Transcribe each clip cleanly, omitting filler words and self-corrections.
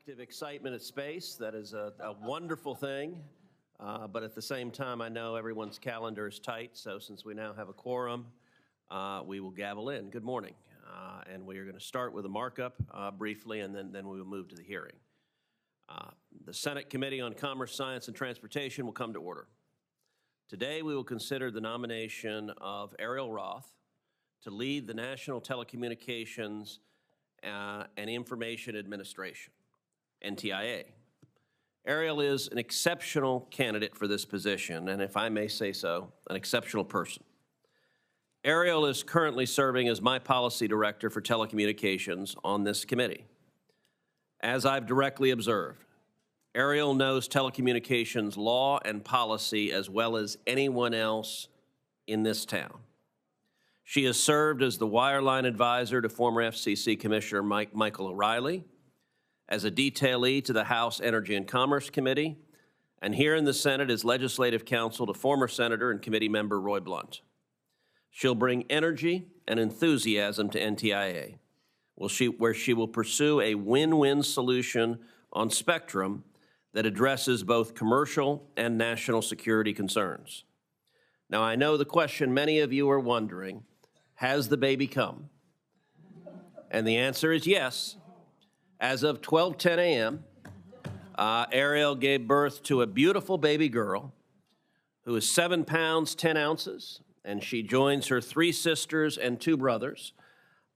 collective excitement at space. That is a wonderful thing. But at the same time, I know everyone's calendar is tight, so since we now have a quorum, we will gavel in. Good morning. And we are going to start with a markup briefly, and then we will move to the hearing. The Senate Committee on Commerce, Science, and Transportation will come to order. Today, we will consider the nomination of Ariel Roth to lead the National Telecommunications and Information Administration, NTIA. Ariel is an exceptional candidate for this position, and if I may say so, an exceptional person. Ariel is currently serving as my policy director for telecommunications on this committee. As I've directly observed, Ariel knows telecommunications law and policy as well as anyone else in this town. She has served as the wireline advisor to former FCC Commissioner Michael O'Reilly, as a detailee to the House Energy and Commerce Committee, and here in the Senate as legislative counsel to former Senator and committee member Roy Blunt. She'll bring energy and enthusiasm to NTIA, where she will pursue a win-win solution on spectrum that addresses both commercial and national security concerns. Now, I know the question many of you are wondering, has the baby come? And the answer is yes. As of 12:10 a.m., Ariel gave birth to a beautiful baby girl who is 7 pounds, 10 ounces, and she joins her 3 sisters and 2 brothers.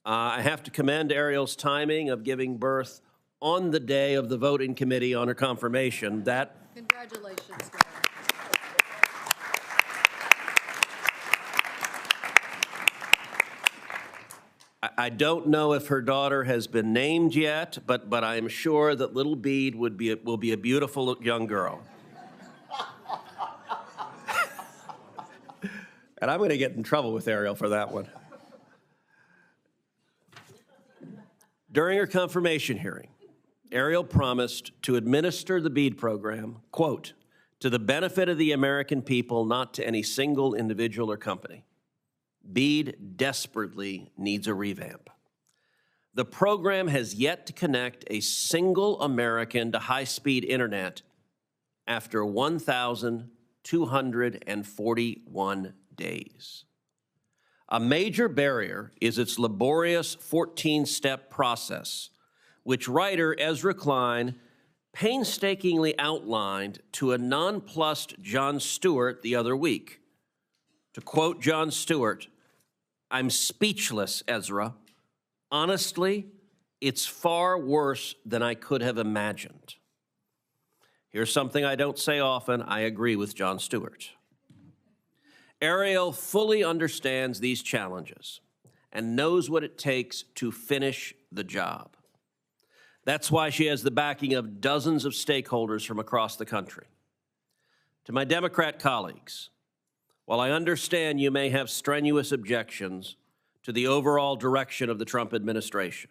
I have to commend Ariel's timing of giving birth on the day of the voting committee on her confirmation. Congratulations, Dad. I don't know if her daughter has been named yet, but I am sure that little Bede will be a beautiful young girl. And I'm going to get in trouble with Ariel for that one. During her confirmation hearing, Ariel promised to administer the BEAD program, quote, to the benefit of the American people, not to any single individual or company. BEAD desperately needs a revamp. The program has yet to connect a single American to high-speed internet after 1,241 days. A major barrier is its laborious 14-step process, which writer Ezra Klein painstakingly outlined to a nonplussed Jon Stewart the other week. To quote Jon Stewart, "I'm speechless, Ezra. Honestly, it's far worse than I could have imagined." Here's something I don't say often. I agree with Jon Stewart. Ariel fully understands these challenges and knows what it takes to finish the job. That's why she has the backing of dozens of stakeholders from across the country. To my Democrat colleagues, while I understand you may have strenuous objections to the overall direction of the Trump administration,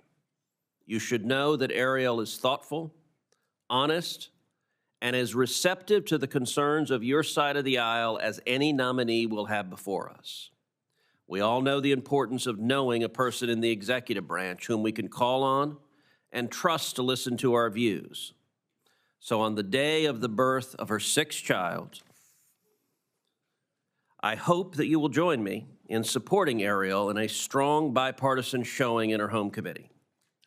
you should know that Ariel is thoughtful, honest, and as receptive to the concerns of your side of the aisle as any nominee will have before us. We all know the importance of knowing a person in the executive branch whom we can call on and trust to listen to our views. So on the day of the birth of her 6th child, I hope that you will join me in supporting Ariel in a strong bipartisan showing in her home committee.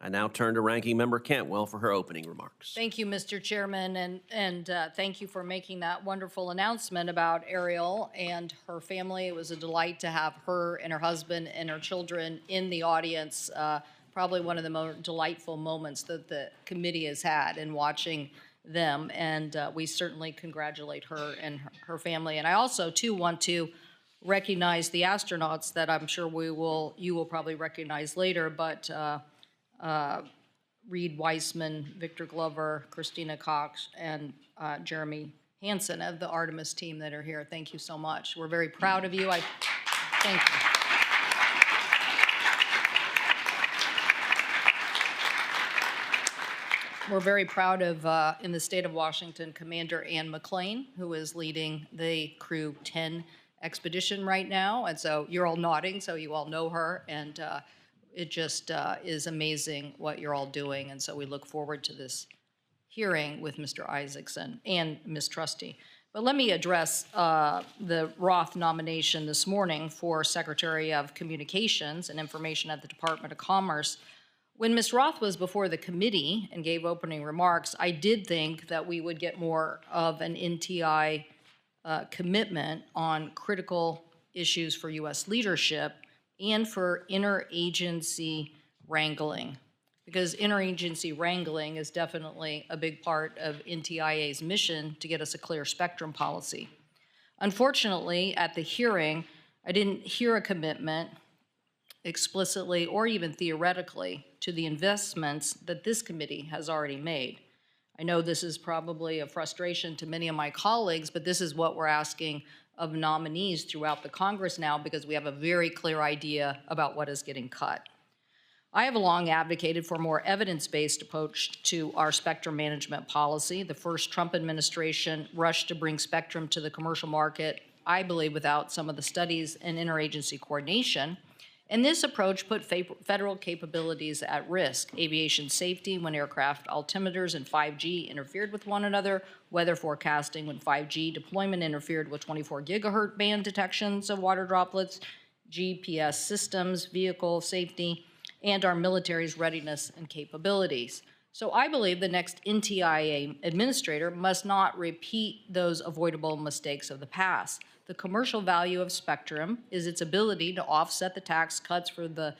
I now turn to Ranking Member Cantwell for her opening remarks. Thank you, Mr. Chairman, and thank you for making that wonderful announcement about Ariel and her family. It was a delight to have her and her husband and her children in the audience. Probably one of the most delightful moments that the committee has had in watching them, and we certainly congratulate her and her family. And I also, too, want to recognize the astronauts that I'm sure you will probably recognize later, but Reed Weissman, Victor Glover, Christina Cox, and Jeremy Hansen of the Artemis team that are here. Thank you so much. We're very proud of you. Thank you. We're very proud of, in the state of Washington, Commander Ann McClain, who is leading the Crew 10 expedition right now. And so you're all nodding, so you all know her. And it just is amazing what you're all doing. And so we look forward to this hearing with Mr. Isaacman and Ms. Trusty. But let me address the Roth nomination this morning for Secretary of Communications and Information at the Department of Commerce. When Ms. Roth was before the committee and gave opening remarks, I did think that we would get more of an NTI commitment on critical issues for U.S. leadership and for interagency wrangling, because interagency wrangling is definitely a big part of NTIA's mission to get us a clear spectrum policy. Unfortunately, at the hearing, I didn't hear a commitment explicitly or even theoretically to the investments that this committee has already made. I know this is probably a frustration to many of my colleagues, but this is what we're asking of nominees throughout the Congress now, because we have a very clear idea about what is getting cut. I have long advocated for a more evidence-based approach to our spectrum management policy. The first Trump administration rushed to bring spectrum to the commercial market, I believe, without some of the studies and interagency coordination. And this approach put federal capabilities at risk: aviation safety when aircraft altimeters and 5G interfered with one another, weather forecasting when 5G deployment interfered with 24 gigahertz band detections of water droplets, GPS systems, vehicle safety, and our military's readiness and capabilities. So I believe the next NTIA administrator must not repeat those avoidable mistakes of the past. The commercial value of spectrum is its ability to offset the tax cuts for the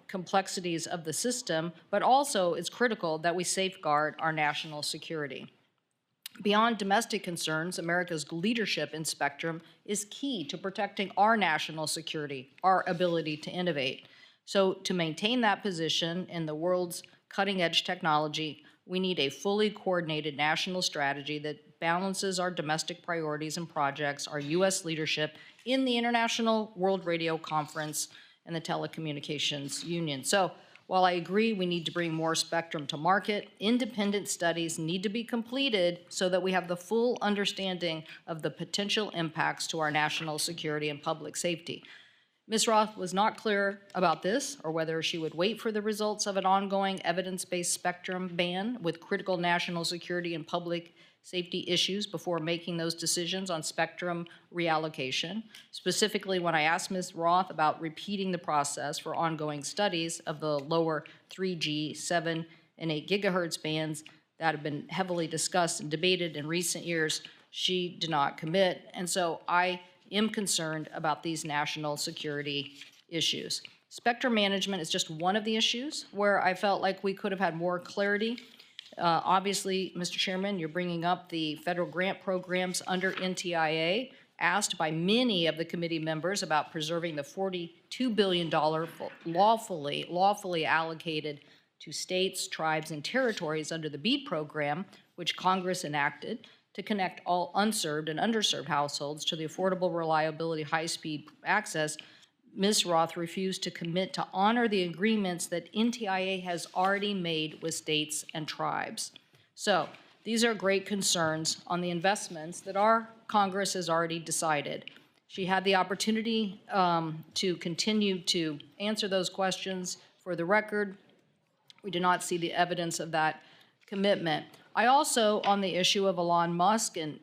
complexities of the system, but also it's critical that we safeguard our national security. Beyond domestic concerns, America's leadership in spectrum is key to protecting our national security, our ability to innovate. So to maintain that position in the world's cutting-edge technology, we need a fully coordinated national strategy that balances our domestic priorities and projects, our U.S. leadership in the International World Radio Conference and the Telecommunications Union. So while I agree we need to bring more spectrum to market, independent studies need to be completed so that we have the full understanding of the potential impacts to our national security and public safety. Ms. Roth was not clear about this, or whether she would wait for the results of an ongoing evidence-based spectrum ban with critical national security and public safety issues before making those decisions on spectrum reallocation. Specifically, when I asked Ms. Roth about repeating the process for ongoing studies of the lower 3G, 7, and 8 gigahertz bands that have been heavily discussed and debated in recent years, she did not commit. And so I am concerned about these national security issues. Spectrum management is just one of the issues where I felt like we could have had more clarity. Obviously, Mr. Chairman, you're bringing up the federal grant programs under NTIA, asked by many of the committee members about preserving the $42 billion lawfully allocated to states, tribes, and territories under the BEAD program, which Congress enacted to connect all unserved and underserved households to the affordable, reliability, high-speed access. Ms. Roth refused to commit to honor the agreements that NTIA has already made with states and tribes. So these are great concerns on the investments that our Congress has already decided. She had the opportunity to continue to answer those questions. For the record, we do not see the evidence of that commitment. I also, on the issue of Elon Musk and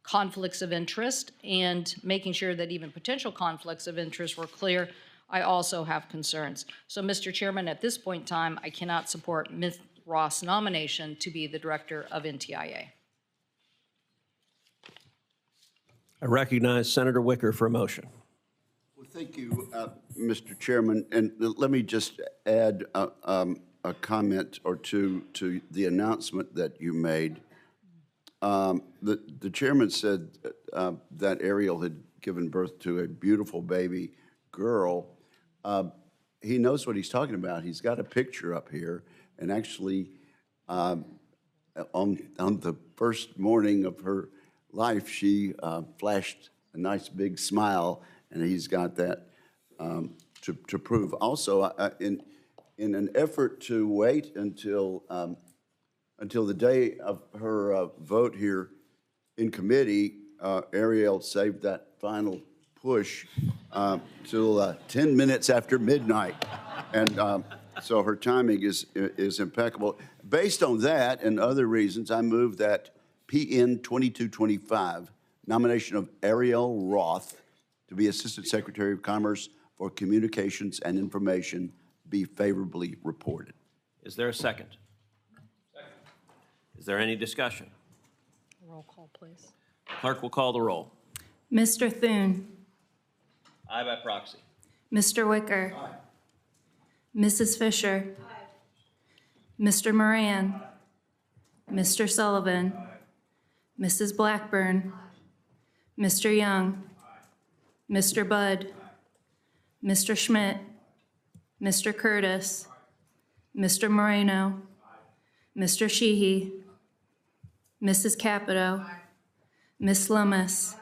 conflicts of interest and making sure that even potential conflicts of interest were clear, I also have concerns. So, Mr. Chairman, at this point in time, I cannot support Ms. Roth's nomination to be the director of NTIA. I recognize Senator Wicker for a motion. Well, thank you, Mr. Chairman. And let me just add a comment or two to the announcement that you made. The chairman said that Ariel had given birth to a beautiful baby girl. He knows what he's talking about. He's got a picture up here, and actually on the first morning of her life, she flashed a nice big smile, and he's got that to prove. Also, in an effort to wait until the day of her vote here in committee, Ariel saved that final push till 10 minutes after midnight. And So her timing is impeccable. Based on that and other reasons, I move that PN 2225, nomination of Ariel Roth to be Assistant Secretary of Commerce for Communications and Information be favorably reported. Is there a second? Second. Is there any discussion? Roll call, please. Clerk will call the roll. Mr. Thune. Aye by proxy. Mr. Wicker. Aye. Mrs. Fisher. Mr. Moran. Mr. Sullivan. Mrs. Blackburn. Mr. Young. Mr. Budd. Mr. Schmidt. Mr. Curtis. Mr. Moreno. Mr. Sheehy. Mrs. Capito. Ms. Lummis.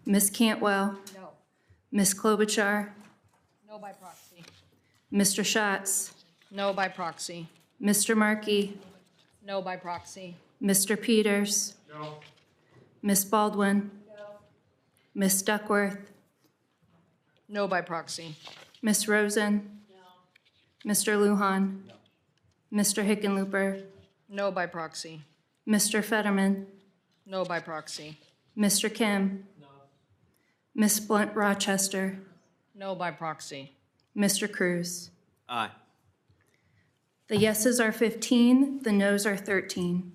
Ms. Cantwell. No. Ms. Klobuchar. No by proxy. Mr. Schatz. No by proxy. Mr. Markey. No by proxy. Mr. Peters. No. Ms. Baldwin. Ms. Duckworth. No by proxy. Ms. Rosen. Mr. Lujan. Mr. Hickenlooper. No by proxy. Mr. Fetterman. No by proxy. Mr. Kim. Ms. Blunt Rochester. No by proxy. Mr. Cruz. Aye. The yeses are 15, the nos are 13.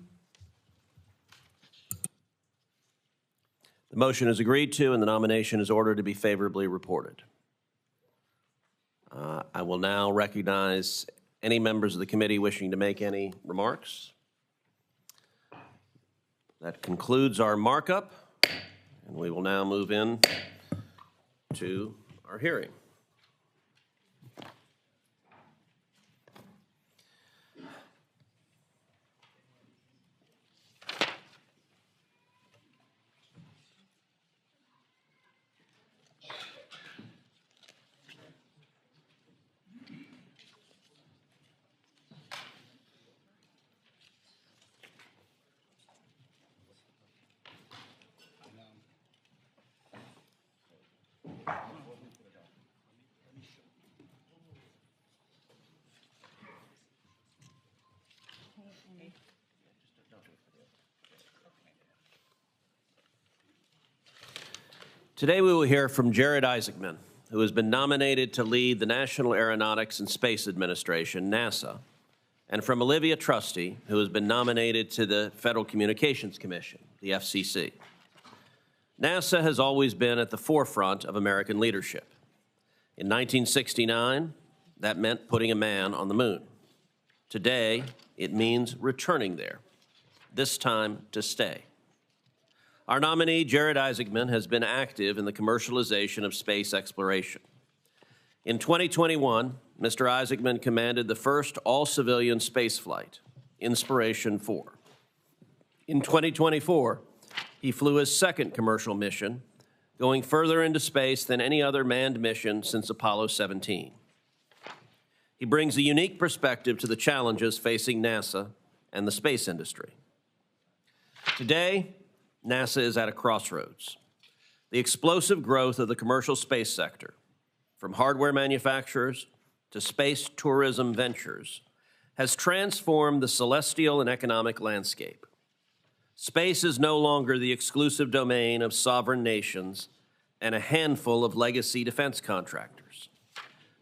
The motion is agreed to, and the nomination is ordered to be favorably reported. I will now recognize any members of the committee wishing to make any remarks. That concludes our markup, and we will now move in to our hearing. Today we will hear from Jared Isaacman, who has been nominated to lead the National Aeronautics and Space Administration, NASA, and from Olivia Trusty, who has been nominated to the Federal Communications Commission, the FCC. NASA has always been at the forefront of American leadership. In 1969, that meant putting a man on the moon. Today, it means returning there, this time to stay. Our nominee, Jared Isaacman, has been active in the commercialization of space exploration. In 2021, Mr. Isaacman commanded the first all-civilian spaceflight, Inspiration 4. In 2024, he flew his second commercial mission, going further into space than any other manned mission since Apollo 17. He brings a unique perspective to the challenges facing NASA and the space industry. Today, NASA is at a crossroads. The explosive growth of the commercial space sector, from hardware manufacturers to space tourism ventures, has transformed the celestial and economic landscape. Space is no longer the exclusive domain of sovereign nations and a handful of legacy defense contractors.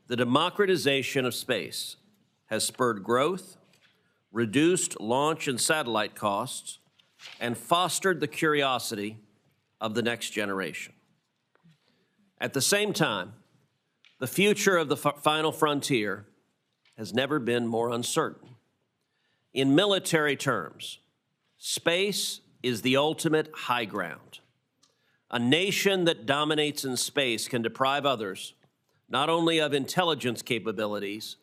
The democratization of space has spurred growth, reduced launch and satellite costs, and fostered the curiosity of the next generation. At the same time, the future of the final frontier has never been more uncertain. In military terms, space is the ultimate high ground. A nation that dominates in space can deprive others not only of intelligence capabilities,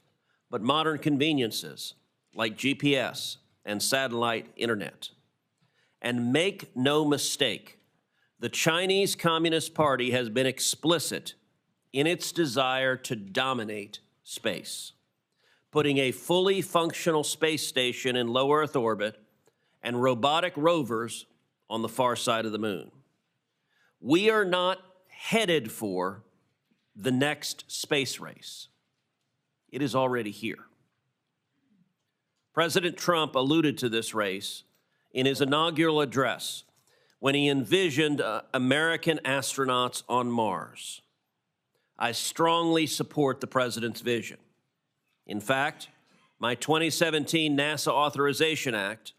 but modern conveniences like GPS and satellite internet. And make no mistake, the Chinese Communist Party has been explicit in its desire to dominate space, putting a fully functional space station in low Earth orbit and robotic rovers on the far side of the moon. We are not headed for the next space race. It is already here. President Trump alluded to this race in his inaugural address when he envisioned American astronauts on Mars. I strongly support the president's vision. In fact, my 2017 NASA Authorization Act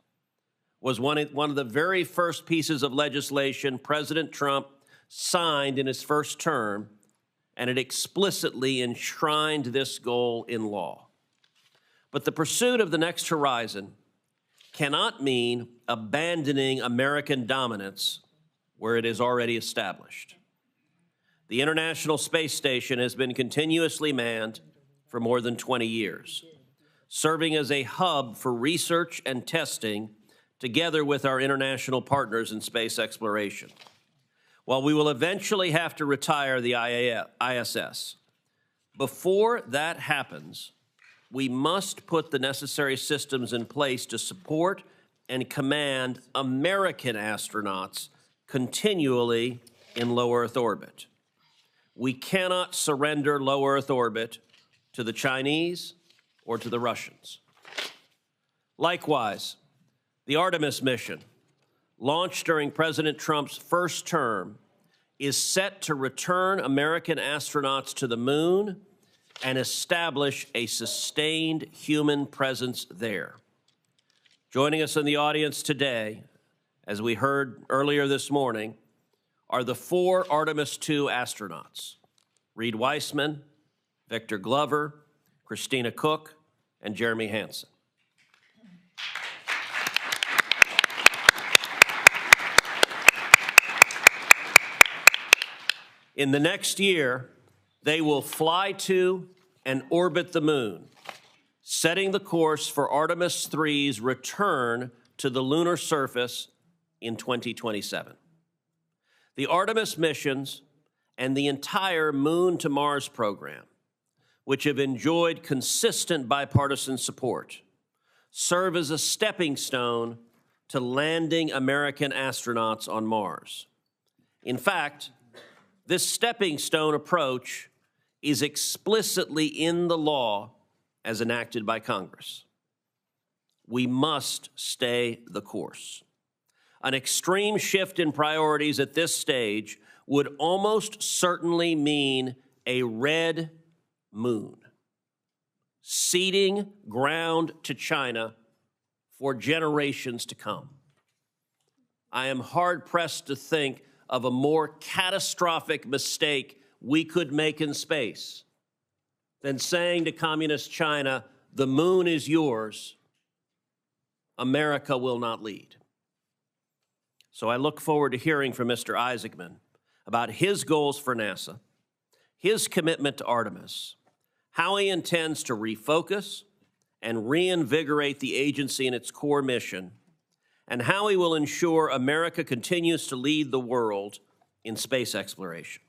was one of the very first pieces of legislation President Trump signed in his first term, and it explicitly enshrined this goal in law. But the pursuit of the next horizon cannot mean abandoning American dominance where it is already established. The International Space Station has been continuously manned for more than 20 years, serving as a hub for research and testing together with our international partners in space exploration. While we will eventually have to retire the ISS, before that happens, we must put the necessary systems in place to support and command American astronauts continually in low Earth orbit. We cannot surrender low Earth orbit to the Chinese or to the Russians. Likewise, the Artemis mission, launched during President Trump's first term, is set to return American astronauts to the moon and establish a sustained human presence there. Joining us in the audience today, as we heard earlier this morning, are the 4 Artemis II astronauts: Reed Weissman, Victor Glover, Christina Cook, and Jeremy Hansen. In the next year, they will fly to and orbit the moon, setting the course for Artemis III's return to the lunar surface in 2027. The Artemis missions and the entire Moon to Mars program, which have enjoyed consistent bipartisan support, serve as a stepping stone to landing American astronauts on Mars. In fact, this stepping stone approach is explicitly in the law as enacted by Congress. We must stay the course. An extreme shift in priorities at this stage would almost certainly mean a red moon, ceding ground to China for generations to come. I am hard-pressed to think of a more catastrophic mistake we could make in space than saying to communist China, the moon is yours, America will not lead. So I look forward to hearing from Mr. Isaacman about his goals for NASA, his commitment to Artemis, how he intends to refocus and reinvigorate the agency in its core mission, and how he will ensure America continues to lead the world in space exploration.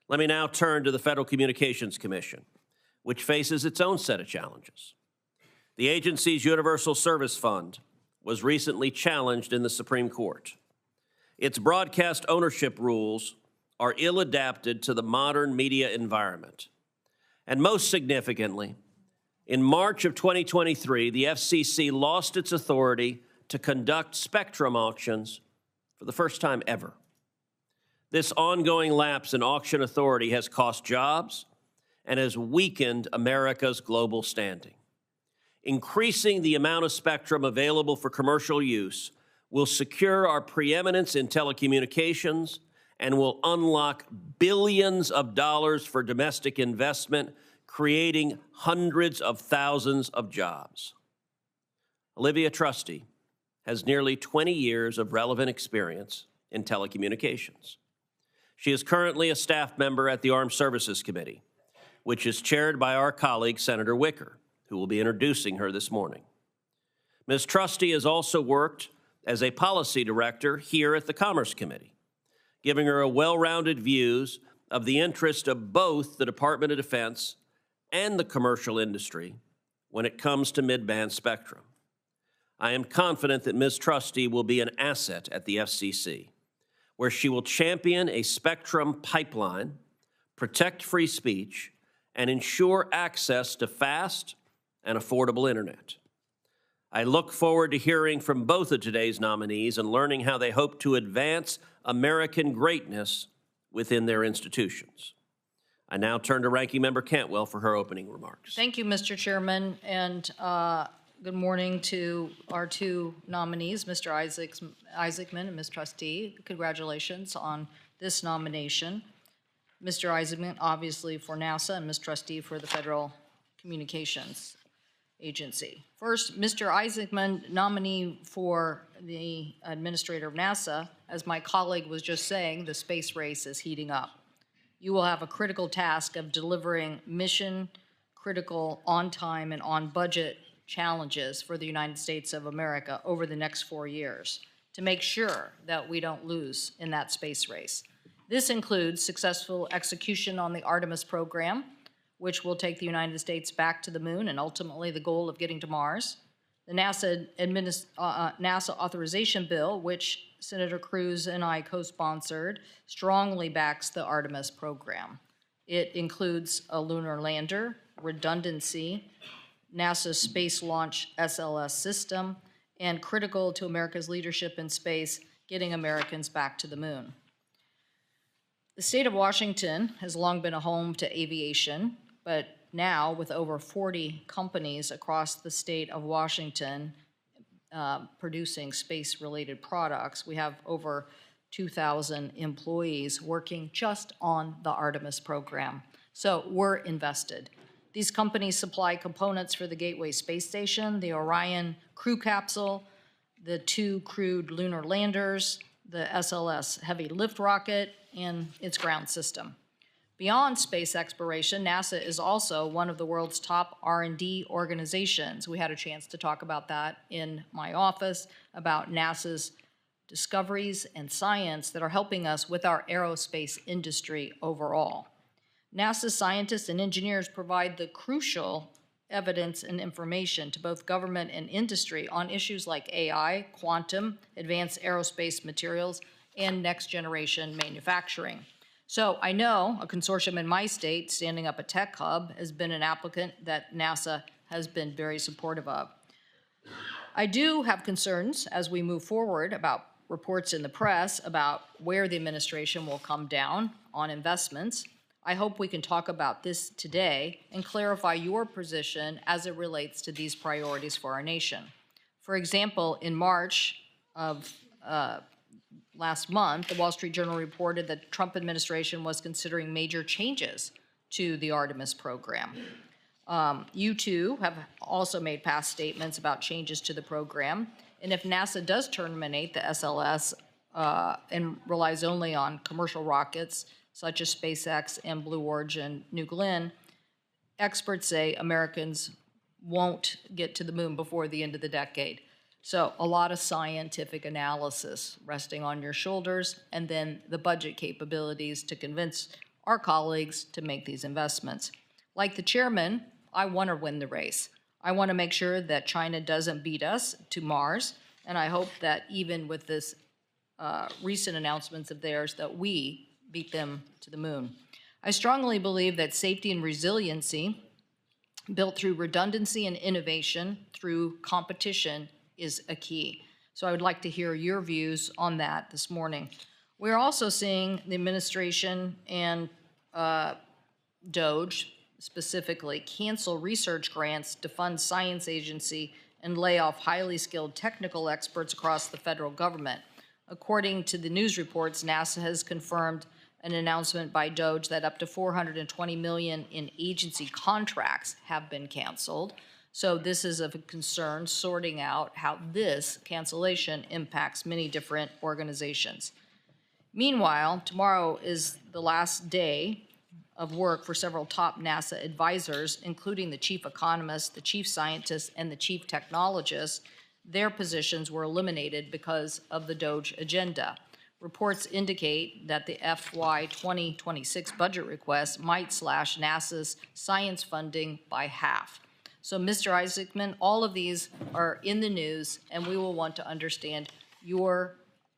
Let me now turn to the Federal Communications Commission, which faces its own set of challenges. The agency's Universal Service Fund was recently challenged in the Supreme Court. Its broadcast ownership rules are ill-adapted to the modern media environment. And most significantly, in March of 2023, the FCC lost its authority to conduct spectrum auctions for the first time ever. This ongoing lapse in auction authority has cost jobs and has weakened America's global standing. Increasing the amount of spectrum available for commercial use will secure our preeminence in telecommunications and will unlock billions of dollars for domestic investment, creating hundreds of thousands of jobs. Olivia Trusty has nearly 20 years of relevant experience in telecommunications. She is currently a staff member at the Armed Services Committee, which is chaired by our colleague, Senator Wicker, who will be introducing her this morning. Ms. Trusty has also worked as a policy director here at the Commerce Committee, giving her a well-rounded views of the interest of both the Department of Defense and the commercial industry when it comes to mid-band spectrum. I am confident that Ms. Trusty will be an asset at the FCC, where she will champion a spectrum pipeline, protect free speech, and ensure access to fast and affordable internet. I look forward to hearing from both of today's nominees and learning how they hope to advance American greatness within their institutions. I now turn to Ranking Member Cantwell for her opening remarks. Thank you, Mr. Chairman, and good morning to our two nominees, Mr. Isaacman and Ms. Trusty. Congratulations on this nomination. Mr. Isaacman, obviously, for NASA, and Ms. Trusty for the Federal Communications Agency. First, Mr. Isaacman, nominee for the Administrator of NASA. As my colleague was just saying, the space race is heating up. You will have a critical task of delivering mission-critical, on-time, and on-budget challenges for the United States of America over the next 4 years to make sure that we don't lose in that space race. This includes successful execution on the Artemis program, which will take the United States back to the moon and ultimately the goal of getting to Mars. The NASA authorization bill, which Senator Cruz and I co-sponsored, strongly backs the Artemis program. It includes a lunar lander, redundancy, NASA's Space Launch SLS system, and critical to America's leadership in space, getting Americans back to the moon. The state of Washington has long been a home to aviation, but now with over 40 companies across the state of Washington producing space-related products, we have over 2,000 employees working just on the Artemis program. So we're invested. These companies supply components for the Gateway Space Station, the Orion crew capsule, the 2 crewed lunar landers, the SLS heavy lift rocket, and its ground system. Beyond space exploration, NASA is also one of the world's top R&D organizations. We had a chance to talk about that in my office, about NASA's discoveries and science that are helping us with our aerospace industry overall. NASA scientists and engineers provide the crucial evidence and information to both government and industry on issues like AI, quantum, advanced aerospace materials, and next-generation manufacturing. So I know a consortium in my state, Standing Up a Tech Hub, has been an applicant that NASA has been very supportive of. I do have concerns as we move forward about reports in the press about where the administration will come down on investments. I hope we can talk about this today and clarify your position as it relates to these priorities for our nation. For example, in March of last month, the Wall Street Journal reported that the Trump administration was considering major changes to the Artemis program. You too have also made past statements about changes to the program, and if NASA does terminate the SLS and relies only on commercial rockets such as SpaceX and Blue Origin New Glenn, experts say Americans won't get to the moon before the end of the decade. So a lot of scientific analysis resting on your shoulders, and then the budget capabilities to convince our colleagues to make these investments. Like the chairman, I want to win the race. I want to make sure that China doesn't beat us to Mars, and I hope that even with this recent announcements of theirs, that we beat them to the moon. I strongly believe that safety and resiliency, built through redundancy and innovation, through competition, is a key. So I would like to hear your views on that this morning. We're also seeing the administration and DOGE specifically cancel research grants to fund science agency and lay off highly skilled technical experts across the federal government. According to the news reports, NASA has confirmed an announcement by DOGE that up to $420 million in agency contracts have been canceled. So this is of concern, sorting out how this cancellation impacts many different organizations. Meanwhile, tomorrow is the last day of work for several top NASA advisors, including the chief economist, the chief scientist, and the chief technologist. Their positions were eliminated because of the DOGE agenda. Reports indicate that the FY 2026 budget request might slash NASA's science funding by half. So, Mr. Isaacman, all of these are in the news, and we will want to understand your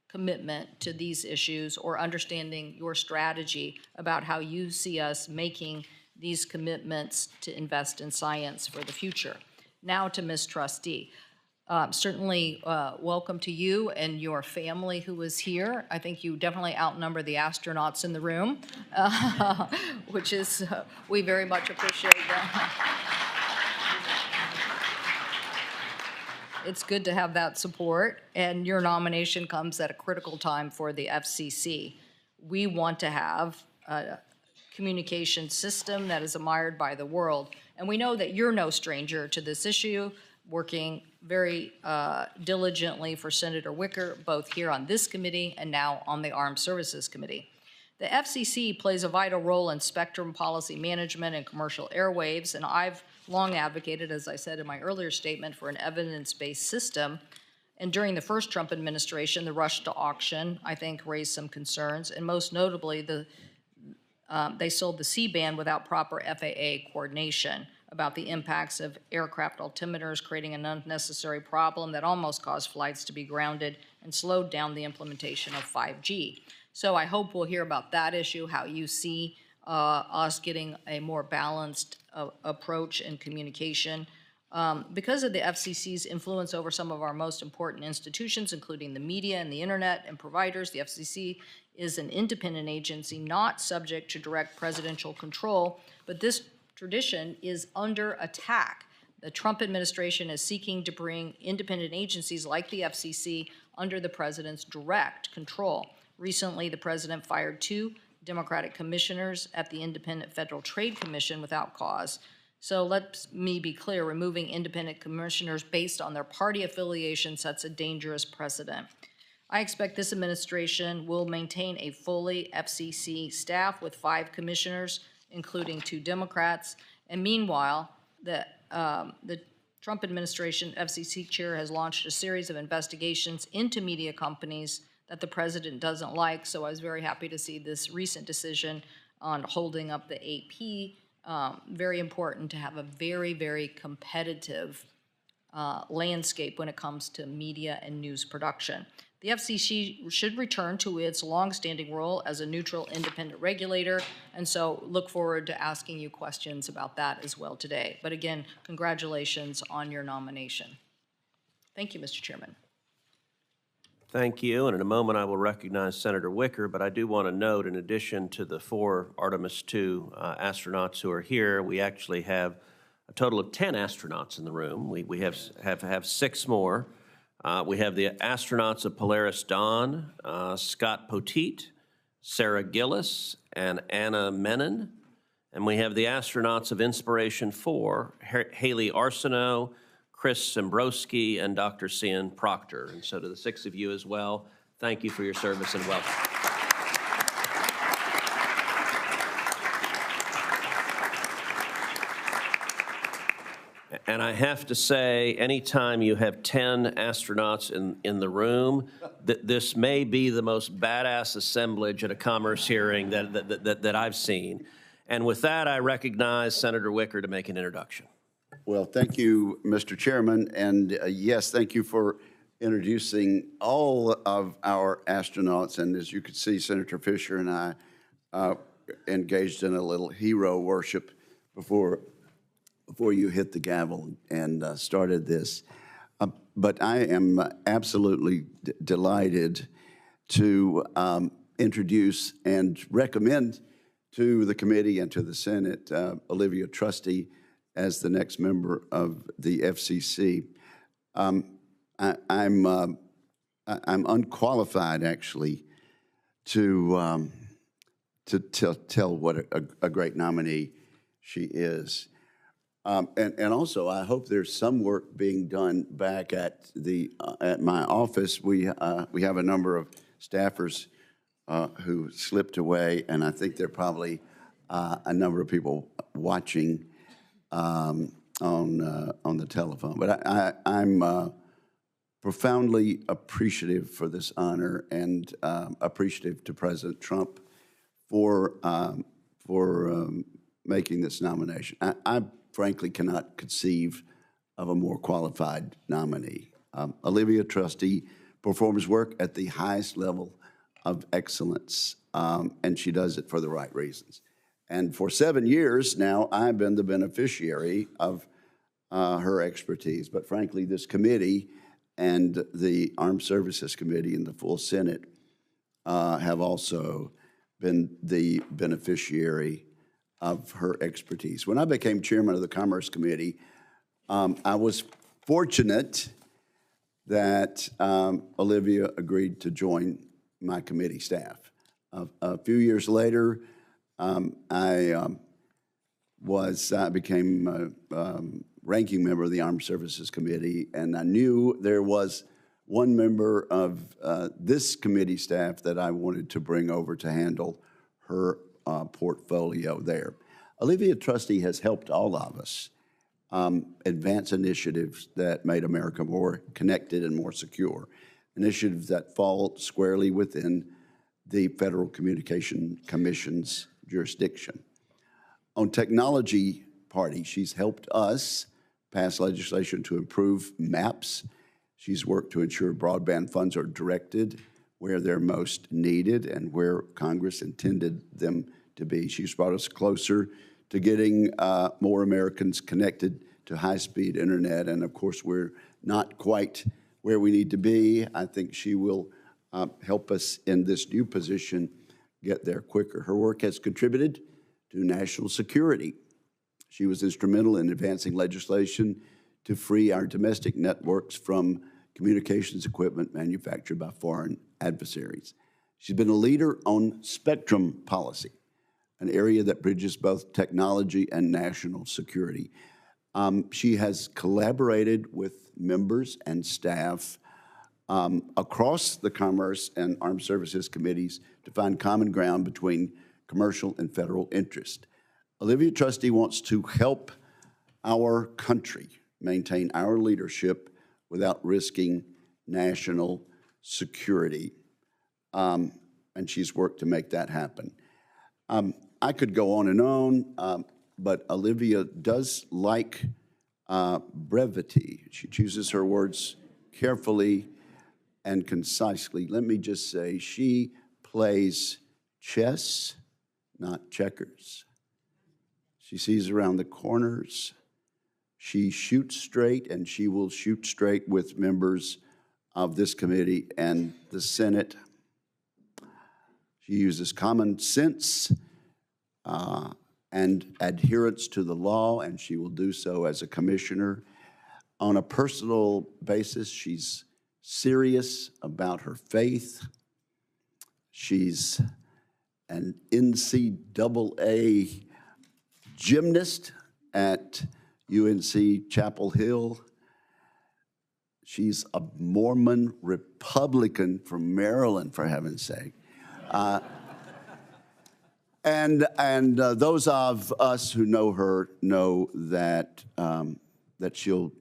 commitment to these issues or understanding your strategy about how you see us making these commitments to invest in science for the future. Now to Ms. Trusty. Certainly welcome to you and your family who is here. I think you definitely outnumber the astronauts in the room, which is, we very much appreciate that. It's good to have that support, and your nomination comes at a critical time for the FCC. We want to have a communication system that is admired by the world, and we know that you're no stranger to this issue, working very diligently for Senator Wicker, both here on this committee and now on the Armed Services Committee. The FCC plays a vital role in spectrum policy management and commercial airwaves, and I've long advocated, as I said in my earlier statement, for an evidence-based system. And during the first Trump administration, the rush to auction, I think, raised some concerns, and most notably, they sold the C-band without proper FAA coordination about the impacts of aircraft altimeters, creating an unnecessary problem that almost caused flights to be grounded and slowed down the implementation of 5G. So I hope we'll hear about that issue, how you see us getting a more balanced approach in communication. Because of the FCC's influence over some of our most important institutions, including the media and the internet and providers, the FCC is an independent agency not subject to direct presidential control, but this tradition is under attack. The Trump administration is seeking to bring independent agencies like the FCC under the president's direct control. Recently, the president fired 2 Democratic commissioners at the Independent Federal Trade Commission without cause. So let me be clear, removing independent commissioners based on their party affiliation sets a dangerous precedent. I expect this administration will maintain a fully FCC staff with 5 commissioners, including 2 Democrats. And meanwhile, the Trump administration FCC chair has launched a series of investigations into media companies that the president doesn't like. So I was very happy to see this recent decision on holding up the AP. Very important to have a very, very competitive landscape when it comes to media and news production. The FCC should return to its longstanding role as a neutral, independent regulator, and so look forward to asking you questions about that as well today. But again, congratulations on your nomination. Thank you, Mr. Chairman. Thank you, and in a moment I will recognize Senator Wicker, but I do want to note, in addition to the 4 Artemis II astronauts who are here, we actually have a total of 10 astronauts in the room. We have 6 more. We have the astronauts of Polaris Dawn, Scott Poteet, Sarah Gillis, and Anna Menon. And we have the astronauts of Inspiration 4, Haley Arsenault, Chris Zembrowski, and Dr. Cian Proctor. And so to the 6 of you as well, thank you for your service and welcome. And I have to say, anytime you have 10 astronauts in the room, this may be the most badass assemblage at a commerce hearing that I've seen. And with that, I recognize Senator Wicker to make an introduction. Well, thank you, Mr. Chairman, and yes, thank you for introducing all of our astronauts. And as you can see, Senator Fisher and I engaged in a little hero worship before you hit the gavel and started this. But I am absolutely delighted to introduce and recommend to the committee and to the Senate Olivia Trusty as the next member of the FCC. I'm unqualified, actually, to tell what a great nominee she is. And also, I hope there's some work being done back at my office. We have a number of staffers who slipped away, and I think there are probably a number of people watching on the telephone. But I'm profoundly appreciative for this honor and appreciative to President Trump for making this nomination. I frankly cannot conceive of a more qualified nominee. Olivia Trusty performs work at the highest level of excellence, and she does it for the right reasons. And for 7 years now, I've been the beneficiary of her expertise. But frankly, this committee and the Armed Services Committee and the full Senate have also been the beneficiary of her expertise. When I became chairman of the Commerce Committee, I was fortunate that Olivia agreed to join my committee staff. A few years later, I became ranking member of the Armed Services Committee, and I knew there was one member of this committee staff that I wanted to bring over to handle her portfolio there. Olivia Trusty has helped all of us advance initiatives that made America more connected and more secure, initiatives that fall squarely within the Federal Communication Commission's jurisdiction. On technology party, she's helped us pass legislation to improve maps. She's worked to ensure broadband funds are directed where they're most needed and where Congress intended them to be. She's brought us closer to getting more Americans connected to high-speed internet, and of course, we're not quite where we need to be. I think she will help us in this new position get there quicker. Her work has contributed to national security. She was instrumental in advancing legislation to free our domestic networks from communications equipment manufactured by foreign adversaries. She's been a leader on spectrum policy, an area that bridges both technology and national security. She has collaborated with members and staff across the Commerce and Armed Services Committees to find common ground between commercial and federal interest. Olivia Trusty wants to help our country maintain our leadership without risking national security, and she's worked to make that happen. I could go on and on, but Olivia does like brevity. She chooses her words carefully and concisely. Let me just say, she plays chess, not checkers. She sees around the corners. She shoots straight, and she will shoot straight with members of this committee and the Senate. She uses common sense and adherence to the law, and she will do so as a commissioner. On a personal basis, she's serious about her faith. She's an NCAA gymnast at UNC Chapel Hill. She's a Mormon Republican from Maryland, for heaven's sake. And those of us who know her know that that she'll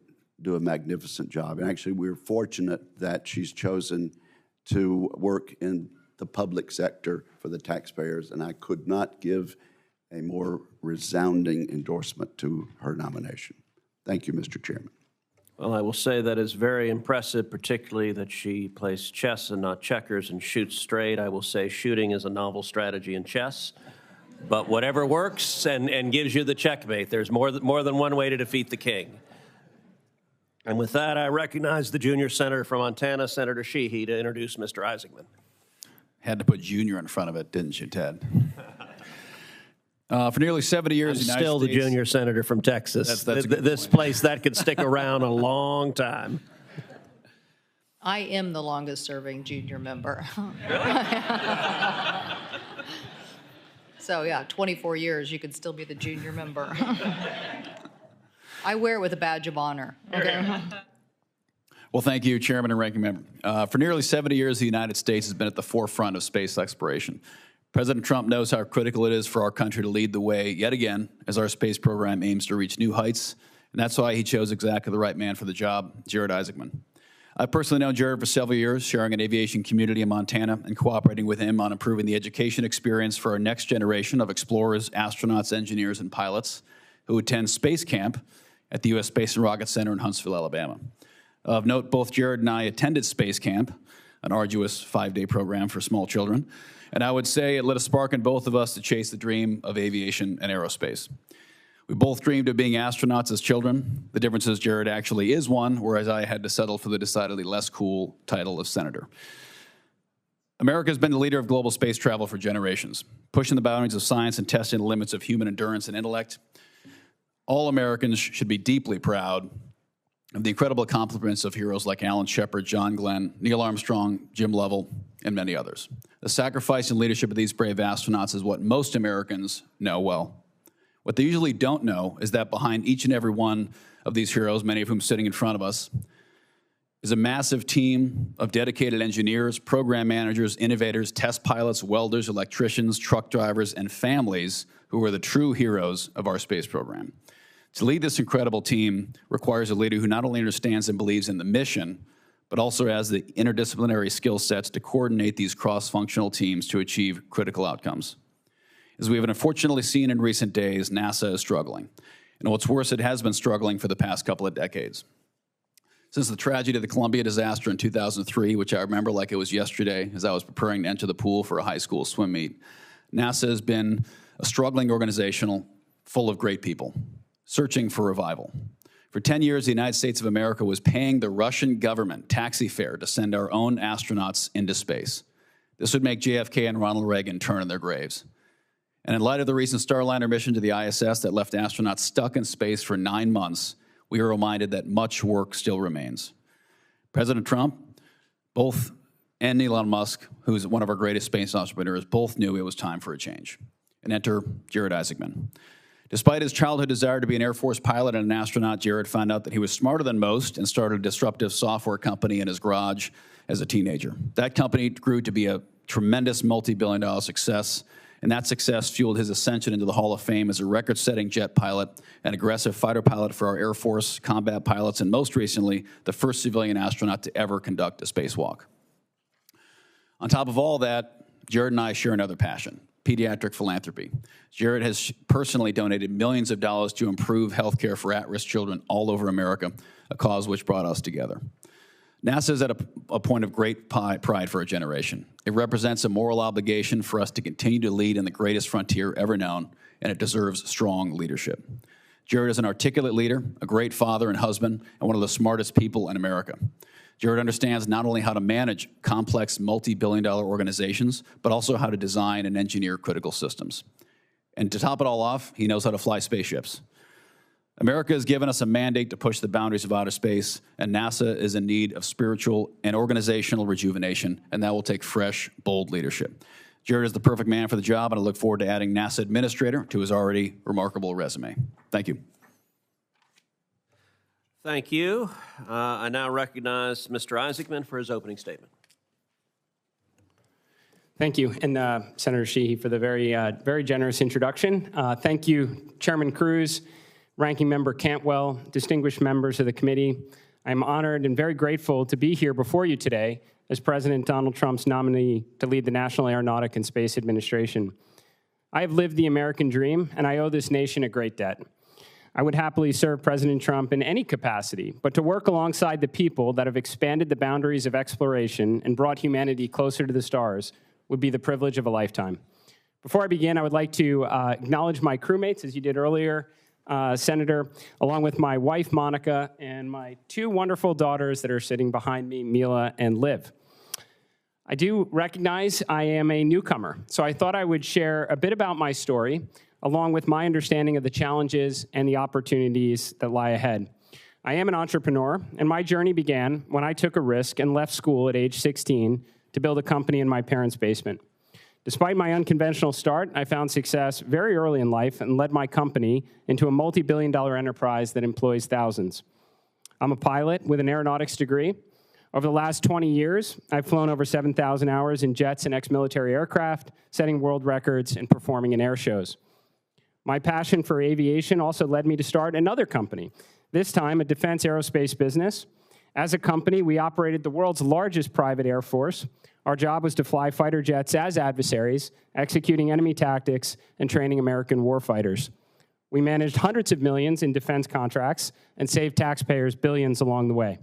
do a magnificent job. And actually, we're fortunate that she's chosen to work in the public sector for the taxpayers, and I could not give a more resounding endorsement to her nomination. Thank you, Mr. Chairman. Well, I will say that is very impressive, particularly that she plays chess and not checkers and shoots straight. I will say shooting is a novel strategy in chess, but whatever works and gives you the checkmate. There's more than one way to defeat the king. And with that, I recognize the junior senator from Montana, Senator Sheehy, to introduce Mr. Isaacman. Had to put junior in front of it, didn't you, Ted? For nearly 70 years, I'm the United still States, the junior senator from Texas. That's a good this point. place, that could stick around a long time. I am the longest serving junior member. So yeah, 24 years, you could still be the junior member. I wear it with a badge of honor. Okay. Well, thank you, Chairman and Ranking Member. For nearly 70 years, the United States has been at the forefront of space exploration. President Trump knows how critical it is for our country to lead the way yet again as our space program aims to reach new heights, and that's why he chose exactly the right man for the job, Jared Isaacman. I've personally known Jared for several years, sharing an aviation community in Montana and cooperating with him on improving the education experience for our next generation of explorers, astronauts, engineers, and pilots who attend space camp at the U.S. Space and Rocket Center in Huntsville, Alabama. Of note, both Jared and I attended space camp, an arduous 5-day program for small children, And I would say it lit a spark in both of us to chase the dream of aviation and aerospace. We both dreamed of being astronauts as children. The difference is Jared actually is one, whereas I had to settle for the decidedly less cool title of senator. America has been the leader of global space travel for generations, pushing the boundaries of science and testing the limits of human endurance and intellect. All Americans should be deeply proud of the incredible accomplishments of heroes like Alan Shepard, John Glenn, Neil Armstrong, Jim Lovell, and many others. The sacrifice and leadership of these brave astronauts is what most Americans know well. What they usually don't know is that behind each and every one of these heroes, many of whom sitting in front of us, is a massive team of dedicated engineers, program managers, innovators, test pilots, welders, electricians, truck drivers, and families who are the true heroes of our space program. To lead this incredible team requires a leader who not only understands and believes in the mission, but also has the interdisciplinary skill sets to coordinate these cross-functional teams to achieve critical outcomes. As we have unfortunately seen in recent days, NASA is struggling. And what's worse, it has been struggling for the past couple of decades. Since the tragedy of the Columbia disaster in 2003, which I remember like it was yesterday as I was preparing to enter the pool for a high school swim meet, NASA has been a struggling organization full of great people, searching for revival. For 10 years, the United States of America was paying the Russian government taxi fare to send our own astronauts into space. This would make JFK and Ronald Reagan turn in their graves. And in light of the recent Starliner mission to the ISS that left astronauts stuck in space for 9 months, we are reminded that much work still remains. President Trump, and Elon Musk, who's one of our greatest space entrepreneurs, both knew it was time for a change. And enter Jared Isaacman. Despite his childhood desire to be an Air Force pilot and an astronaut, Jared found out that he was smarter than most and started a disruptive software company in his garage as a teenager. That company grew to be a tremendous multi-billion-dollar success, and that success fueled his ascension into the Hall of Fame as a record-setting jet pilot, an aggressive fighter pilot for our Air Force, combat pilots, and most recently, the first civilian astronaut to ever conduct a spacewalk. On top of all that, Jared and I share another passion: pediatric philanthropy. Jared has personally donated millions of dollars to improve healthcare for at-risk children all over America, a cause which brought us together. NASA is at a point of great pride for a generation. It represents a moral obligation for us to continue to lead in the greatest frontier ever known, and it deserves strong leadership. Jared is an articulate leader, a great father and husband, and one of the smartest people in America. Jared understands not only how to manage complex multi-billion-dollar organizations, but also how to design and engineer critical systems. And to top it all off, he knows how to fly spaceships. America has given us a mandate to push the boundaries of outer space, and NASA is in need of spiritual and organizational rejuvenation, and that will take fresh, bold leadership. Jared is the perfect man for the job, and I look forward to adding NASA administrator to his already remarkable resume. Thank you. Thank you. I now recognize Mr. Isaacman for his opening statement. Thank you, and Senator Sheehy for the very generous introduction. Thank you, Chairman Cruz, Ranking Member Cantwell, distinguished members of the committee. I'm honored and very grateful to be here before you today as President Donald Trump's nominee to lead the National Aeronautic and Space Administration. I have lived the American dream, and I owe this nation a great debt. I would happily serve President Trump in any capacity, but to work alongside the people that have expanded the boundaries of exploration and brought humanity closer to the stars would be the privilege of a lifetime. Before I begin, I would like to acknowledge my crewmates, as you did earlier, Senator, along with my wife, Monica, and my two wonderful daughters that are sitting behind me, Mila and Liv. I do recognize I am a newcomer, so I thought I would share a bit about my story, along with my understanding of the challenges and the opportunities that lie ahead. I am an entrepreneur, and my journey began when I took a risk and left school at age 16 to build a company in my parents' basement. Despite my unconventional start, I found success very early in life and led my company into a multi-billion-dollar enterprise that employs thousands. I'm a pilot with an aeronautics degree. Over the last 20 years, I've flown over 7,000 hours in jets and ex-military aircraft, setting world records and performing in air shows. My passion for aviation also led me to start another company, this time a defense aerospace business. As a company, we operated the world's largest private air force. Our job was to fly fighter jets as adversaries, executing enemy tactics and training American warfighters. We managed hundreds of millions in defense contracts and saved taxpayers billions along the way.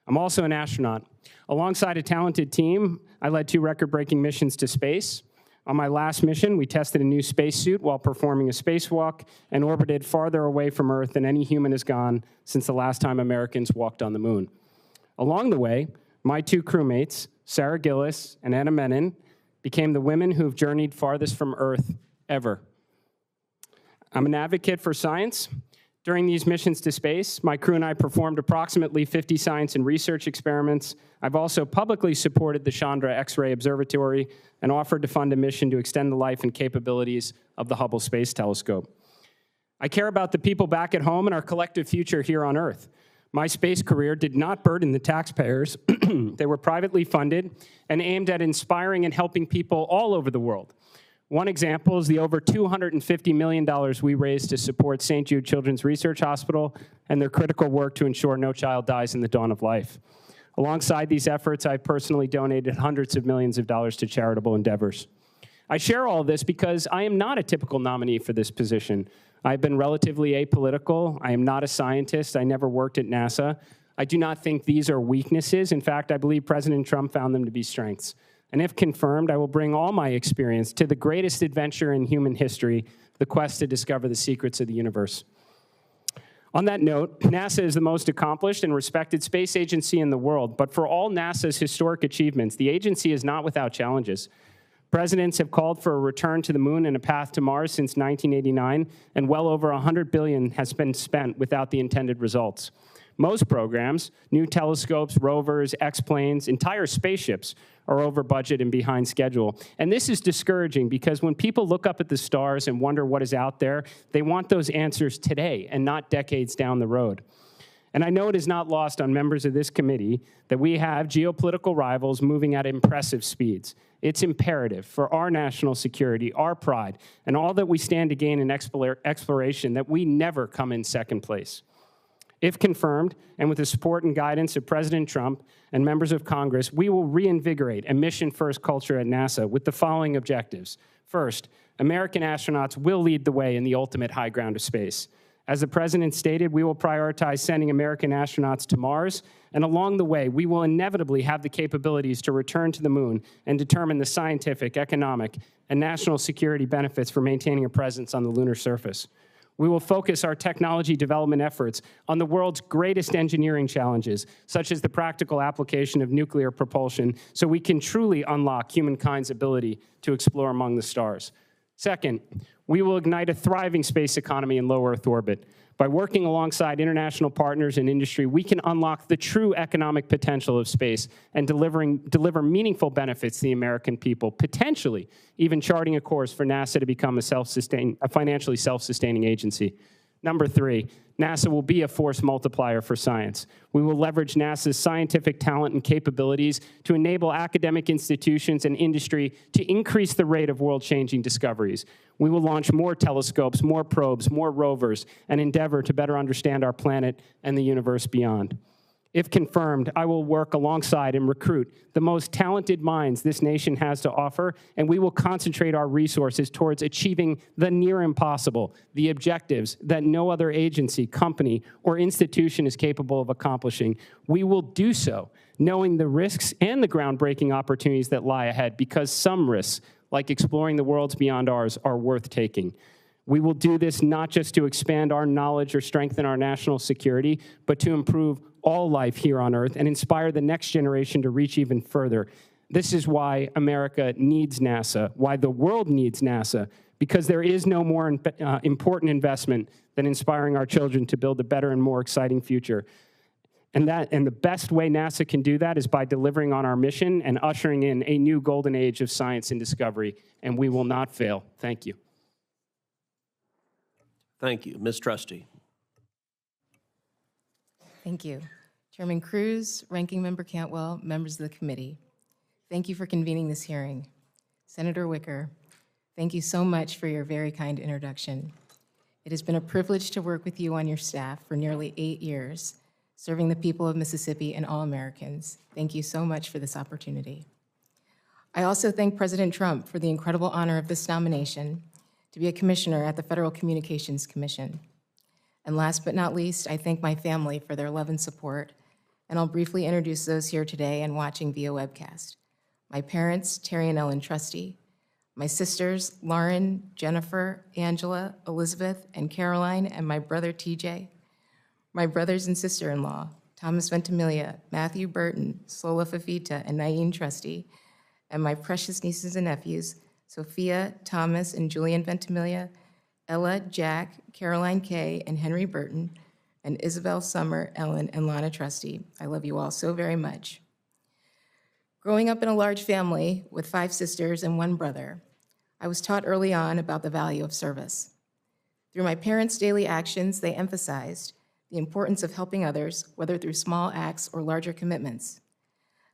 I'm also an astronaut. Alongside a talented team, I led 2 record-breaking missions to space. On my last mission, we tested a new spacesuit while performing a spacewalk and orbited farther away from Earth than any human has gone since the last time Americans walked on the moon. Along the way, my 2 crewmates, Sarah Gillis and Anna Menon, became the women who've journeyed farthest from Earth ever. I'm an advocate for science. During these missions to space, my crew and I performed approximately 50 science and research experiments. I've also publicly supported the Chandra X-ray Observatory and offered to fund a mission to extend the life and capabilities of the Hubble Space Telescope. I care about the people back at home and our collective future here on Earth. My space career did not burden the taxpayers. They were privately funded and aimed at inspiring and helping people all over the world. One example is the over $250 million we raised to support St. Jude Children's Research Hospital and their critical work to ensure no child dies in the dawn of life. Alongside these efforts, I've personally donated hundreds of millions of dollars to charitable endeavors. I share all of this because I am not a typical nominee for this position. I've been relatively apolitical. I am not a scientist. I never worked at NASA. I do not think these are weaknesses. In fact, I believe President Trump found them to be strengths. And if confirmed, I will bring all my experience to the greatest adventure in human history, the quest to discover the secrets of the universe. On that note, NASA is the most accomplished and respected space agency in the world, but for all NASA's historic achievements, the agency is not without challenges. Presidents have called for a return to the moon and a path to Mars since 1989, and well over $100 billion has been spent without the intended results. Most programs, new telescopes, rovers, X-planes, entire spaceships, are over budget and behind schedule. And this is discouraging because when people look up at the stars and wonder what is out there, they want those answers today and not decades down the road. And I know it is not lost on members of this committee that we have geopolitical rivals moving at impressive speeds. It's imperative for our national security, our pride, and all that we stand to gain in exploration that we never come in second place. If confirmed, and with the support and guidance of President Trump and members of Congress, we will reinvigorate a mission-first culture at NASA with the following objectives. First, American astronauts will lead the way in the ultimate high ground of space. As the President stated, we will prioritize sending American astronauts to Mars, and along the way, we will inevitably have the capabilities to return to the moon and determine the scientific, economic, and national security benefits for maintaining a presence on the lunar surface. We will focus our technology development efforts on the world's greatest engineering challenges, such as the practical application of nuclear propulsion, so we can truly unlock humankind's ability to explore among the stars. Second, we will ignite a thriving space economy in low Earth orbit. By working alongside international partners and industry, we can unlock the true economic potential of space and deliver meaningful benefits to the American people, potentially even charting a course for NASA to become a financially self-sustaining agency. Number 3, NASA will be a force multiplier for science. We will leverage NASA's scientific talent and capabilities to enable academic institutions and industry to increase the rate of world-changing discoveries. We will launch more telescopes, more probes, more rovers, and endeavor to better understand our planet and the universe beyond. If confirmed, I will work alongside and recruit the most talented minds this nation has to offer, and we will concentrate our resources towards achieving the near impossible, the objectives that no other agency, company, or institution is capable of accomplishing. We will do so, knowing the risks and the groundbreaking opportunities that lie ahead, because some risks, like exploring the worlds beyond ours, are worth taking. We will do this not just to expand our knowledge or strengthen our national security, but to improve all life here on Earth and inspire the next generation to reach even further. This is why America needs NASA, why the world needs NASA, because there is no more important investment than inspiring our children to build a better and more exciting future. And the best way NASA can do that is by delivering on our mission and ushering in a new golden age of science and discovery, and we will not fail. Thank you. Thank you. Ms. Trusty. Thank you. Chairman Cruz, Ranking Member Cantwell, members of the committee, thank you for convening this hearing. Senator Wicker, thank you so much for your very kind introduction. It has been a privilege to work with you on your staff for nearly 8 years, serving the people of Mississippi and all Americans. Thank you so much for this opportunity. I also thank President Trump for the incredible honor of this nomination to be a commissioner at the Federal Communications Commission. And last but not least, I thank my family for their love and support and I'll briefly introduce those here today and watching via webcast. My parents, Terry and Ellen Trusty, my sisters, Lauren, Jennifer, Angela, Elizabeth, and Caroline, and my brother, TJ, my brothers and sister-in-law, Thomas Ventimiglia, Matthew Burton, Sola Fafita, and Naeem Trusty, and my precious nieces and nephews, Sophia, Thomas, and Julian Ventimiglia, Ella, Jack, Caroline Kay, and Henry Burton, and Isabel, Summer, Ellen, and Lana Trusty. I love you all so very much. Growing up in a large family with 5 sisters and 1 brother, I was taught early on about the value of service. Through my parents' daily actions, they emphasized the importance of helping others, whether through small acts or larger commitments.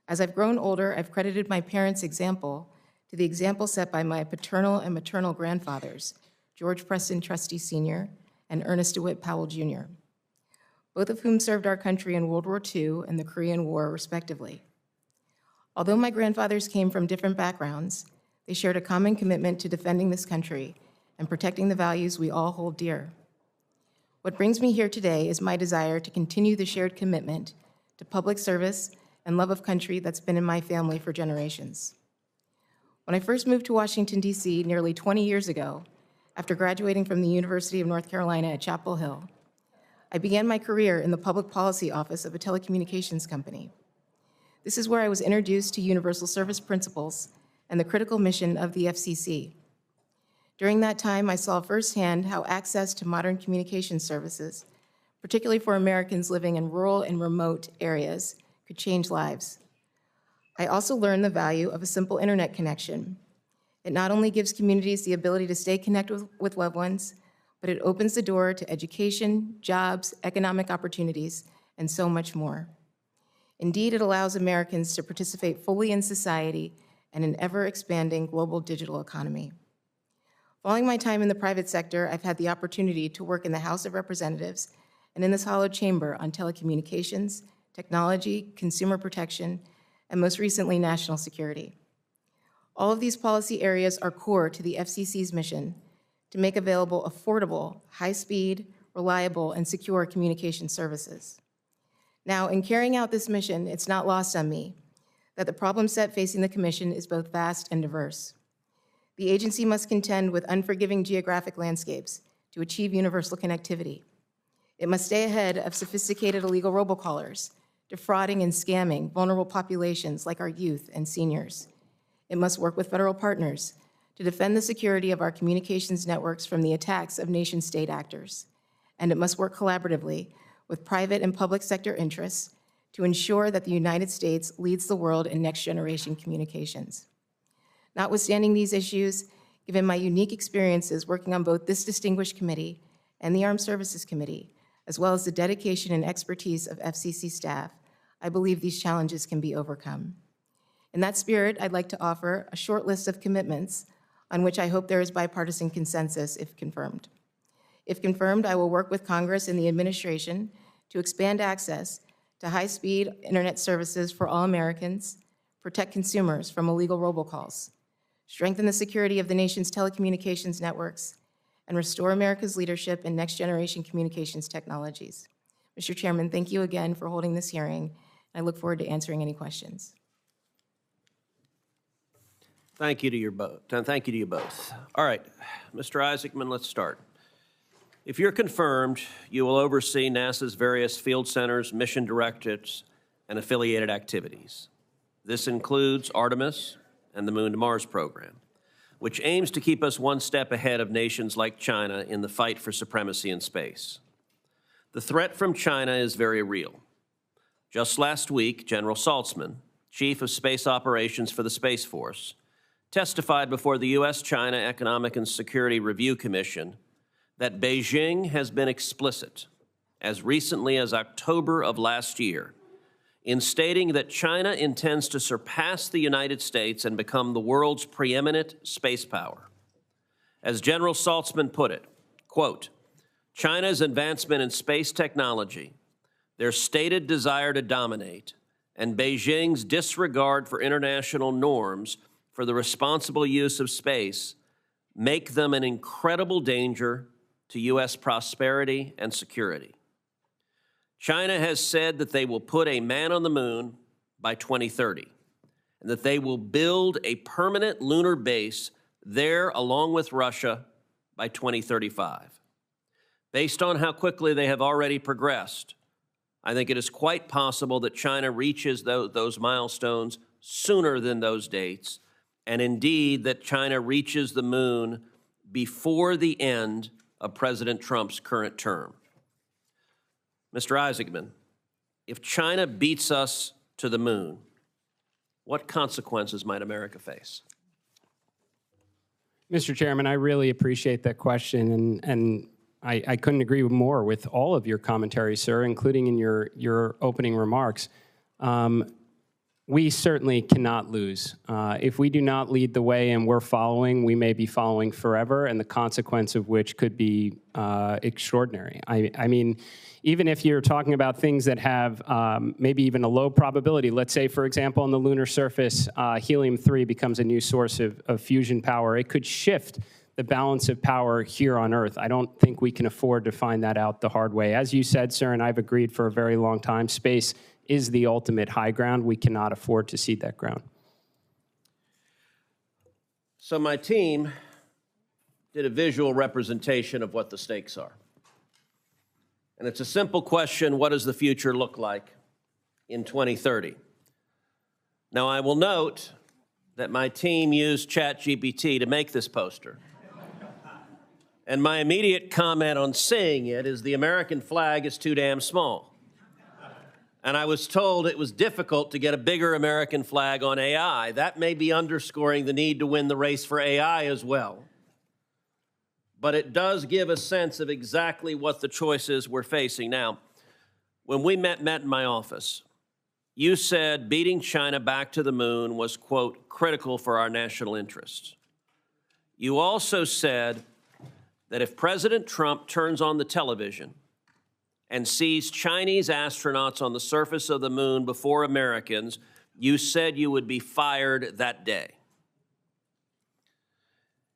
As I've grown older, I've credited my parents' example to the example set by my paternal and maternal grandfathers, George Preston Trusty Sr. and Ernest DeWitt Powell Jr., both of whom served our country in World War II and the Korean War, respectively. Although my grandfathers came from different backgrounds, they shared a common commitment to defending this country and protecting the values we all hold dear. What brings me here today is my desire to continue the shared commitment to public service and love of country that's been in my family for generations. When I first moved to Washington, D.C. nearly 20 years ago, after graduating from the University of North Carolina at Chapel Hill, I began my career in the public policy office of a telecommunications company. This is where I was introduced to universal service principles and the critical mission of the FCC. During that time, I saw firsthand how access to modern communication services, particularly for Americans living in rural and remote areas, could change lives. I also learned the value of a simple internet connection. It not only gives communities the ability to stay connected with loved ones, but it opens the door to education, jobs, economic opportunities, and so much more. Indeed, it allows Americans to participate fully in society and an ever-expanding global digital economy. Following my time in the private sector, I've had the opportunity to work in the House of Representatives and in this hallowed chamber on telecommunications, technology, consumer protection, and most recently, national security. All of these policy areas are core to the FCC's mission to make available affordable, high-speed, reliable, and secure communication services. Now, in carrying out this mission, it's not lost on me that the problem set facing the Commission is both vast and diverse. The agency must contend with unforgiving geographic landscapes to achieve universal connectivity. It must stay ahead of sophisticated illegal robocallers, defrauding and scamming vulnerable populations like our youth and seniors. It must work with federal partners to defend the security of our communications networks from the attacks of nation-state actors. And it must work collaboratively with private and public sector interests to ensure that the United States leads the world in next-generation communications. Notwithstanding these issues, given my unique experiences working on both this distinguished committee and the Armed Services Committee, as well as the dedication and expertise of FCC staff, I believe these challenges can be overcome. In that spirit, I'd like to offer a short list of commitments on which I hope there is bipartisan consensus if confirmed. If confirmed, I will work with Congress and the administration to expand access to high-speed internet services for all Americans, protect consumers from illegal robocalls, strengthen the security of the nation's telecommunications networks, and restore America's leadership in next-generation communications technologies. Mr. Chairman, thank you again for holding this hearing. I look forward to answering any questions. Thank you to you both. All right, Mr. Isaacman, let's start. If you're confirmed, you will oversee NASA's various field centers, mission directorates, and affiliated activities. This includes Artemis and the Moon to Mars program, which aims to keep us one step ahead of nations like China in the fight for supremacy in space. The threat from China is very real. Just last week, General Saltzman, Chief of Space Operations for the Space Force, testified before the U.S.-China Economic and Security Review Commission that Beijing has been explicit, as recently as October of last year, in stating that China intends to surpass the United States and become the world's preeminent space power. As General Saltzman put it, quote, China's advancement in space technology, their stated desire to dominate, and Beijing's disregard for international norms for the responsible use of space make them an incredible danger to U.S. prosperity and security. China has said that they will put a man on the moon by 2030, and that they will build a permanent lunar base there along with Russia by 2035. Based on how quickly they have already progressed, I think it is quite possible that China reaches those milestones sooner than those dates, and indeed that China reaches the moon before the end of President Trump's current term. Mr. Isaacman, if China beats us to the moon, what consequences might America face? Mr. Chairman, I really appreciate that question, and I couldn't agree more with all of your commentary, sir, including in your opening remarks. We certainly cannot lose. If we do not lead the way and we're following, we may be following forever, and the consequence of which could be extraordinary. I mean, even if you're talking about things that have maybe even a low probability, let's say, for example, on the lunar surface, helium-3 becomes a new source of fusion power, it could shift the balance of power here on Earth. I don't think we can afford to find that out the hard way. As you said, sir, and I've agreed for a very long time, space is the ultimate high ground. We cannot afford to cede that ground. So my team did a visual representation of what the stakes are. And it's a simple question: what does the future look like in 2030? Now, I will note that my team used ChatGPT to make this poster. And my immediate comment on seeing it is the American flag is too damn small. And I was told it was difficult to get a bigger American flag on AI. That may be underscoring the need to win the race for AI as well. But it does give a sense of exactly what the choices we're facing. Now, when we met in my office, you said beating China back to the moon was, quote, critical for our national interests. You also said that if President Trump turns on the television and sees Chinese astronauts on the surface of the moon before Americans, you said you would be fired that day.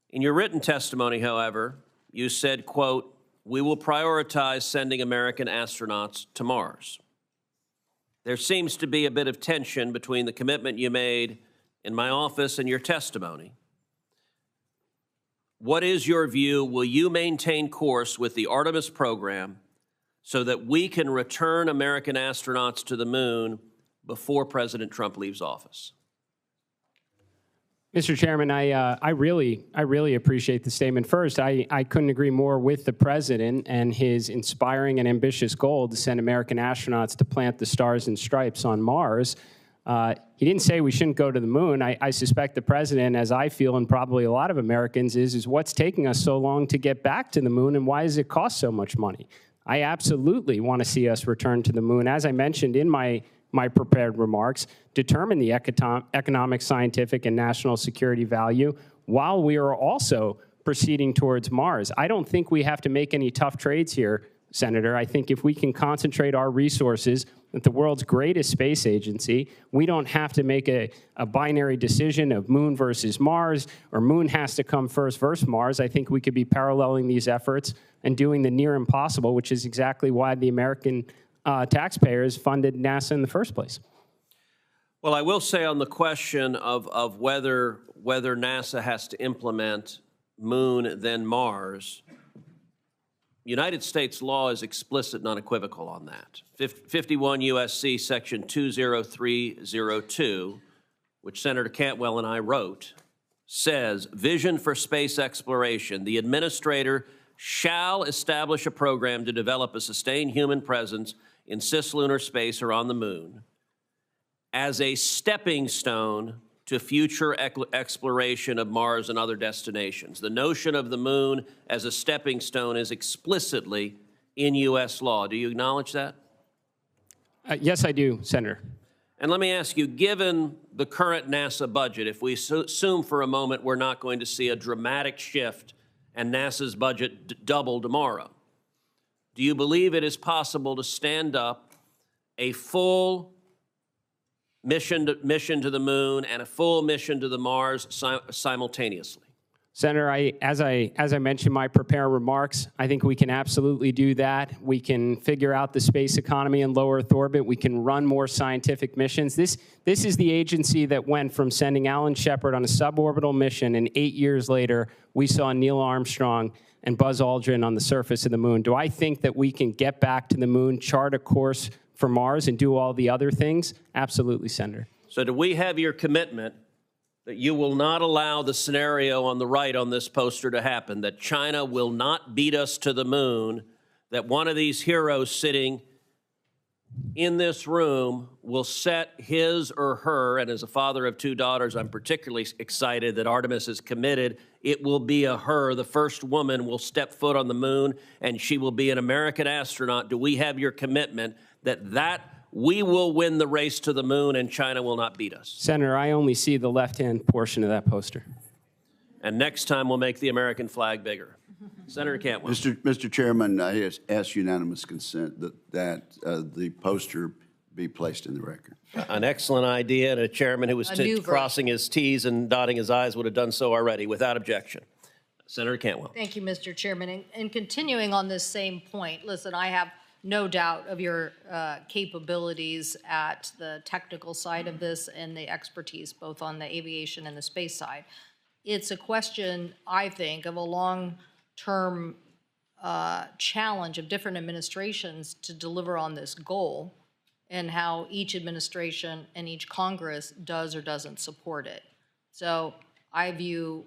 In your written testimony, however, you said, quote, we will prioritize sending American astronauts to Mars. There seems to be a bit of tension between the commitment you made in my office and your testimony. What is your view? Will you maintain course with the Artemis program so that we can return American astronauts to the moon before President Trump leaves office? Mr. Chairman, I really appreciate the statement. First, I couldn't agree more with the president and his inspiring and ambitious goal to send American astronauts to plant the stars and stripes on Mars. He didn't say we shouldn't go to the moon. I suspect the president, as I feel, and probably a lot of Americans, is what's taking us so long to get back to the moon, and why does it cost so much money? I absolutely want to see us return to the moon. As I mentioned in my prepared remarks, determine the economic, scientific, and national security value while we are also proceeding towards Mars. I don't think we have to make any tough trades here, Senator. I think if we can concentrate our resources at the world's greatest space agency, we don't have to make a binary decision of moon versus Mars, or moon has to come first versus Mars. I think we could be paralleling these efforts and doing the near impossible, which is exactly why the American taxpayers funded NASA in the first place. Well, I will say on the question of whether NASA has to implement moon then Mars, United States law is explicit and unequivocal on that. 51 U.S.C. Section 20302, which Senator Cantwell and I wrote, says, vision for space exploration. The administrator shall establish a program to develop a sustained human presence in cislunar space or on the moon as a stepping stone to future exploration of Mars and other destinations. The notion of the moon as a stepping stone is explicitly in U.S. law. Do you acknowledge that? Yes, I do, Senator. And let me ask you, given the current NASA budget, if we assume for a moment we're not going to see a dramatic shift and NASA's budget double tomorrow, do you believe it is possible to stand up a full mission to the moon and a full mission to the Mars simultaneously? Senator, as I mentioned in my prepared remarks, I think we can absolutely do that. We can figure out the space economy in low Earth orbit. We can run more scientific missions. This is the agency that went from sending Alan Shepard on a suborbital mission, and 8 years later, we saw Neil Armstrong and Buzz Aldrin on the surface of the moon. Do I think that we can get back to the moon, chart a course for Mars, and do all the other things? Absolutely, Senator. So do we have your commitment that you will not allow the scenario on the right on this poster to happen, that China will not beat us to the moon, that one of these heroes sitting in this room will set his or her, and as a father of 2 daughters, I'm particularly excited that Artemis is committed. It will be a her. The first woman will step foot on the moon, and she will be an American astronaut. Do we have your commitment that we will win the race to the moon and China will not beat us? Senator, I only see the left-hand portion of that poster. And next time we'll make the American flag bigger. Senator Cantwell. Mr. Chairman, I ask unanimous consent that the poster be placed in the record. An excellent idea, and a chairman who was crossing his T's and dotting his I's would have done so already without objection. Senator Cantwell. Thank you, Mr. Chairman. And continuing on this same point, listen, I have no doubt of your capabilities at the technical side of this and the expertise, both on the aviation and the space side. It's a question, I think, of a long-term challenge of different administrations to deliver on this goal and how each administration and each Congress does or doesn't support it. So I view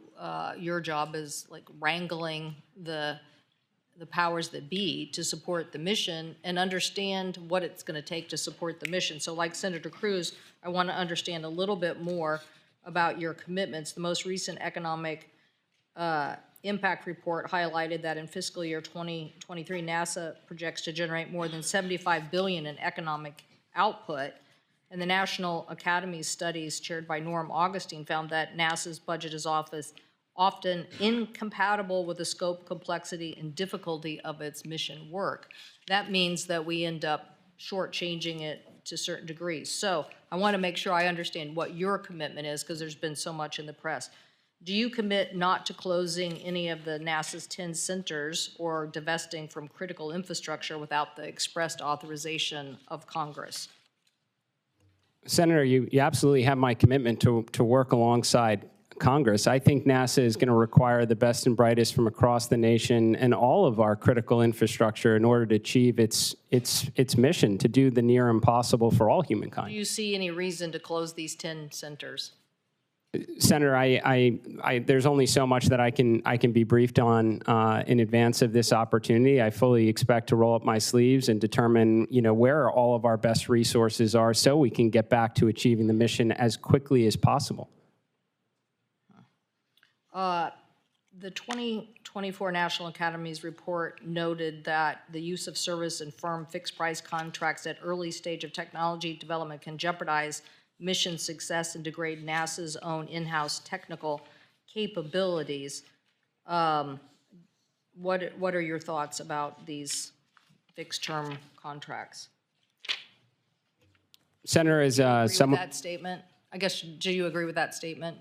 your job as like wrangling the powers that be to support the mission and understand what it's going to take to support the mission. So like Senator Cruz, I want to understand a little bit more about your commitments. The most recent economic impact report highlighted that in fiscal year 2023, NASA projects to generate more than $75 billion in economic output. And the National Academy studies chaired by Norm Augustine found that NASA's budget is often incompatible with the scope, complexity, and difficulty of its mission work. That means that we end up shortchanging it to certain degrees. So I want to make sure I understand what your commitment is, because there's been so much in the press. Do you commit not to closing any of the NASA's 10 centers or divesting from critical infrastructure without the expressed authorization of Congress? Senator, you absolutely have my commitment to work alongside Congress. I think NASA is going to require the best and brightest from across the nation and all of our critical infrastructure in order to achieve its mission to do the near impossible for all humankind. Do you see any reason to close these 10 centers? Senator, there's only so much that I can be briefed on in advance of this opportunity. I fully expect to roll up my sleeves and determine, where all of our best resources are so we can get back to achieving the mission as quickly as possible. The 2024 National Academy's report noted that the use of service and firm fixed-price contracts at early stage of technology development can jeopardize mission success and degrade NASA's own in-house technical capabilities. What are your thoughts about these fixed-term contracts? Senator, as someone... that statement? I guess, do you agree with that statement?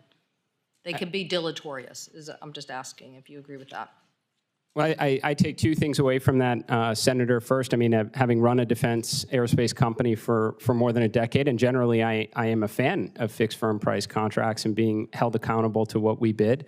They can be deleterious. I'm just asking if you agree with that. Well, I take two things away from that, Senator. First, having run a defense aerospace company for more than a decade, and generally I am a fan of fixed firm price contracts and being held accountable to what we bid.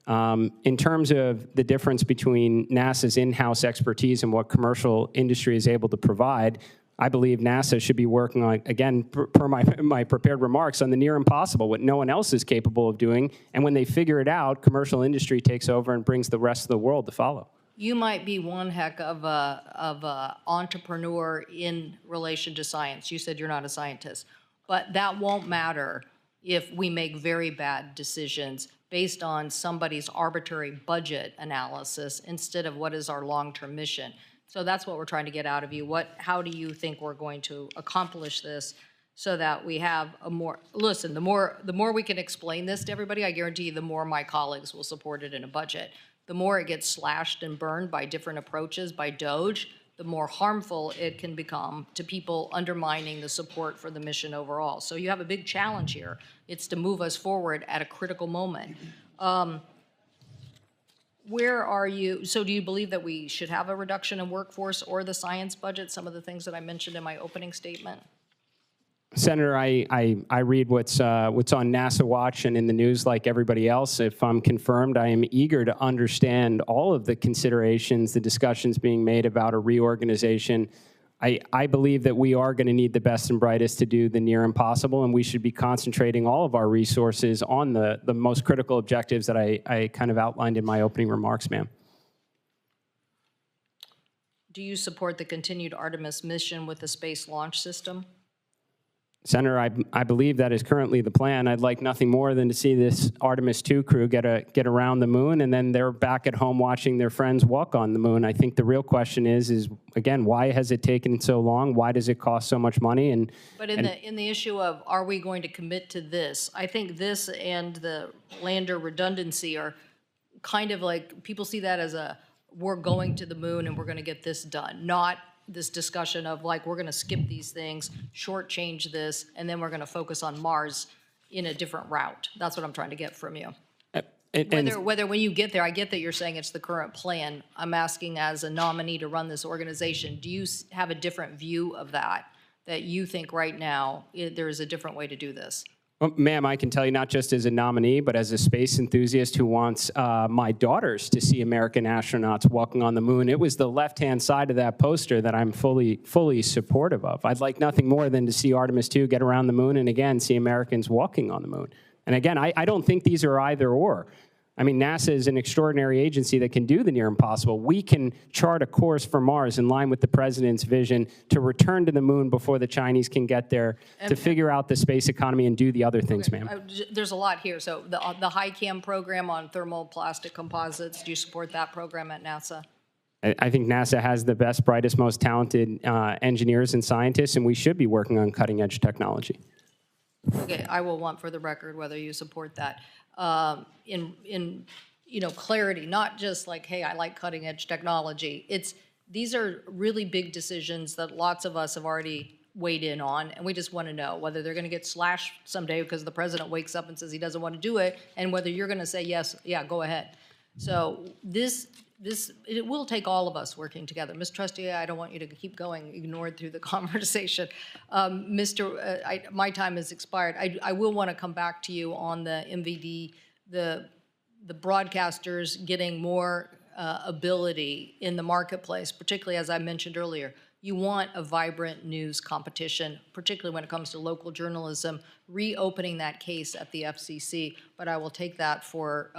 In terms of the difference between NASA's in-house expertise and what commercial industry is able to provide, I believe NASA should be working on, again, per my prepared remarks, on the near impossible, what no one else is capable of doing. And when they figure it out, commercial industry takes over and brings the rest of the world to follow. You might be one heck of a entrepreneur in relation to science. You said you're not a scientist. But that won't matter if we make very bad decisions based on somebody's arbitrary budget analysis instead of what is our long-term mission. So that's what we're trying to get out of you. How do you think we're going to accomplish this so that we have a more, listen, the more we can explain this to everybody, I guarantee you the more my colleagues will support it in a budget. The more it gets slashed and burned by different approaches, by DOGE, the more harmful it can become to people undermining the support for the mission overall. So you have a big challenge here. It's to move us forward at a critical moment. where are you, so do you believe that we should have a reduction in workforce or the science budget, some of the things that I mentioned in my opening statement? Senator, I read what's on NASA Watch and in the news like everybody else. If I'm confirmed, I am eager to understand all of the considerations, the discussions being made about a reorganization. I believe that we are going to need the best and brightest to do the near impossible, and we should be concentrating all of our resources on the most critical objectives that I kind of outlined in my opening remarks, ma'am. Do you support the continued Artemis mission with the Space Launch System? Senator, I believe that is currently the plan. I'd like nothing more than to see this Artemis 2 crew get around the moon, and then they're back at home watching their friends walk on the moon. I think the real question is again, why has it taken so long? Why does it cost so much money? But in the issue of, are we going to commit to this? I think this and the lander redundancy are kind of like, people see that as we're going to the moon and we're going to get this done, not this discussion of like, we're going to skip these things, shortchange this, and then we're going to focus on Mars in a different route. That's what I'm trying to get from you. Whether when you get there, I get that you're saying it's the current plan. I'm asking as a nominee to run this organization, do you have a different view of that you think right now there is a different way to do this? Well, ma'am, I can tell you not just as a nominee, but as a space enthusiast who wants my daughters to see American astronauts walking on the moon. It was the left-hand side of that poster that I'm fully supportive of. I'd like nothing more than to see Artemis 2 get around the moon and, again, see Americans walking on the moon. And, again, I don't think these are either or. I mean, NASA is an extraordinary agency that can do the near impossible. We can chart a course for Mars in line with the president's vision to return to the moon before the Chinese can get there, to figure out the space economy and do the other things, ma'am. There's a lot here. So the HiCam program on thermoplastic composites, do you support that program at NASA? I think NASA has the best, brightest, most talented engineers and scientists, and we should be working on cutting-edge technology. Okay, I will want for the record whether you support that. In clarity, not just like, hey, I like cutting edge technology. These are really big decisions that lots of us have already weighed in on, and we just want to know whether they're going to get slashed someday because the president wakes up and says he doesn't want to do it, and whether you're going to say yes, yeah, go ahead. So it will take all of us working together. Ms. Trusty, I don't want you to keep going ignored through the conversation. My time has expired. I will want to come back to you on the MVD, the broadcasters getting more ability in the marketplace, particularly as I mentioned earlier. You want a vibrant news competition, particularly when it comes to local journalism, reopening that case at the FCC, but I will take that for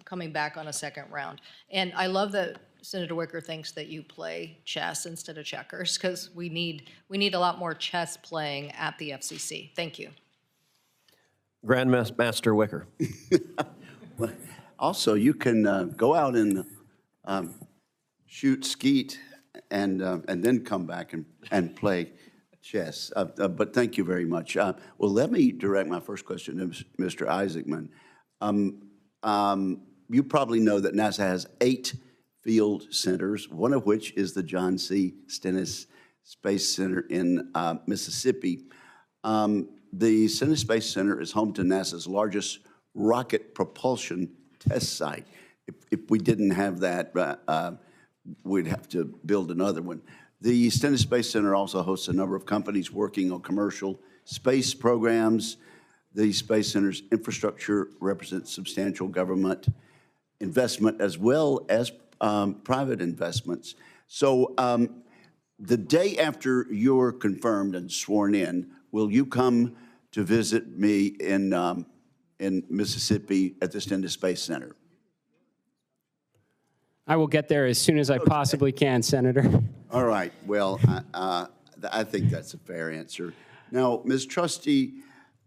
coming back on a second round. And I love that Senator Wicker thinks that you play chess instead of checkers, because we need a lot more chess playing at the FCC. Thank you. Grandmaster Wicker. Also, you can go out and shoot skeet and then come back and play chess. But thank you very much. Well, let me direct my first question to Mr. Isaacman. You probably know that NASA has 8 field centers, one of which is the John C. Stennis Space Center in Mississippi. The Stennis Space Center is home to NASA's largest rocket propulsion test site. If we didn't have that, we'd have to build another one. The Stennis Space Center also hosts a number of companies working on commercial space programs. The Space Center's infrastructure represents substantial government investment as well as private investments. So the day after you're confirmed and sworn in, will you come to visit me in Mississippi at the Stennis Space Center? I will get there as soon as I possibly can, Senator. All right. Well, I think that's a fair answer. Now, Ms. Trusty,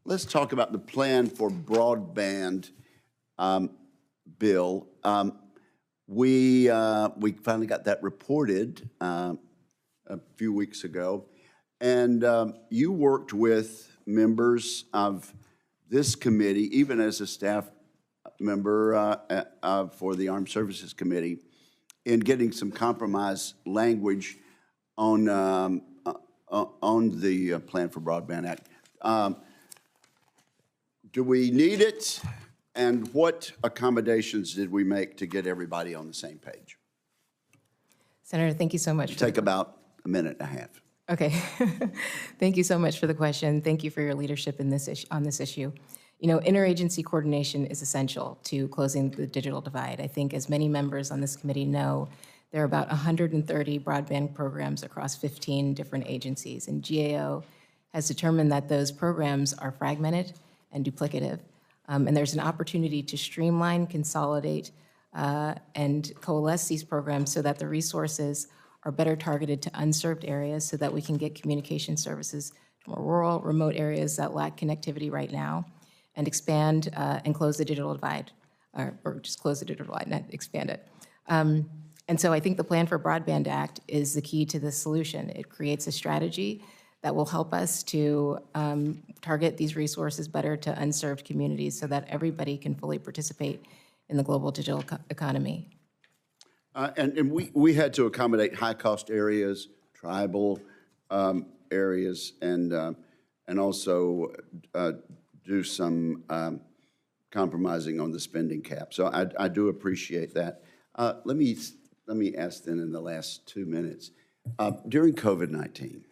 let's talk about the plan for broadband bill. We finally got that reported a few weeks ago, and you worked with members of this committee, even as a staff member for the Armed Services Committee, in getting some compromise language on the Plan for Broadband Act. Do we need it? And what accommodations did we make to get everybody on the same page? Senator, thank you so much. Take about a minute and a half. Okay. Thank you so much for the question. Thank you for your leadership in on this issue. You know, interagency coordination is essential to closing the digital divide. I think as many members on this committee know, there are about 130 broadband programs across 15 different agencies, and GAO has determined that those programs are fragmented and duplicative. And there's an opportunity to streamline, consolidate, and coalesce these programs so that the resources are better targeted to unserved areas so that we can get communication services to more rural, remote areas that lack connectivity right now, and expand and close the digital divide, or just close the digital divide, not expand it. And so I think the Plan for Broadband Act is the key to this solution. It creates a strategy that will help us to target these resources better to unserved communities so that everybody can fully participate in the global digital economy. And we had to accommodate high-cost areas, tribal areas, and also do some compromising on the spending cap. So I do appreciate that. Let me ask then in the last 2 minutes. During COVID-19,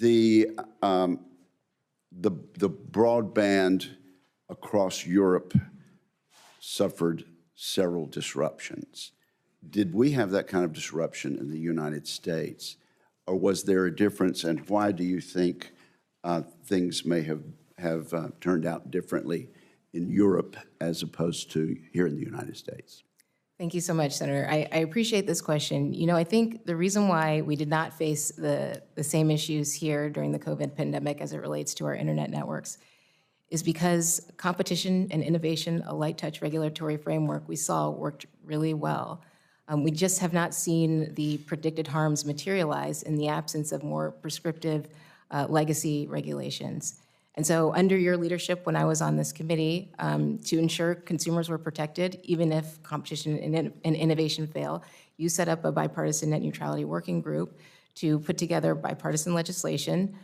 the broadband across Europe suffered several disruptions. Did we have that kind of disruption in the United States, or was there a difference, and why do you think things may have turned out differently in Europe as opposed to here in the United States? Thank you so much, Senator. I appreciate this question. You know, I think the reason why we did not face the same issues here during the COVID pandemic as it relates to our internet networks is because competition and innovation, a light touch regulatory framework we saw worked really well. We just have not seen the predicted harms materialize in the absence of more prescriptive legacy regulations. And so under your leadership when I was on this committee, to ensure consumers were protected, even if competition and innovation fail, you set up a bipartisan net neutrality working group to put together bipartisan legislation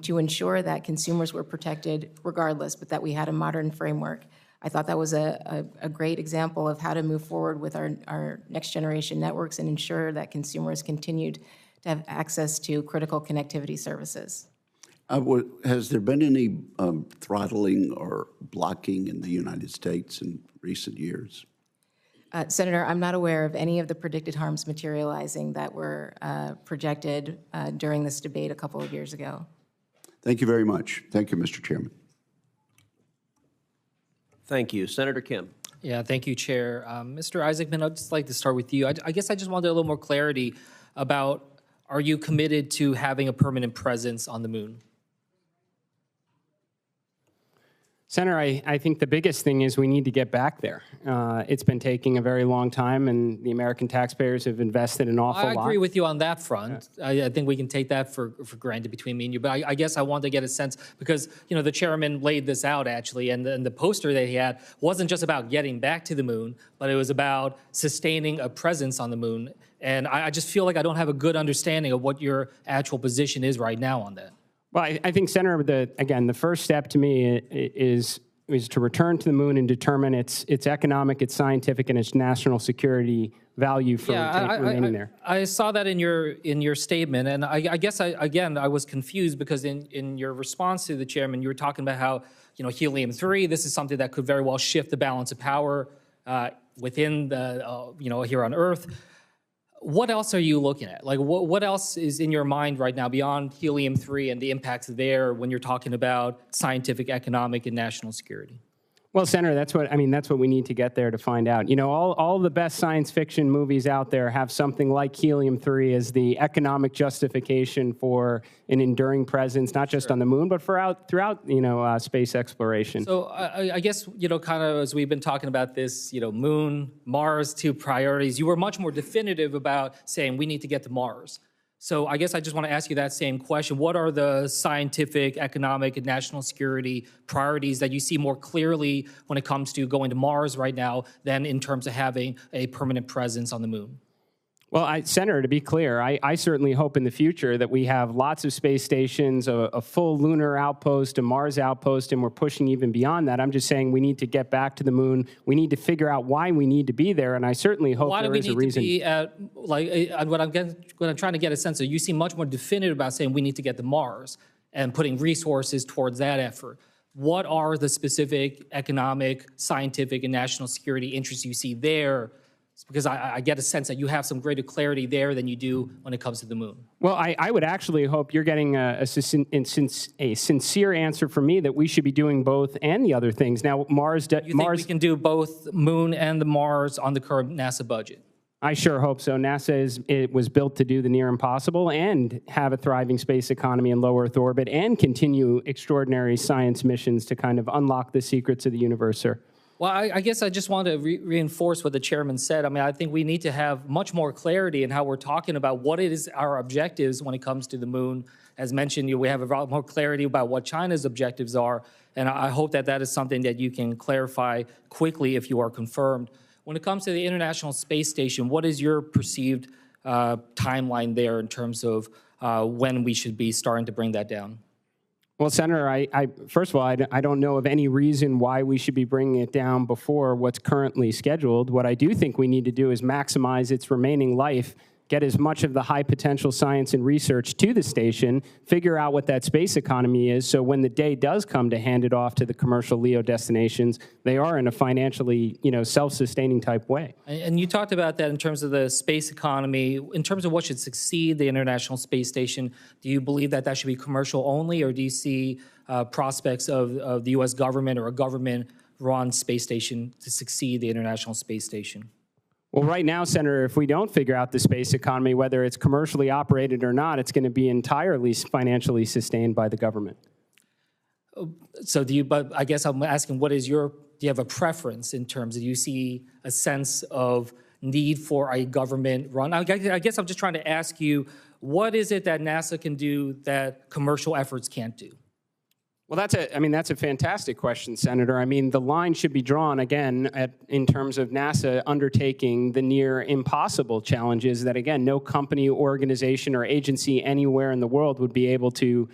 to ensure that consumers were protected regardless, but that we had a modern framework. I thought that was a great example of how to move forward with our next generation networks and ensure that consumers continued to have access to critical connectivity services. Has there been any throttling or blocking in the United States in recent years? Senator, I'm not aware of any of the predicted harms materializing that were projected during this debate a couple of years ago. Thank you very much. Thank you, Mr. Chairman. Thank you. Senator Kim. Yeah, thank you, Chair. Mr. Isaacman, I'd just like to start with you. I guess I just wanted a little more clarity about, are you committed to having a permanent presence on the moon? Senator, I think the biggest thing is we need to get back there. It's been taking a very long time, and the American taxpayers have invested an awful lot. I agree with you on that front. Yeah. I think we can take that for granted between me and you. But I guess I want to get a sense, because the chairman laid this out, actually, and the poster that he had wasn't just about getting back to the moon, but it was about sustaining a presence on the moon. And I just feel like I don't have a good understanding of what your actual position is right now on that. Well, I think, Senator, the first step to me is to return to the moon and determine its economic, its scientific, and its national security value for remaining there. I saw that in your statement, and I guess I was confused because in your response to the chairman, you were talking about how helium-3, this is something that could very well shift the balance of power within the here on Earth. What else are you looking at? Like, what else is in your mind right now beyond helium-3 and the impacts there when you're talking about scientific, economic, and national security? Well, Senator, that's what we need to get there to find out. All the best science fiction movies out there have something like helium-3 as the economic justification for an enduring presence, not just on the moon, but throughout space exploration. So I guess, kind of as we've been talking about this, moon, Mars, two priorities, you were much more definitive about saying we need to get to Mars. So I guess I just want to ask you that same question. What are the scientific, economic, and national security priorities that you see more clearly when it comes to going to Mars right now than in terms of having a permanent presence on the moon? Well, Senator, to be clear, I certainly hope in the future that we have lots of space stations, a full lunar outpost, a Mars outpost, and we're pushing even beyond that. I'm just saying we need to get back to the moon. We need to figure out why we need to be there, and I certainly hope there is a reason. Why do we need to be at, what I'm trying to get a sense of, you seem much more definitive about saying we need to get to Mars and putting resources towards that effort. What are the specific economic, scientific, and national security interests you see there? Because I get a sense that you have some greater clarity there than you do when it comes to the moon. Well, I would actually hope you're getting a sincere answer from me that we should be doing both and the other things. Now, You think we can do both moon and the Mars on the current NASA budget? I sure hope so. NASA was built to do the near impossible and have a thriving space economy in low Earth orbit and continue extraordinary science missions to kind of unlock the secrets of the universe, sir. Well, I guess I just want to reinforce what the chairman said. I mean, I think we need to have much more clarity in how we're talking about what it is our objectives when it comes to the moon. As mentioned, we have a lot more clarity about what China's objectives are, and I hope that that is something that you can clarify quickly if you are confirmed. When it comes to the International Space Station, what is your perceived timeline there in terms of when we should be starting to bring that down? Well, Senator, first of all, I don't know of any reason why we should be bringing it down before what's currently scheduled. What I do think we need to do is maximize its remaining life, get as much of the high potential science and research to the station, figure out what that space economy is, so when the day does come to hand it off to the commercial LEO destinations, they are in a financially, self-sustaining type way. And you talked about that in terms of the space economy. In terms of what should succeed the International Space Station, do you believe that that should be commercial only, or do you see prospects of the U.S. government or a government-run space station to succeed the International Space Station? Well, right now, Senator, if we don't figure out the space economy, whether it's commercially operated or not, it's going to be entirely financially sustained by the government. So but I guess I'm asking, do you have a preference in terms of, do you see a sense of need for a government run? I guess I'm just trying to ask you, what is it that NASA can do that commercial efforts can't do? Well, that's a fantastic question, Senator. I mean, the line should be drawn, again, in terms of NASA undertaking the near impossible challenges that, again, no company, organization, or agency anywhere in the world would be able to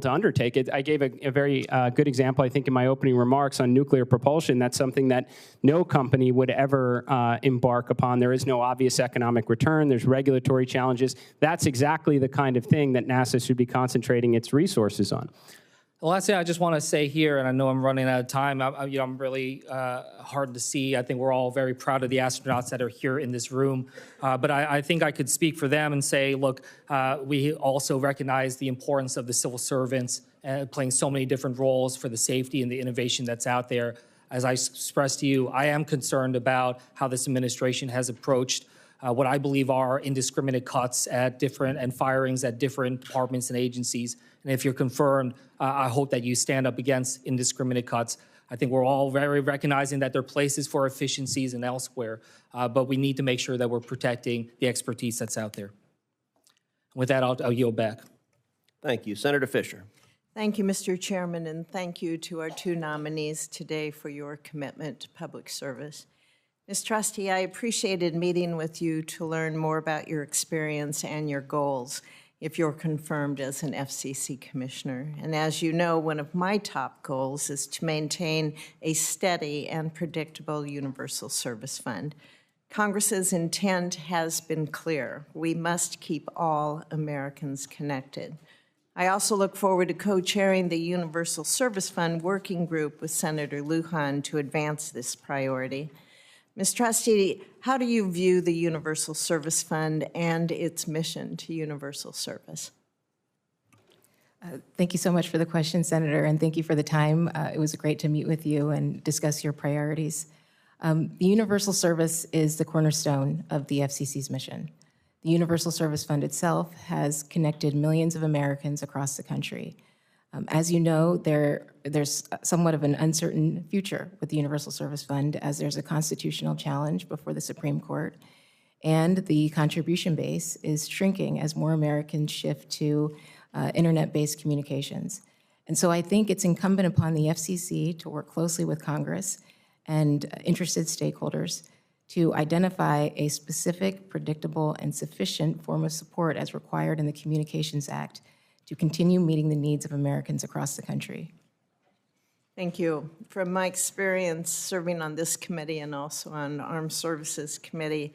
undertake it. I gave a very good example, I think, in my opening remarks on nuclear propulsion. That's something that no company would ever embark upon. There is no obvious economic return. There's regulatory challenges. That's exactly the kind of thing that NASA should be concentrating its resources on. The last thing I just want to say here, and I know I'm running out of time, I'm really hard to see. I think we're all very proud of the astronauts that are here in this room. But I think I could speak for them and say, look, we also recognize the importance of the civil servants playing so many different roles for the safety and the innovation that's out there. As I expressed to you, I am concerned about how this administration has approached what I believe are indiscriminate cuts and firings at different departments and agencies. And if you're confirmed, I hope that you stand up against indiscriminate cuts. I think we're all very recognizing that there are places for efficiencies and elsewhere, but we need to make sure that we're protecting the expertise that's out there. With that, I'll yield back. Thank you. Senator Fisher. Thank you, Mr. Chairman, and thank you to our two nominees today for your commitment to public service. Ms. Trusty, I appreciated meeting with you to learn more about your experience and your goals if you're confirmed as an FCC commissioner. And as you know, one of my top goals is to maintain a steady and predictable universal service fund. Congress's intent has been clear. We must keep all Americans connected. I also look forward to co-chairing the Universal Service Fund Working Group with Senator Lujan to advance this priority. Ms. Trusty, how do you view the Universal Service Fund and its mission to universal service? Thank you so much for the question, Senator, and thank you for the time. It was great to meet with you and discuss your priorities. The universal service is the cornerstone of the FCC's mission. The Universal Service Fund itself has connected millions of Americans across the country. As you know, there's somewhat of an uncertain future with the Universal Service Fund, as there's a constitutional challenge before the Supreme Court, and the contribution base is shrinking as more Americans shift to internet-based communications. And so I think it's incumbent upon the FCC to work closely with Congress and interested stakeholders to identify a specific, predictable, and sufficient form of support as required in the Communications Act to continue meeting the needs of Americans across the country. Thank you. From my experience serving on this committee and also on Armed Services Committee,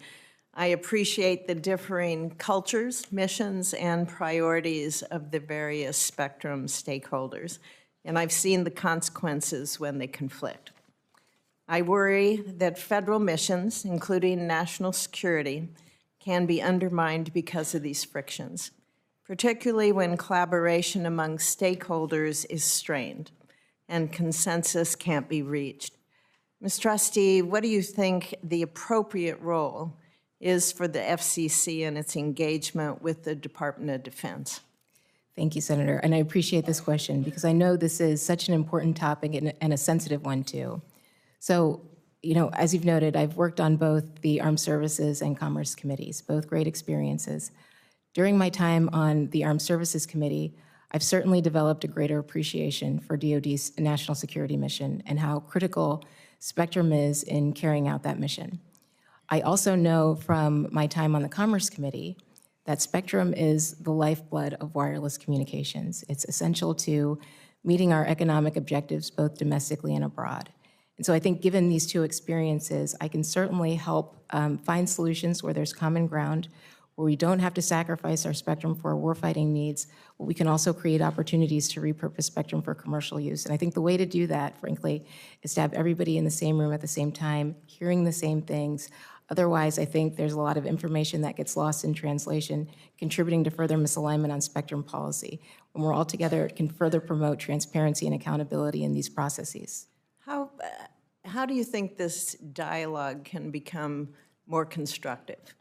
I appreciate the differing cultures, missions, and priorities of the various spectrum stakeholders, and I've seen the consequences when they conflict. I worry that federal missions, including national security, can be undermined because of these frictions, particularly when collaboration among stakeholders is strained and consensus can't be reached. Ms. Trusty, what do you think the appropriate role is for the FCC and its engagement with the Department of Defense? Thank you, Senator, and I appreciate this question because I know this is such an important topic and a sensitive one, too. So, as you've noted, I've worked on both the Armed Services and Commerce Committees, both great experiences. During my time on the Armed Services Committee, I've certainly developed a greater appreciation for DoD's national security mission and how critical spectrum is in carrying out that mission. I also know from my time on the Commerce Committee that spectrum is the lifeblood of wireless communications. It's essential to meeting our economic objectives both domestically and abroad. And so I think given these two experiences, I can certainly help find solutions where there's common ground, where we don't have to sacrifice our spectrum for our warfighting needs, but we can also create opportunities to repurpose spectrum for commercial use. And I think the way to do that, frankly, is to have everybody in the same room at the same time, hearing the same things. Otherwise, I think there's a lot of information that gets lost in translation, contributing to further misalignment on spectrum policy. When we're all together, it can further promote transparency and accountability in these processes. How do you think this dialogue can become more constructive?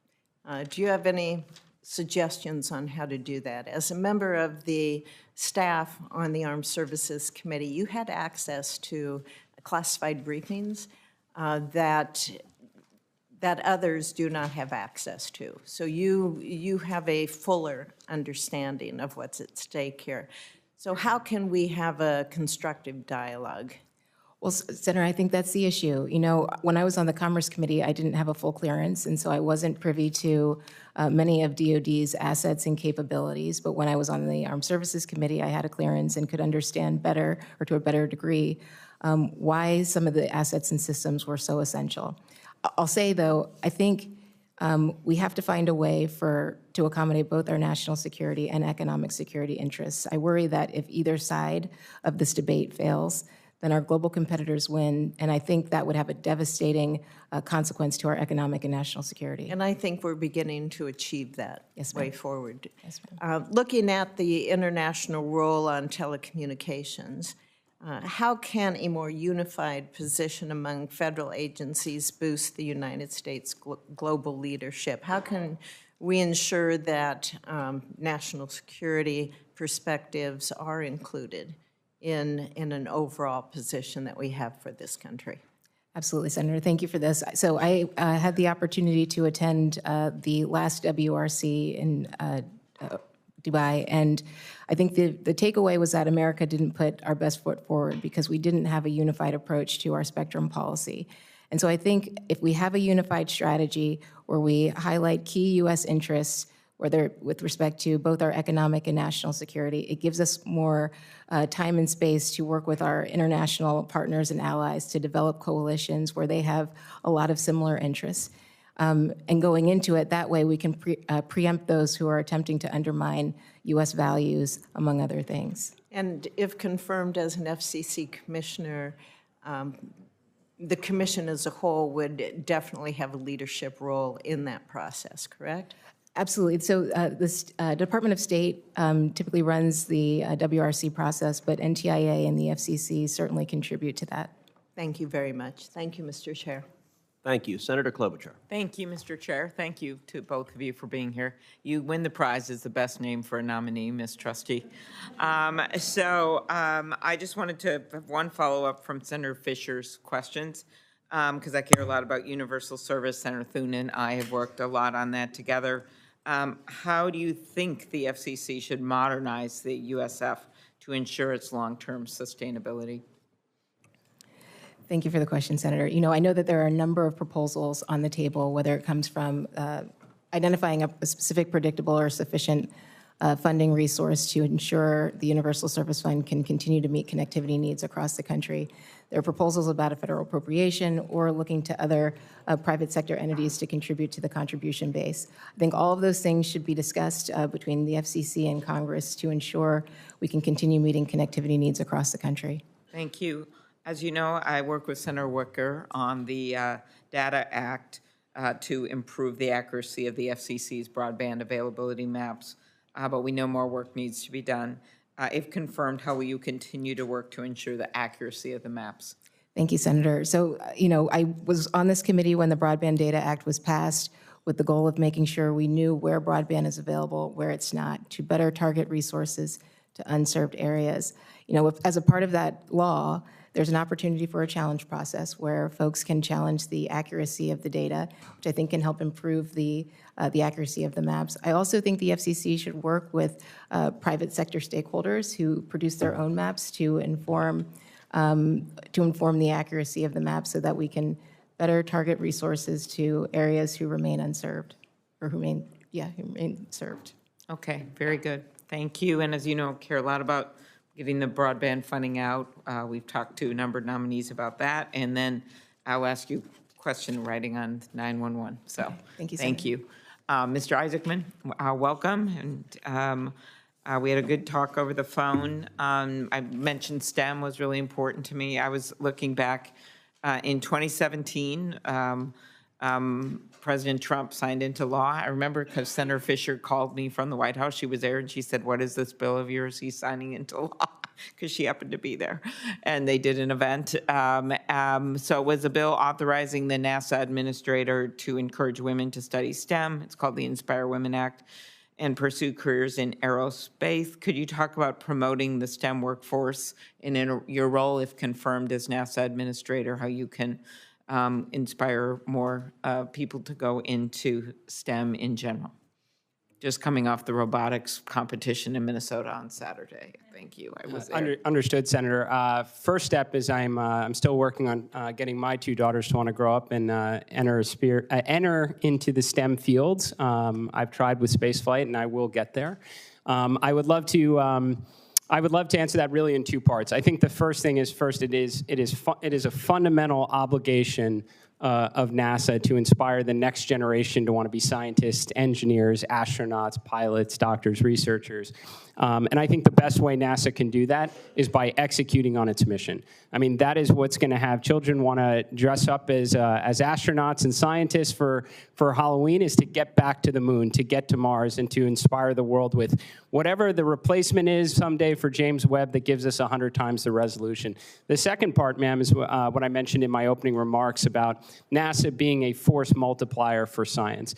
Do you have any suggestions on how to do that? As a member of the staff on the Armed Services Committee, you had access to classified briefings that others do not have access to. So you have a fuller understanding of what's at stake here. So how can we have a constructive dialogue? Well, Senator, I think that's the issue. When I was on the Commerce Committee, I didn't have a full clearance, and so I wasn't privy to many of DoD's assets and capabilities. But when I was on the Armed Services Committee, I had a clearance and could understand better, or to a better degree, why some of the assets and systems were so essential. I'll say, though, I think we have to find a way to accommodate both our national security and economic security interests. I worry that if either side of this debate fails, then our global competitors win, and I think that would have a devastating consequence to our economic and national security. And I think we're beginning to achieve that way forward. Yes, ma'am. Looking at the international role on telecommunications, how can a more unified position among federal agencies boost the United States global leadership? How can we ensure that national security perspectives are included in an overall position that we have for this country? Absolutely, Senator. Thank you for this. So I had the opportunity to attend the last WRC in Dubai, and I think the takeaway was that America didn't put our best foot forward because we didn't have a unified approach to our spectrum policy. And so I think if we have a unified strategy where we highlight key U.S. interests, whether with respect to both our economic and national security, it gives us more time and space to work with our international partners and allies to develop coalitions where they have a lot of similar interests. And going into it that way, we can preempt those who are attempting to undermine U.S. values, among other things. And if confirmed as an FCC commissioner, the commission as a whole would definitely have a leadership role in that process, correct? Absolutely. So the Department of State typically runs the WRC process, but NTIA and the FCC certainly contribute to that. Thank you very much. Thank you, Mr. Chair. Thank you. Senator Klobuchar. Thank you, Mr. Chair. Thank you to both of you for being here. You win the prize as the best name for a nominee, Ms. Trusty. I just wanted to have one follow-up from Senator Fisher's questions, because I care a lot about universal service. Senator Thune and I have worked a lot on that together. How do you think the FCC should modernize the USF to ensure its long-term sustainability? Thank you for the question, Senator. You know, I know that there are a number of proposals on the table, whether it comes from identifying a specific, predictable, or sufficient funding resource to ensure the Universal Service Fund can continue to meet connectivity needs across the country. There are proposals about a federal appropriation or looking to other private sector entities to contribute to the contribution base. I think all of those things should be discussed between the FCC and Congress to ensure we can continue meeting connectivity needs across the country. Thank you. As you know, I work with Senator Wicker on the Data Act to improve the accuracy of the FCC's broadband availability maps, but we know more work needs to be done. If confirmed, how will you continue to work to ensure the accuracy of the maps? Thank you, Senator. So, you know, I was on this committee when the Broadband Data Act was passed with the goal of making sure we knew where broadband is available, where it's not, to better target resources to unserved areas. You know, as a part of that law, there's an opportunity for a challenge process where folks can challenge the accuracy of the data, which I think can help improve the accuracy of the maps. I also think the FCC should work with private sector stakeholders who produce their own maps to inform the accuracy of the maps so that we can better target resources to areas who remain unserved, or who remain served. Okay, very good. Thank you. And as you know, care a lot about getting the broadband funding out. We've talked to a number of nominees about that. And then I'll ask you a question writing on 911. So Okay. Thank you, thank Senator. you. Mr. Isaacman, welcome. And we had a good talk over the phone. I mentioned STEM was really important to me. I was looking back in 2017, President Trump signed into law. I remember because Senator Fisher called me from the White House. She was there, and she said, "What is this bill of yours he's signing into law?" Because she happened to be there. And they did an event. So it was a bill authorizing the NASA administrator to encourage women to study STEM. It's called the Inspire Women Act, and pursue careers in aerospace. Could you talk about promoting the STEM workforce and in your role, if confirmed as NASA administrator, how you can inspire more people to go into STEM in general? Just coming off the robotics competition in Minnesota on Saturday. Thank you. I was there. Understood, Senator. First step is I'm still working on getting my two daughters to want to grow up and enter into the STEM fields. I've tried with spaceflight, and I will get there. I would love to answer that really in two parts. I think the first thing is it is a fundamental obligation of NASA to inspire the next generation to want to be scientists, engineers, astronauts, pilots, doctors, researchers. And I think the best way NASA can do that is by executing on its mission. I mean, that is what's going to have children want to dress up as astronauts and scientists for Halloween, is to get back to the moon, to get to Mars, and to inspire the world with whatever the replacement is someday for James Webb that gives us 100 times the resolution. The second part, ma'am, is what I mentioned in my opening remarks about NASA being a force multiplier for science.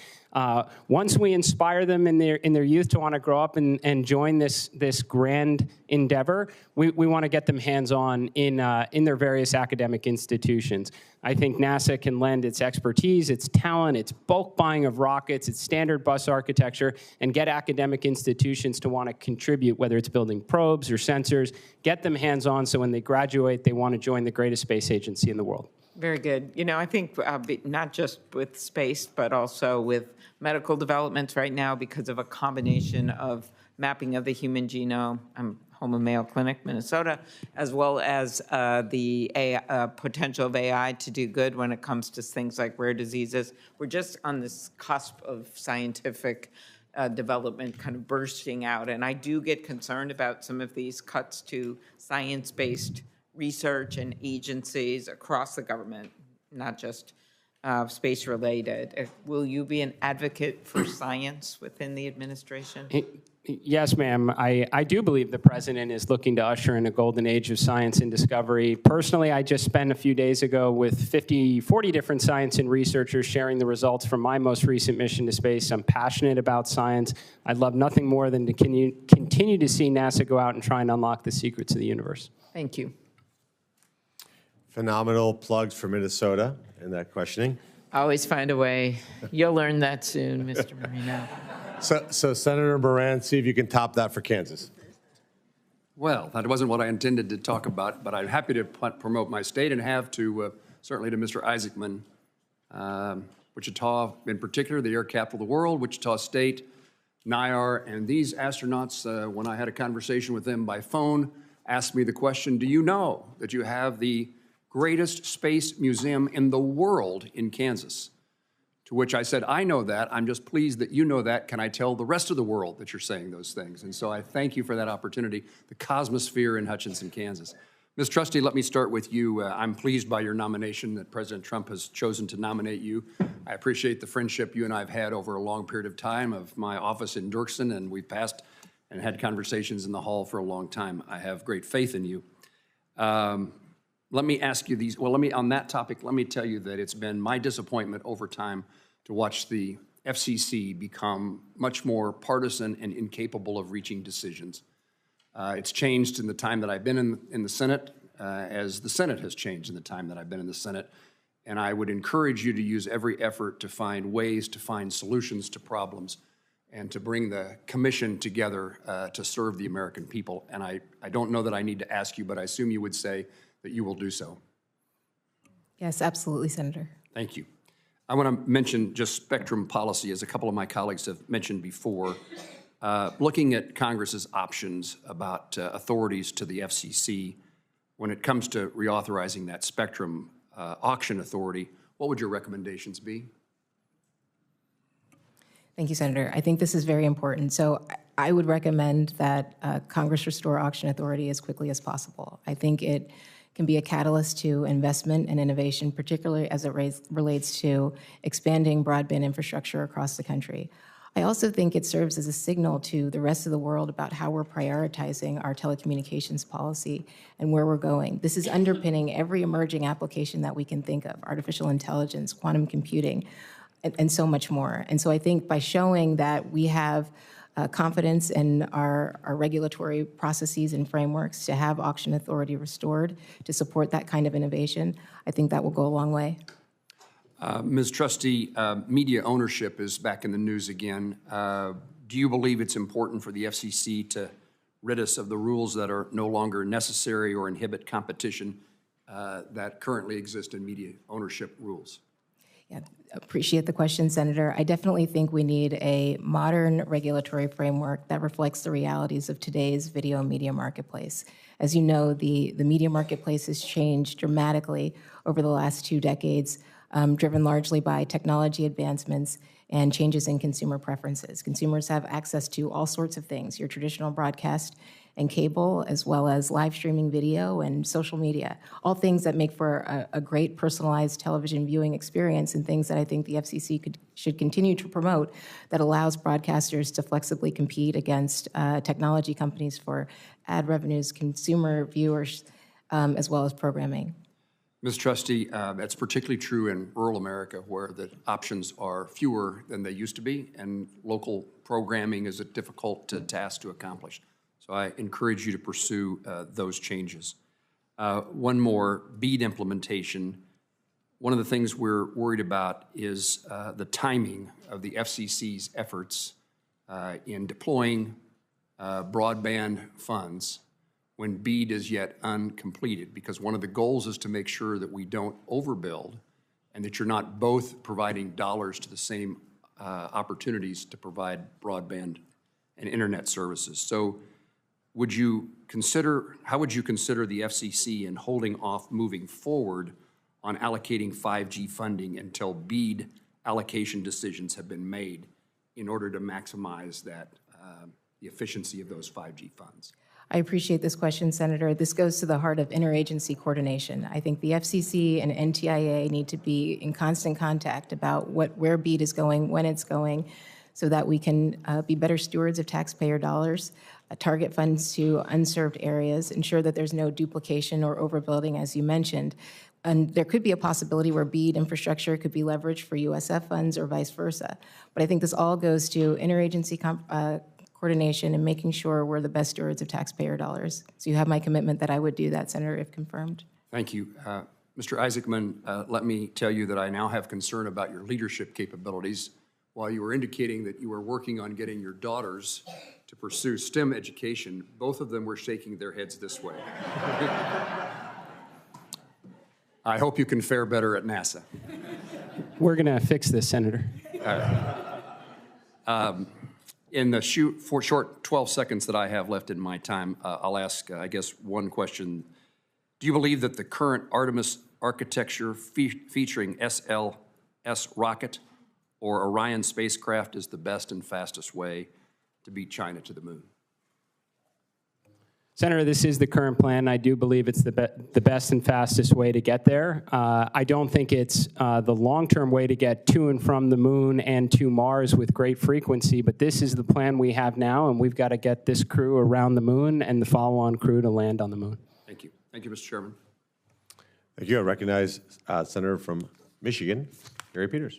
Once we inspire them in their youth to want to grow up and join this grand endeavor, we want to get them hands-on in their various academic institutions. I think NASA can lend its expertise, its talent, its bulk buying of rockets, its standard bus architecture, and get academic institutions to want to contribute, whether it's building probes or sensors, get them hands-on so when they graduate, they want to join the greatest space agency in the world. Very good. You know, I think not just with space, but also with medical developments right now, because of a combination of mapping of the human genome. I'm home of Mayo Clinic, Minnesota, as well as the potential of AI to do good when it comes to things like rare diseases. We're just on this cusp of scientific development kind of bursting out. And I do get concerned about some of these cuts to science-based research and agencies across the government, not just space-related. Will you be an advocate for science within the administration? Yes, ma'am. I do believe the president is looking to usher in a golden age of science and discovery. Personally, I just spent a few days ago with 40 different science and researchers sharing the results from my most recent mission to space. I'm passionate about science. I'd love nothing more than to continue to see NASA go out and try and unlock the secrets of the universe. Thank you. Phenomenal plugs for Minnesota in that questioning. Always find a way. You'll learn that soon, Mr. Marino. So Senator Moran, see if you can top that for Kansas. Well, that wasn't what I intended to talk about, but I'm happy to promote my state and have to, certainly to Mr. Isaacman. Wichita, in particular, the air capital of the world, Wichita State, NIAR, and these astronauts, when I had a conversation with them by phone, asked me the question, do you know that you have the greatest space museum in the world in Kansas? To which I said, I know that. I'm just pleased that you know that. Can I tell the rest of the world that you're saying those things? And so I thank you for that opportunity, the Cosmosphere in Hutchinson, Kansas. Ms. Trusty, let me start with you. I'm pleased by your nomination that President Trump has chosen to nominate you. I appreciate the friendship you and I have had over a long period of time of my office in Dirksen, and we've passed and had conversations in the hall for a long time. I have great faith in you. Let me ask you these, on that topic, let me tell you that it's been my disappointment over time to watch the FCC become much more partisan and incapable of reaching decisions. It's changed in the time that I've been in the Senate, as the Senate has changed in the time that I've been in the Senate. And I would encourage you to use every effort to find ways to find solutions to problems and to bring the commission together to serve the American people. And I don't know that I need to ask you, but I assume you would say that you will do so. Yes, absolutely, Senator. Thank you. I want to mention just spectrum policy, as a couple of my colleagues have mentioned before. Looking at Congress's options about authorities to the FCC when it comes to reauthorizing that spectrum auction authority, what would your recommendations be? Thank you, Senator. I think this is very important. So I would recommend that Congress restore auction authority as quickly as possible. I think it can be a catalyst to investment and innovation, particularly as it relates to expanding broadband infrastructure across the country. I also think it serves as a signal to the rest of the world about how we're prioritizing our telecommunications policy and where we're going. This is underpinning every emerging application that we can think of: artificial intelligence, quantum computing, and so much more. And so I think by showing that we have confidence in our regulatory processes and frameworks to have auction authority restored to support that kind of innovation, I think that will go a long way. Ms. Trusty, media ownership is back in the news again. Do you believe it's important for the FCC to rid us of the rules that are no longer necessary or inhibit competition that currently exist in media ownership rules? Yeah, appreciate the question, Senator. I definitely think we need a modern regulatory framework that reflects the realities of today's video media marketplace. As you know, the media marketplace has changed dramatically over the last 2 decades, driven largely by technology advancements and changes in consumer preferences. Consumers have access to all sorts of things, your traditional broadcast and cable, as well as live streaming video and social media, all things that make for a great personalized television viewing experience, and things that I think the FCC should continue to promote, that allows broadcasters to flexibly compete against technology companies for ad revenues, consumer viewers, as well as programming. Ms. Trusty, that's particularly true in rural America, where the options are fewer than they used to be, and local programming is a difficult task to accomplish. So I encourage you to pursue those changes. One more, BEAD implementation. One of the things we're worried about is the timing of the FCC's efforts in deploying broadband funds when BEAD is yet uncompleted, because one of the goals is to make sure that we don't overbuild and that you're not both providing dollars to the same opportunities to provide broadband and internet services. So how would you consider the FCC in holding off moving forward on allocating 5G funding until BEAD allocation decisions have been made in order to maximize that, the efficiency of those 5G funds? I appreciate this question, Senator. This goes to the heart of interagency coordination. I think the FCC and NTIA need to be in constant contact about where BEAD is going, when it's going, so that we can be better stewards of taxpayer dollars, target funds to unserved areas, ensure that there's no duplication or overbuilding, as you mentioned. And there could be a possibility where BEAD infrastructure could be leveraged for USF funds or vice versa. But I think this all goes to interagency coordination and making sure we're the best stewards of taxpayer dollars. So you have my commitment that I would do that, Senator, if confirmed. Thank you. Mr. Isaacman, let me tell you that I now have concern about your leadership capabilities. While you were indicating that you were working on getting your daughters to pursue STEM education, both of them were shaking their heads this way. I hope you can fare better at NASA. We're going to fix this, Senator. In the short 12 seconds that I have left in my time, I'll ask, I guess, one question. Do you believe that the current Artemis architecture featuring SLS rocket or Orion spacecraft is the best and fastest way to beat China to the moon? Senator, this is the current plan. I do believe it's the best and fastest way to get there. I don't think it's the long-term way to get to and from the moon and to Mars with great frequency, but this is the plan we have now, and we've got to get this crew around the moon and the follow-on crew to land on the moon. Thank you. Thank you, Mr. Chairman. Thank you. I recognize Senator from Michigan, Gary Peters.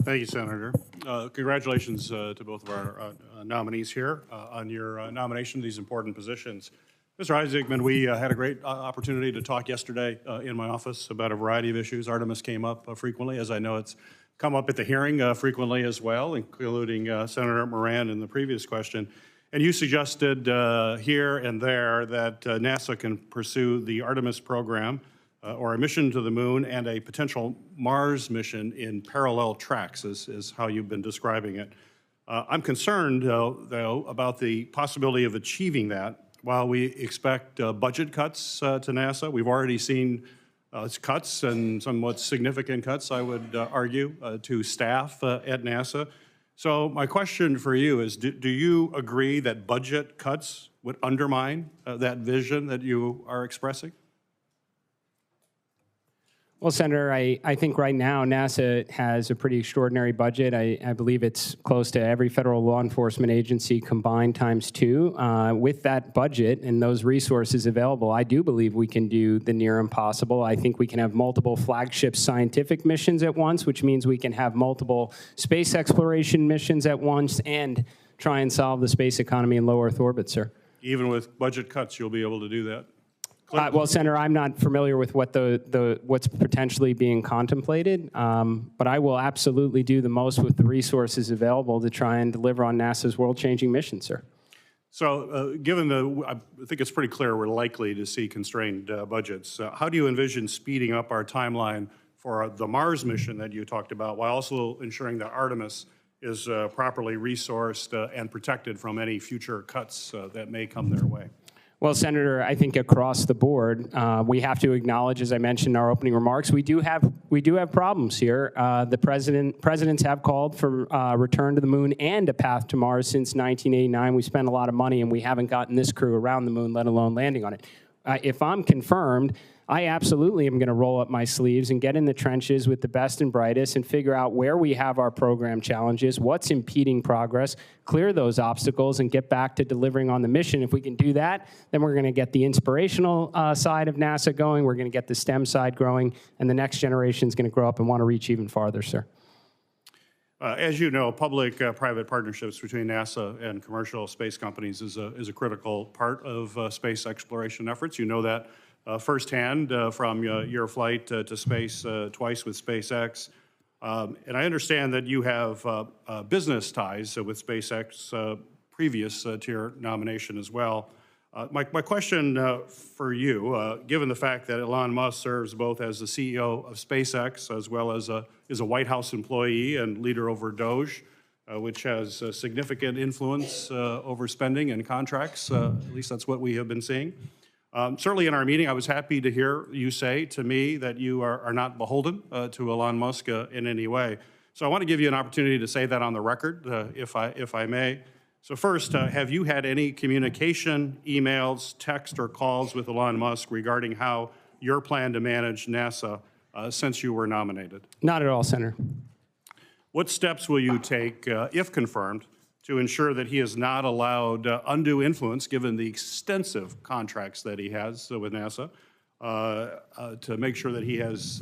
Thank you, Senator. Congratulations to both of our nominees here on your nomination to these important positions. Mr. Isaacman, we had a great opportunity to talk yesterday in my office about a variety of issues. Artemis came up frequently, as I know it's come up at the hearing frequently as well, including Senator Moran in the previous question. And you suggested here and there that NASA can pursue the Artemis program or a mission to the moon and a potential Mars mission in parallel tracks, is how you've been describing it. I'm concerned, though, about the possibility of achieving that while we expect budget cuts to NASA. We've already seen cuts, and somewhat significant cuts, I would argue, to staff at NASA. So my question for you is, do you agree that budget cuts would undermine that vision that you are expressing? Well, Senator, I think right now NASA has a pretty extraordinary budget. I believe it's close to every federal law enforcement agency combined ×2. With that budget and those resources available, I do believe we can do the near impossible. I think we can have multiple flagship scientific missions at once, which means we can have multiple space exploration missions at once and try and solve the space economy in low Earth orbit, sir. Even with budget cuts, you'll be able to do that? Well, Senator, I'm not familiar with what what's potentially being contemplated, but I will absolutely do the most with the resources available to try and deliver on NASA's world-changing mission, sir. So given I think it's pretty clear we're likely to see constrained budgets, how do you envision speeding up our timeline for the Mars mission that you talked about while also ensuring that Artemis is properly resourced and protected from any future cuts that may come their way? Well, Senator, I think across the board, we have to acknowledge, as I mentioned in our opening remarks, we do have problems here. The presidents have called for return to the moon and a path to Mars since 1989. We spent a lot of money, and we haven't gotten this crew around the moon, let alone landing on it. If I'm confirmed, I absolutely am going to roll up my sleeves and get in the trenches with the best and brightest and figure out where we have our program challenges, what's impeding progress, clear those obstacles, and get back to delivering on the mission. If we can do that, then we're going to get the inspirational side of NASA going, we're going to get the STEM side growing, and the next generation is going to grow up and want to reach even farther, sir. As you know, public-private partnerships between NASA and commercial space companies is a critical part of space exploration efforts. You know that firsthand from your flight to space twice with SpaceX. And I understand that you have business ties with SpaceX previous to your nomination as well. My question for you, given the fact that Elon Musk serves both as the CEO of SpaceX as well as is a White House employee and leader over DOGE, which has significant influence over spending and contracts, at least that's what we have been seeing. Certainly in our meeting, I was happy to hear you say to me that you are not beholden to Elon Musk in any way. So I want to give you an opportunity to say that on the record, if I may. So first, have you had any communication, emails, text, or calls with Elon Musk regarding how your plan to manage NASA since you were nominated? Not at all, Senator. What steps will you take, if confirmed, to ensure that he is not allowed undue influence, given the extensive contracts that he has with NASA, to make sure that he has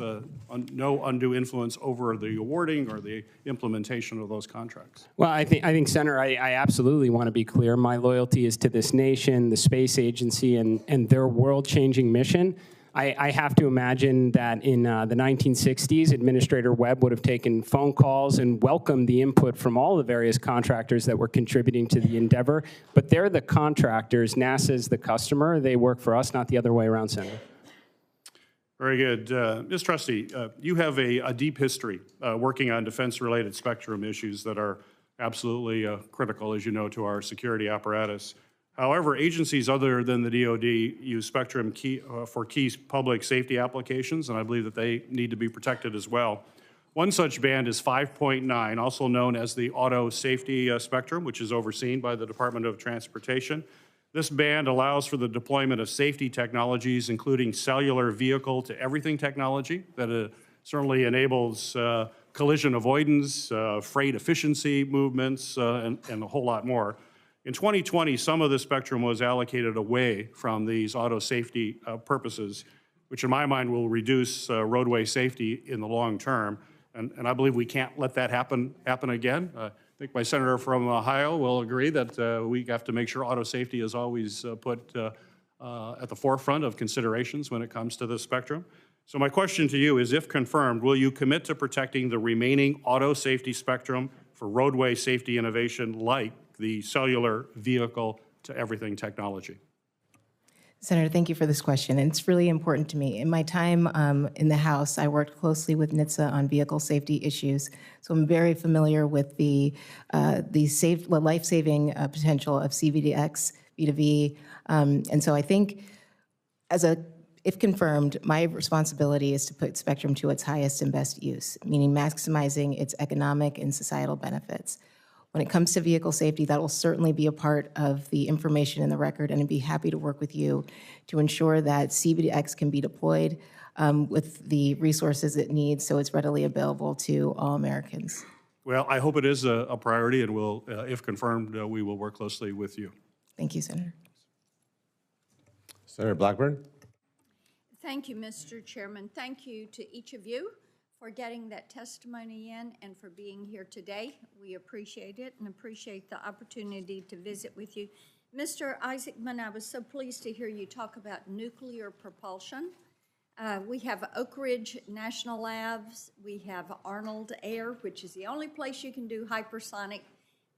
no undue influence over the awarding or the implementation of those contracts? Well, I think, Senator, I absolutely want to be clear. My loyalty is to this nation, the space agency, and their world-changing mission. I have to imagine that in the 1960s, Administrator Webb would have taken phone calls and welcomed the input from all the various contractors that were contributing to the endeavor. But they're the contractors. NASA's the customer. They work for us, not the other way around, Senator. Very good. Ms. Trusty, you have a deep history working on defense-related spectrum issues that are absolutely critical, as you know, to our security apparatus. However, agencies other than the DoD use spectrum for key public safety applications, and I believe that they need to be protected as well. One such band is 5.9, also known as the auto safety spectrum, which is overseen by the Department of Transportation. This band allows for the deployment of safety technologies, including cellular vehicle-to-everything technology that certainly enables collision avoidance, freight efficiency movements, and a whole lot more. In 2020, some of the spectrum was allocated away from these auto safety purposes, which in my mind will reduce roadway safety in the long term. And I believe we can't let that happen again. I think my senator from Ohio will agree that we have to make sure auto safety is always put at the forefront of considerations when it comes to the spectrum. So my question to you is, if confirmed, will you commit to protecting the remaining auto safety spectrum for roadway safety innovation like the cellular vehicle-to-everything technology? Senator, thank you for this question. And it's really important to me. In my time in the House, I worked closely with NHTSA on vehicle safety issues, so I'm very familiar with the life-saving potential of CVDX, V2V. And so I think, if confirmed, my responsibility is to put spectrum to its highest and best use, meaning maximizing its economic and societal benefits. When it comes to vehicle safety, that will certainly be a part of the information in the record, and I'd be happy to work with you to ensure that CVDX can be deployed with the resources it needs so it's readily available to all Americans. Well, I hope it is a priority, and we'll, if confirmed, we will work closely with you. Thank you, Senator. Senator Blackburn. Thank you, Mr. Chairman. Thank you to each of you for getting that testimony in and for being here today. We appreciate it and appreciate the opportunity to visit with you. Mr. Isaacman, I was so pleased to hear you talk about nuclear propulsion. We have Oak Ridge National Labs. We have Arnold Air, which is the only place you can do hypersonic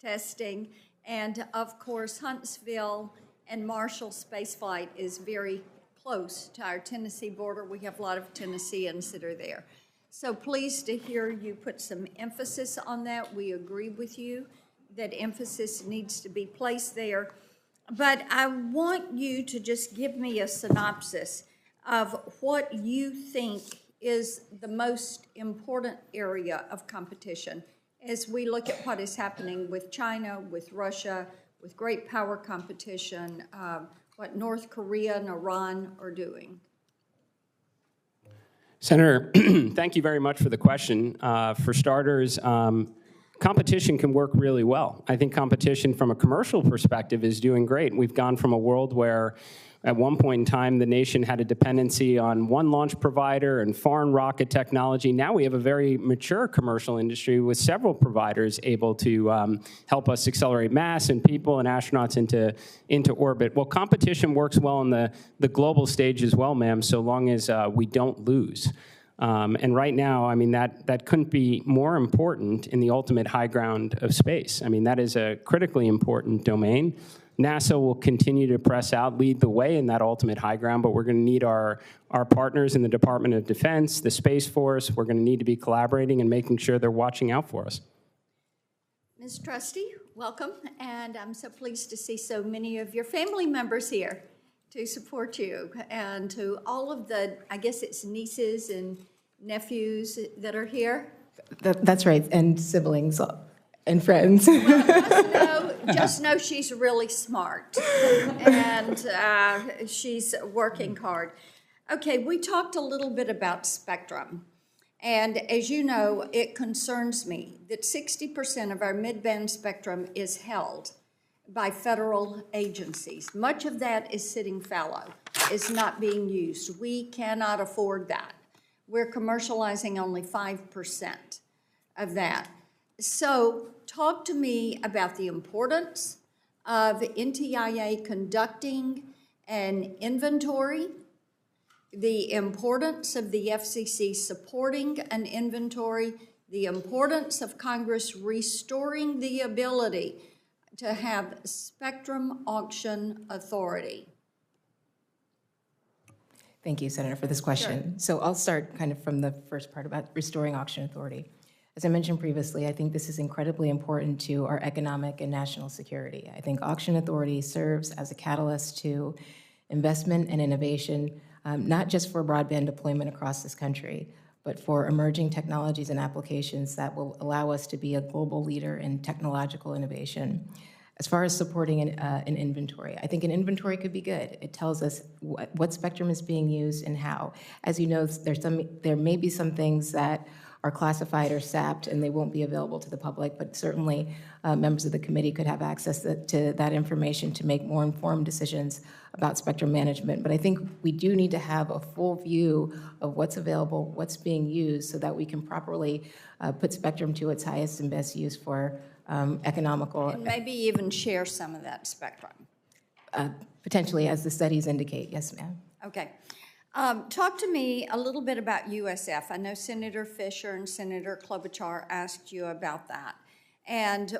testing. And of course, Huntsville and Marshall Spaceflight is very close to our Tennessee border. We have a lot of Tennesseans that are there. So pleased to hear you put some emphasis on that. We agree with you that emphasis needs to be placed there. But I want you to just give me a synopsis of what you think is the most important area of competition as we look at what is happening with China, with Russia, with great power competition, what North Korea and Iran are doing. Senator, thank you very much for the question. For starters, competition can work really well. I think competition from a commercial perspective is doing great. We've gone from a world where at one point in time the nation had a dependency on one launch provider and foreign rocket technology. Now we have a very mature commercial industry with several providers able to help us accelerate mass and people and astronauts into orbit. Well, competition works well on the global stage as well, ma'am, so long as we don't lose. And right now, I mean, that couldn't be more important in the ultimate high ground of space. I mean, that is a critically important domain. NASA will continue to press out, lead the way in that ultimate high ground, but we're going to need our partners in the Department of Defense, the Space Force. We're going to need to be collaborating and making sure they're watching out for us. Ms. Trusty, welcome, and I'm so pleased to see so many of your family members here to support you, and to all of the, I guess it's nieces and nephews that are here. That's right, and siblings and friends. Well, just know she's really smart, and she's working hard. Okay, we talked a little bit about spectrum, and as you know, it concerns me that 60% of our mid-band spectrum is held by federal agencies. Much of that is sitting fallow, is not being used. We cannot afford that. We're commercializing only 5% of that. So talk to me about the importance of NTIA conducting an inventory the importance of the FCC supporting an inventory, the importance of Congress restoring the ability to have spectrum auction authority. Thank you, Senator, for this question. So I'll start kind of from the first part about restoring auction authority. As I mentioned previously, I think this is incredibly important to our economic and national security. I think auction authority serves as a catalyst to investment and innovation, not just for broadband deployment across this country, but for emerging technologies and applications that will allow us to be a global leader in technological innovation. As far as supporting an inventory, I think an inventory could be good. It tells us what spectrum is being used and how. As you know, there may be some things that are classified or sapped and they won't be available to the public, but certainly members of the committee could have access to that information to make more informed decisions about spectrum management. But I think we do need to have a full view of what's available, what's being used, so that we can properly put spectrum to its highest and best use for economical. And maybe even share some of that spectrum. Potentially, as the studies indicate. Yes, ma'am. Okay. Talk to me a little bit about USF. I know Senator Fisher and Senator Klobuchar asked you about that. And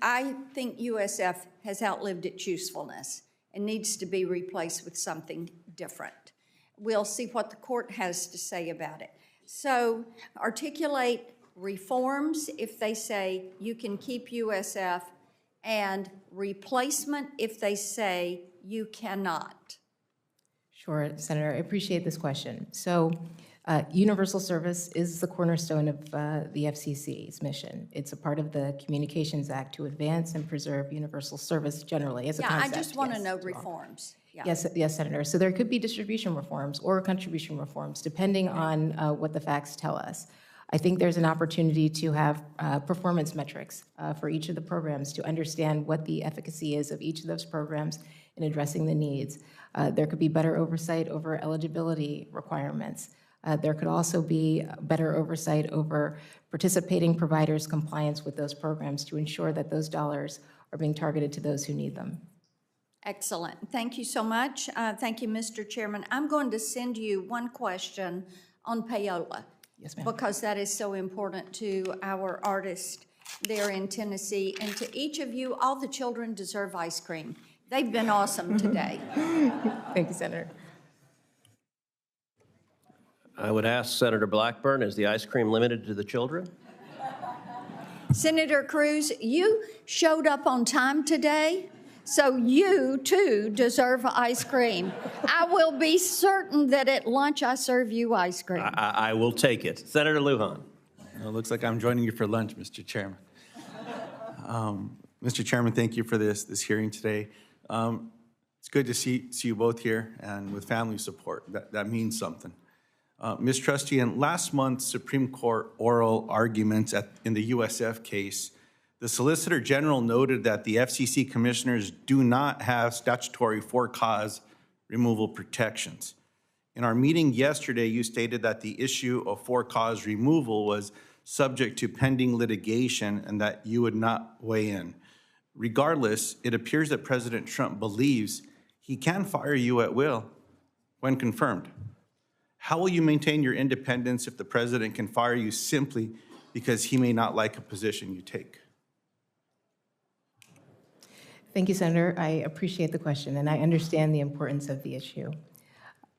I think USF has outlived its usefulness and needs to be replaced with something different. We'll see what the court has to say about it. So articulate reforms if they say you can keep USF, and replacement if they say you cannot. Sure, Senator, I appreciate this question. So universal service is the cornerstone of the FCC's mission. It's a part of the Communications Act to advance and preserve universal service generally as a concept. I just want to know reforms. Yeah. Yes, Senator. So there could be distribution reforms or contribution reforms, depending on what the facts tell us. I think there's an opportunity to have performance metrics for each of the programs to understand what the efficacy is of each of those programs in addressing the needs. There could be better oversight over eligibility requirements. There could also be better oversight over participating providers' compliance with those programs to ensure that those dollars are being targeted to those who need them. Excellent. Thank you so much. Thank you, Mr. Chairman. I'm going to send you one question on payola. Yes, ma'am. Because that is so important to our artists there in Tennessee. And to each of you, all the children deserve ice cream. They've been awesome today. Thank you, Senator. I would ask Senator Blackburn, is the ice cream limited to the children? Senator Cruz, you showed up on time today, so you, too, deserve ice cream. I will be certain that at lunch I serve you ice cream. I will take it. Senator Lujan. Well, it looks like I'm joining you for lunch, Mr. Chairman. Mr. Chairman, thank you for this hearing today. It's good to see you both here and with family support. That means something. Ms. Trusty, in last month's Supreme Court oral arguments in the USF case, the Solicitor General noted that the FCC commissioners do not have statutory for-cause removal protections. In our meeting yesterday, you stated that the issue of for-cause removal was subject to pending litigation and that you would not weigh in. Regardless, it appears that President Trump believes he can fire you at will when confirmed. How will you maintain your independence if the president can fire you simply because he may not like a position you take? Thank you, Senator. I appreciate the question, and I understand the importance of the issue.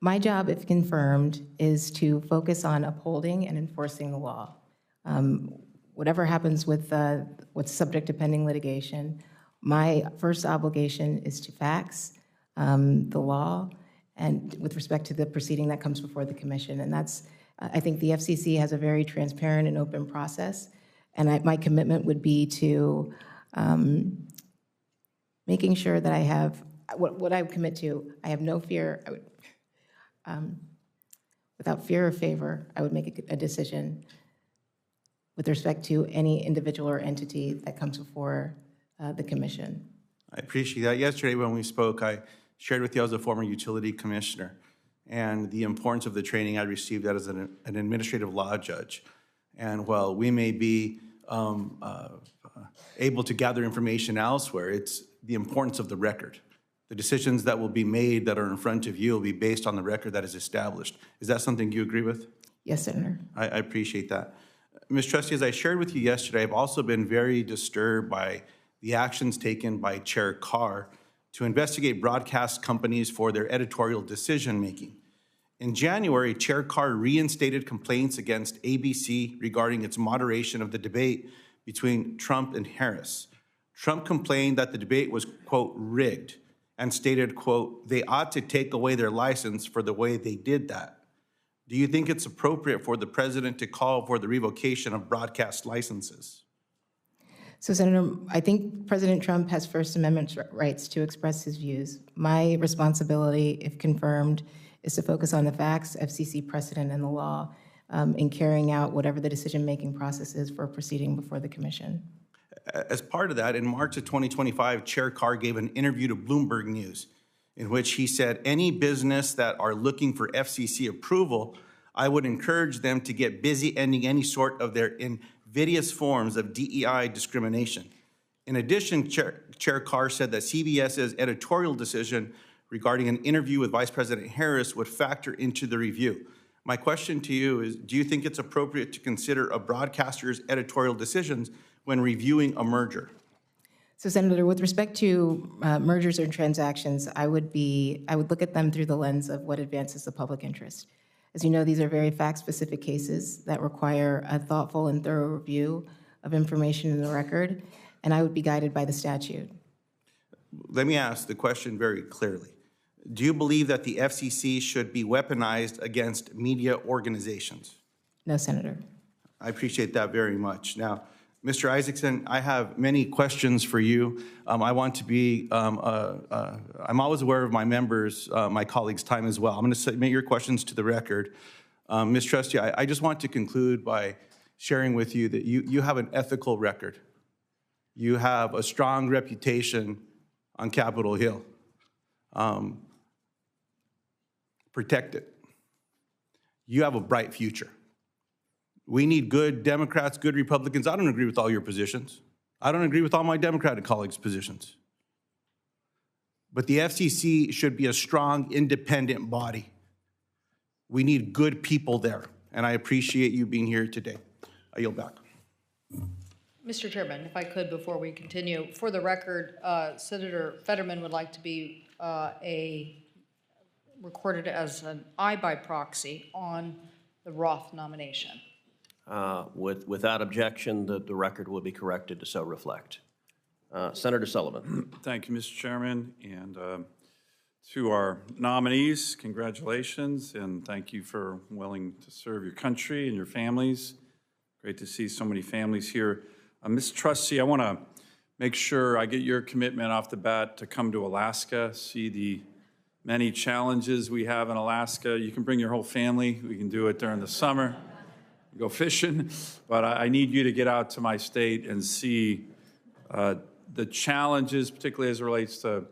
My job, if confirmed, is to focus on upholding and enforcing the law. Whatever happens with what's subject to pending litigation, my first obligation is to fax the law and with respect to the proceeding that comes before the commission. And that's, I think the FCC has a very transparent and open process, and my commitment would be to making sure that I have, what I would commit to, I have no fear, I would, without fear or favor, I would make a decision with respect to any individual or entity that comes before the commission. I appreciate that. Yesterday when we spoke, I shared with you I was a former utility commissioner and the importance of the training I received as an administrative law judge. And while we may be able to gather information elsewhere, it's the importance of the record. the decisions that will be made that are in front of you will be based on the record that is established. Is that something you agree with? Yes, Senator. I appreciate that. Ms. Trusty, as I shared with you yesterday, I've also been very disturbed by the actions taken by Chair Carr to investigate broadcast companies for their editorial decision-making. In January, Chair Carr reinstated complaints against ABC regarding its moderation of the debate between Trump and Harris. Trump complained that the debate was, quote, rigged, and stated, quote, they ought to take away their license for the way they did that. Do you think it's appropriate for the president to call for the revocation of broadcast licenses? So, Senator, I think President Trump has First Amendment rights to express his views. My responsibility, if confirmed, is to focus on the facts, FCC precedent, and the law in carrying out whatever the decision-making process is for proceeding before the commission. As part of that, in March of 2025, Chair Carr gave an interview to Bloomberg News in which he said, any business that are looking for FCC approval, I would encourage them to get busy ending any sort of their invidious forms of DEI discrimination. In addition, Chair Carr said that CBS's editorial decision regarding an interview with Vice President Harris would factor into the review. My question to you is, do you think it's appropriate to consider a broadcaster's editorial decisions when reviewing a merger? So, Senator, with respect to mergers or transactions, I would look at them through the lens of what advances the public interest. As you know, these are very fact-specific cases that require a thoughtful and thorough review of information in the record, and I would be guided by the statute. Let me ask the question very clearly. Do you believe that the FCC should be weaponized against media organizations? No, Senator. I appreciate that very much. Now, Mr. Isaacman, I have many questions for you. I want to be, I'm always aware of my members, my colleagues' time as well. I'm going to submit your questions to the record. Ms. Trusty, I just want to conclude by sharing with you that you have an ethical record. You have a strong reputation on Capitol Hill. Protect it. You have a bright future. We need good Democrats, good Republicans. I don't agree with all your positions. I don't agree with all my Democratic colleagues' positions. But the FCC should be a strong, independent body. We need good people there, and I appreciate you being here today. I yield back. Mr. Chairman, if I could, before we continue, for the record, Senator Fetterman would like to be recorded as an aye by proxy on the Roth nomination. Without objection, the record will be corrected to so reflect. Senator Sullivan. Thank you, Mr. Chairman, and to our nominees, congratulations, and thank you for willing to serve your country and your families. Great to see so many families here. Ms. Trusty, I want to make sure I get your commitment off the bat to come to Alaska, see the many challenges we have in Alaska. You can bring your whole family. We can do it during the summer. Go fishing, but I need you to get out to my state and see the challenges, particularly as it relates to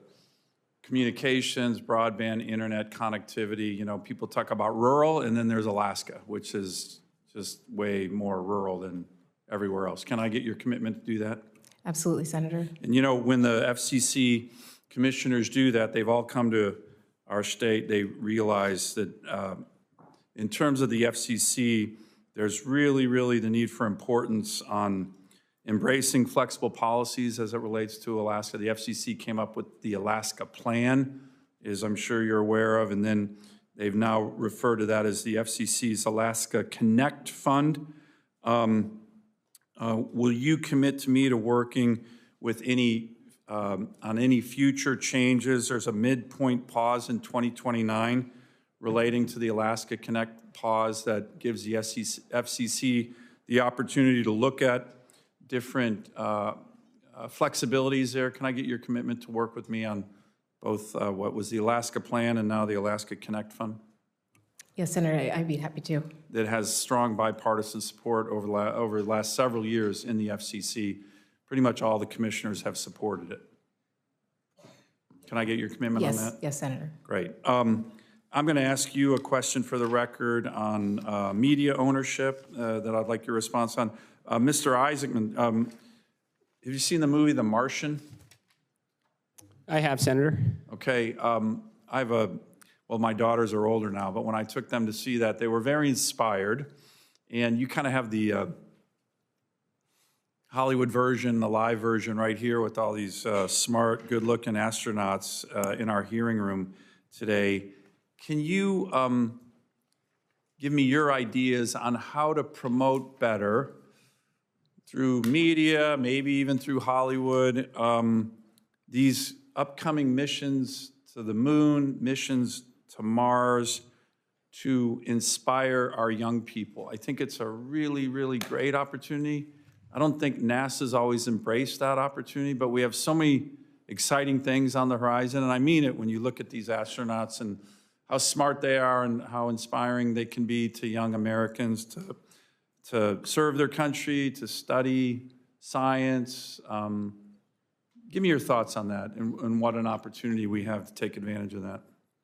communications, broadband, internet connectivity. You know, people talk about rural, and then there's Alaska, which is just way more rural than everywhere else. Can I get your commitment to do that? Absolutely, Senator. And you know, when the FCC commissioners do that, they've all come to our state. They realize that in terms of the FCC, there's really the need for importance on embracing flexible policies as it relates to Alaska. The FCC came up with the Alaska Plan, as I'm sure you're aware of, and then they've now referred to that as the FCC's Alaska Connect Fund. Will you commit to me to working with on any future changes? There's a midpoint pause in 2029 relating to the Alaska Connect pause that gives the FCC the opportunity to look at different flexibilities there. Can I get your commitment to work with me on both what was the Alaska Plan and now the Alaska Connect Fund? Yes, Senator, I'd be happy to. That has strong bipartisan support over the last several years in the FCC. Pretty much all the commissioners have supported it. Can I get your commitment on that? Yes, Senator. Great. I'm going to ask you a question for the record on media ownership that I'd like your response on. Mr. Isaacman, have you seen the movie The Martian? I have, Senator. Okay, I have well, my daughters are older now, but when I took them to see that, they were very inspired. And you kind of have the Hollywood version, the live version right here with all these smart, good-looking astronauts in our hearing room today. Can you give me your ideas on how to promote better through media, maybe even through Hollywood, these upcoming missions to the moon, missions to Mars, to inspire our young people? I think it's a really, really great opportunity. I don't think NASA's always embraced that opportunity, but we have so many exciting things on the horizon, and I mean it when you look at these astronauts and how smart they are and how inspiring they can be to young Americans to serve their country, to study science. Give me your thoughts on that and what an opportunity we have to take advantage of that.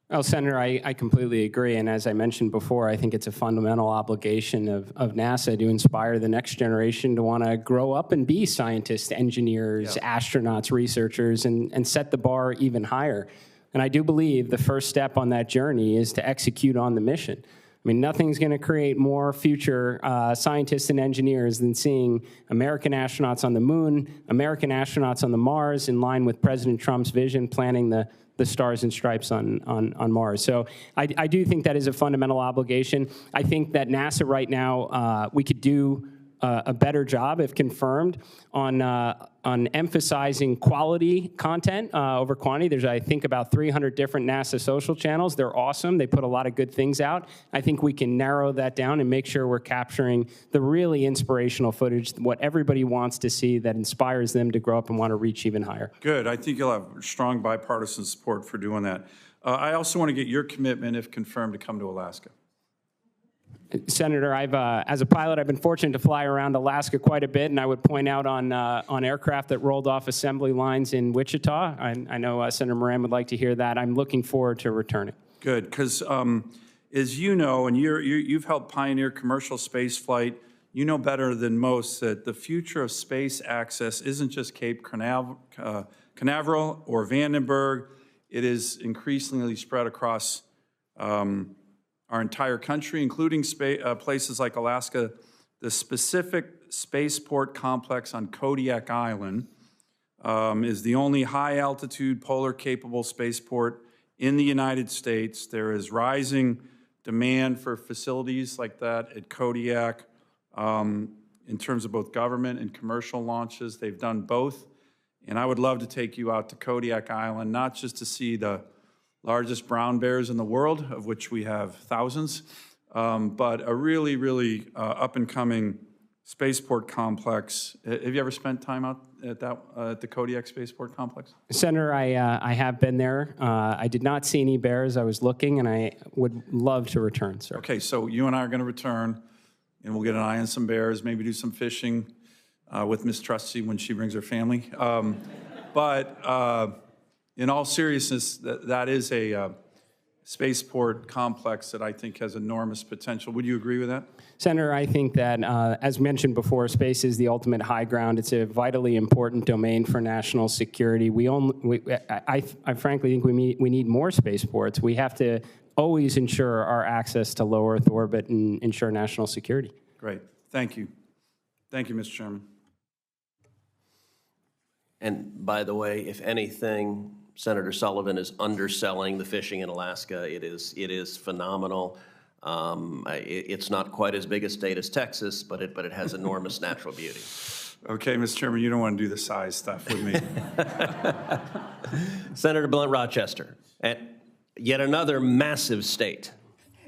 Well, Senator, I completely agree. And as I mentioned before, I think it's a fundamental obligation of NASA to inspire the next generation to want to grow up and be scientists, engineers, astronauts, researchers, and set the bar even higher. And I do believe the first step on that journey is to execute on the mission. I mean, nothing's going to create more future scientists and engineers than seeing American astronauts on the moon, American astronauts on the Mars, in line with President Trump's vision, planting the stars and stripes on Mars. So I do think that is a fundamental obligation. I think that NASA right now, we could do a better job, if confirmed, on emphasizing quality content over quantity. There's, I think, about 300 different NASA social channels. They're awesome. They put a lot of good things out. I think we can narrow that down and make sure we're capturing the really inspirational footage, what everybody wants to see that inspires them to grow up and want to reach even higher. Good. I think you'll have strong bipartisan support for doing that. I also want to get your commitment, if confirmed, to come to Alaska. Senator, as a pilot, I've been fortunate to fly around Alaska quite a bit, and I would point out on aircraft that rolled off assembly lines in Wichita. I know Senator Moran would like to hear that. I'm looking forward to returning. Good, because as you know, and you've helped pioneer commercial space flight, you know better than most that the future of space access isn't just Cape Canaveral or Vandenberg. It is increasingly spread across our entire country, including places like Alaska. The specific spaceport complex on Kodiak Island is the only high-altitude polar-capable spaceport in the United States. There is rising demand for facilities like that at Kodiak in terms of both government and commercial launches. They've done both, and I would love to take you out to Kodiak Island, not just to see the largest brown bears in the world, of which we have thousands, but a really, really up-and-coming spaceport complex. Have you ever spent time out at the Kodiak Spaceport Complex? Senator, I have been there. I did not see any bears. I was looking, and I would love to return, sir. Okay, so you and I are going to return, and we'll get an eye on some bears, maybe do some fishing with Miss Trusty when she brings her family. In all seriousness, that is a spaceport complex that I think has enormous potential. Would you agree with that? Senator, I think that, as mentioned before, space is the ultimate high ground. It's a vitally important domain for national security. I frankly think we need more spaceports. We have to always ensure our access to low Earth orbit and ensure national security. Great. Thank you. Thank you, Mr. Chairman. And by the way, if anything, Senator Sullivan is underselling the fishing in Alaska. It is phenomenal. It's not quite as big a state as Texas, but it has enormous natural beauty. Okay, Mr. Chairman, you don't want to do the size stuff with me. Senator Blunt Rochester, at yet another massive state.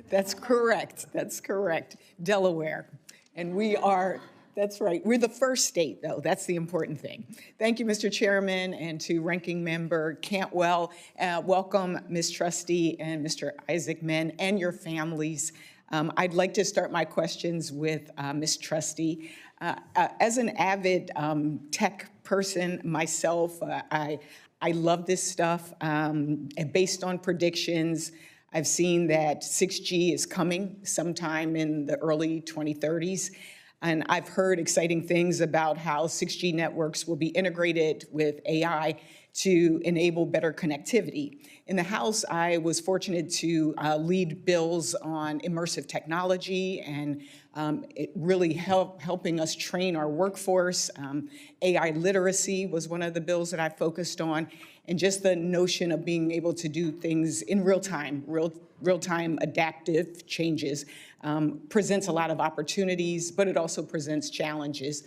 That's correct. That's correct. Delaware. And we are, that's right. We're the first state, though. That's the important thing. Thank you, Mr. Chairman, and to Ranking Member Cantwell. Welcome, Ms. Trusty and Mr. Isaacman and your families. I'd like to start my questions with Ms. Trusty. As an avid tech person myself, I love this stuff. And based on predictions, I've seen that 6G is coming sometime in the early 2030s. And I've heard exciting things about how 6G networks will be integrated with AI to enable better connectivity. In the House, I was fortunate to lead bills on immersive technology and it really helping us train our workforce. AI literacy was one of the bills that I focused on, and just the notion of being able to do things in real time, real-time adaptive changes presents a lot of opportunities, but it also presents challenges.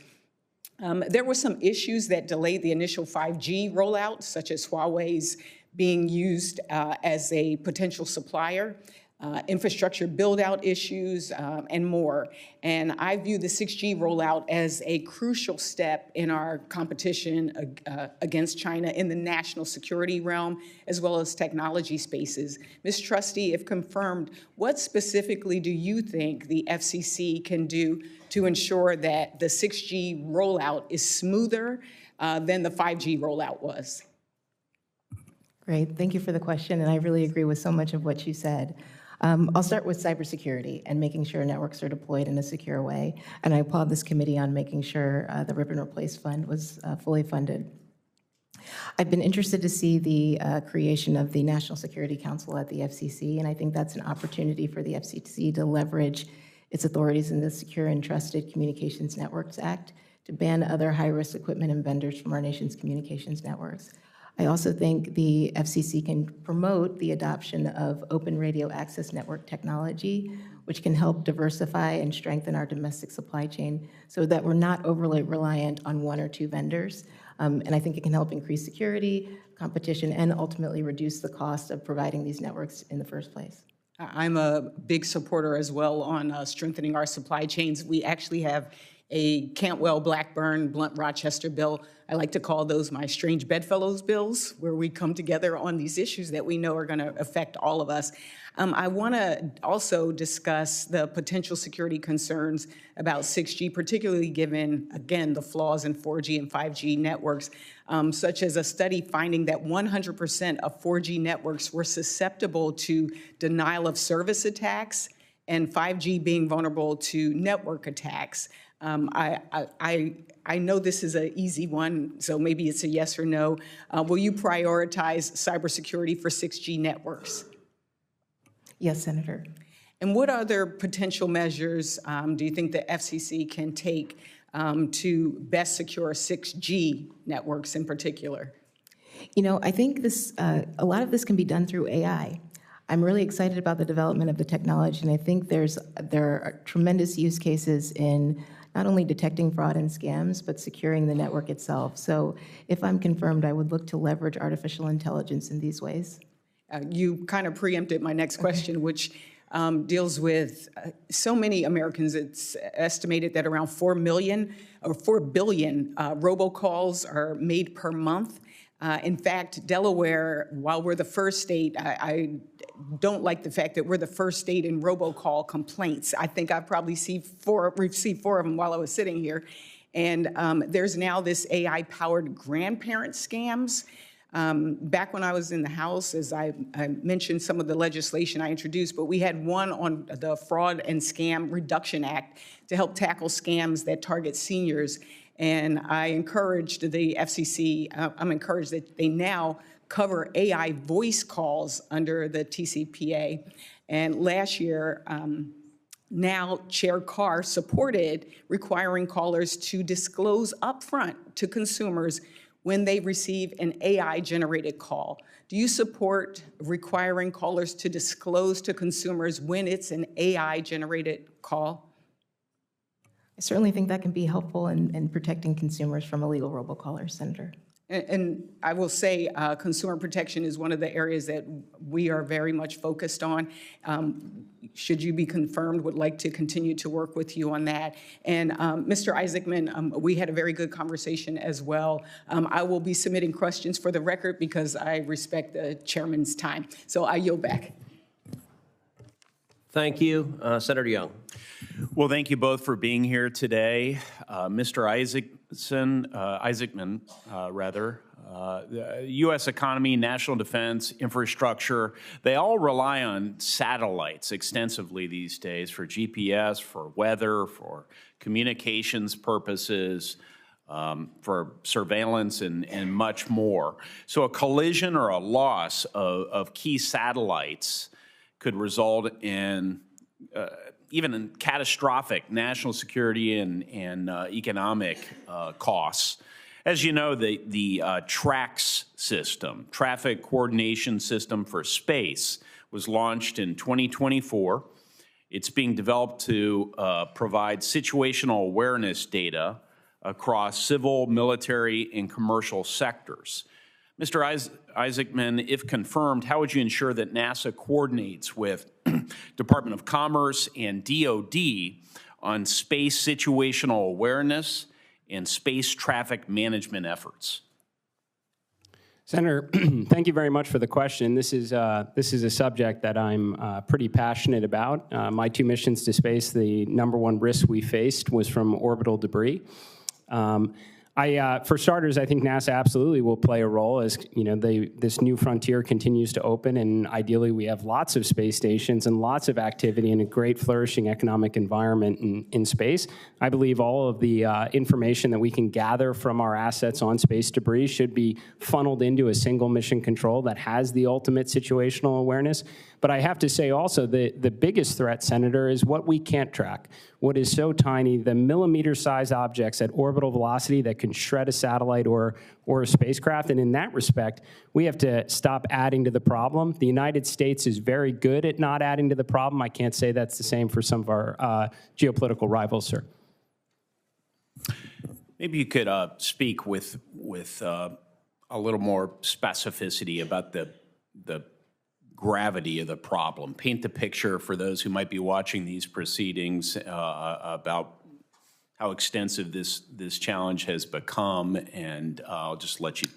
There were some issues that delayed the initial 5G rollout, such as Huawei's being used as a potential supplier, infrastructure build-out issues, and more. And I view the 6G rollout as a crucial step in our competition against China in the national security realm, as well as technology spaces. Ms. Trusty, if confirmed, what specifically do you think the FCC can do to ensure that the 6G rollout is smoother than the 5G rollout was? Great, thank you for the question, and I really agree with so much of what you said. I'll start with cybersecurity and making sure networks are deployed in a secure way, and I applaud this committee on making sure the Rip and Replace Fund was fully funded. I've been interested to see the creation of the National Security Council at the FCC, and I think that's an opportunity for the FCC to leverage its authorities in the Secure and Trusted Communications Networks Act to ban other high-risk equipment and vendors from our nation's communications networks. I also think the FCC can promote the adoption of open radio access network technology, which can help diversify and strengthen our domestic supply chain so that we're not overly reliant on one or two vendors. And I think it can help increase security, competition, and ultimately reduce the cost of providing these networks in the first place. I'm a big supporter as well on strengthening our supply chains. We actually have a Cantwell, Blackburn, Blunt, Rochester bill. I like to call those my strange bedfellows bills, where we come together on these issues that we know are going to affect all of us. I want to also discuss the potential security concerns about 6G, particularly given, again, the flaws in 4G and 5G networks, such as a study finding that 100% of 4G networks were susceptible to denial of service attacks and 5G being vulnerable to network attacks. I know this is an easy one, so maybe it's a yes or no. Will you prioritize cybersecurity for 6G networks? Yes, Senator. And what other potential measures do you think the FCC can take to best secure 6G networks in particular? You know, I think this, a lot of this can be done through AI. I'm really excited about the development of the technology, and I think there are tremendous use cases in not only detecting fraud and scams, but securing the network itself. So if I'm confirmed, I would look to leverage artificial intelligence in these ways. You kind of preempted my next question, which deals with so many Americans. It's estimated that around 4 million or 4 billion robocalls are made per month. In fact, Delaware, while we're the first state, I don't like the fact that we're the first state in robocall complaints. I think I've probably received 4 of them while I was sitting here. And there's now this AI-powered grandparent scams. Back when I was in the House, as I mentioned some of the legislation I introduced, but we had one on the Fraud and Scam Reduction Act to help tackle scams that target seniors. And I encouraged the FCC, I'm encouraged that they now cover AI voice calls under the TCPA. And last year, now Chair Carr supported requiring callers to disclose upfront to consumers when they receive an AI-generated call. Do you support requiring callers to disclose to consumers when it's an AI-generated call? I certainly think that can be helpful in protecting consumers from illegal robocallers, Senator. And I will say consumer protection is one of the areas that we are very much focused on. Should you be confirmed, would like to continue to work with you on that. And Mr. Isaacman, we had a very good conversation as well. I will be submitting questions for the record because I respect the chairman's time. So I yield back. Thank you. Senator Young. Well, thank you both for being here today. Mr. Isaacman, the U.S. economy, national defense, infrastructure, they all rely on satellites extensively these days for GPS, for weather, for communications purposes. for surveillance and much more. So a collision or a loss of key satellites could result in even in catastrophic national security and economic costs. As you know, the TRACS system, Traffic Coordination System for Space, was launched in 2024. It's being developed to provide situational awareness data across civil, military, and commercial sectors. Mr. Isaacman, if confirmed, how would you ensure that NASA coordinates with Department of Commerce and DoD on space situational awareness and space traffic management efforts? Senator, thank you very much for the question. This is a subject that I'm pretty passionate about. My 2 missions to space, the #1 risk we faced was from orbital debris. For starters, I think NASA absolutely will play a role as this new frontier continues to open, and ideally we have lots of space stations and lots of activity and a great flourishing economic environment in space. I believe all of the information that we can gather from our assets on space debris should be funneled into a single mission control that has the ultimate situational awareness. But I have to say also the biggest threat, Senator, is what we can't track. What is so tiny, the millimeter-sized objects at orbital velocity that can shred a satellite or a spacecraft. And in that respect, we have to stop adding to the problem. The United States is very good at not adding to the problem. I can't say that's the same for some of our geopolitical rivals, sir. Maybe you could speak with a little more specificity about the gravity of the problem. Paint the picture for those who might be watching these proceedings about how extensive this challenge has become, and I'll just let you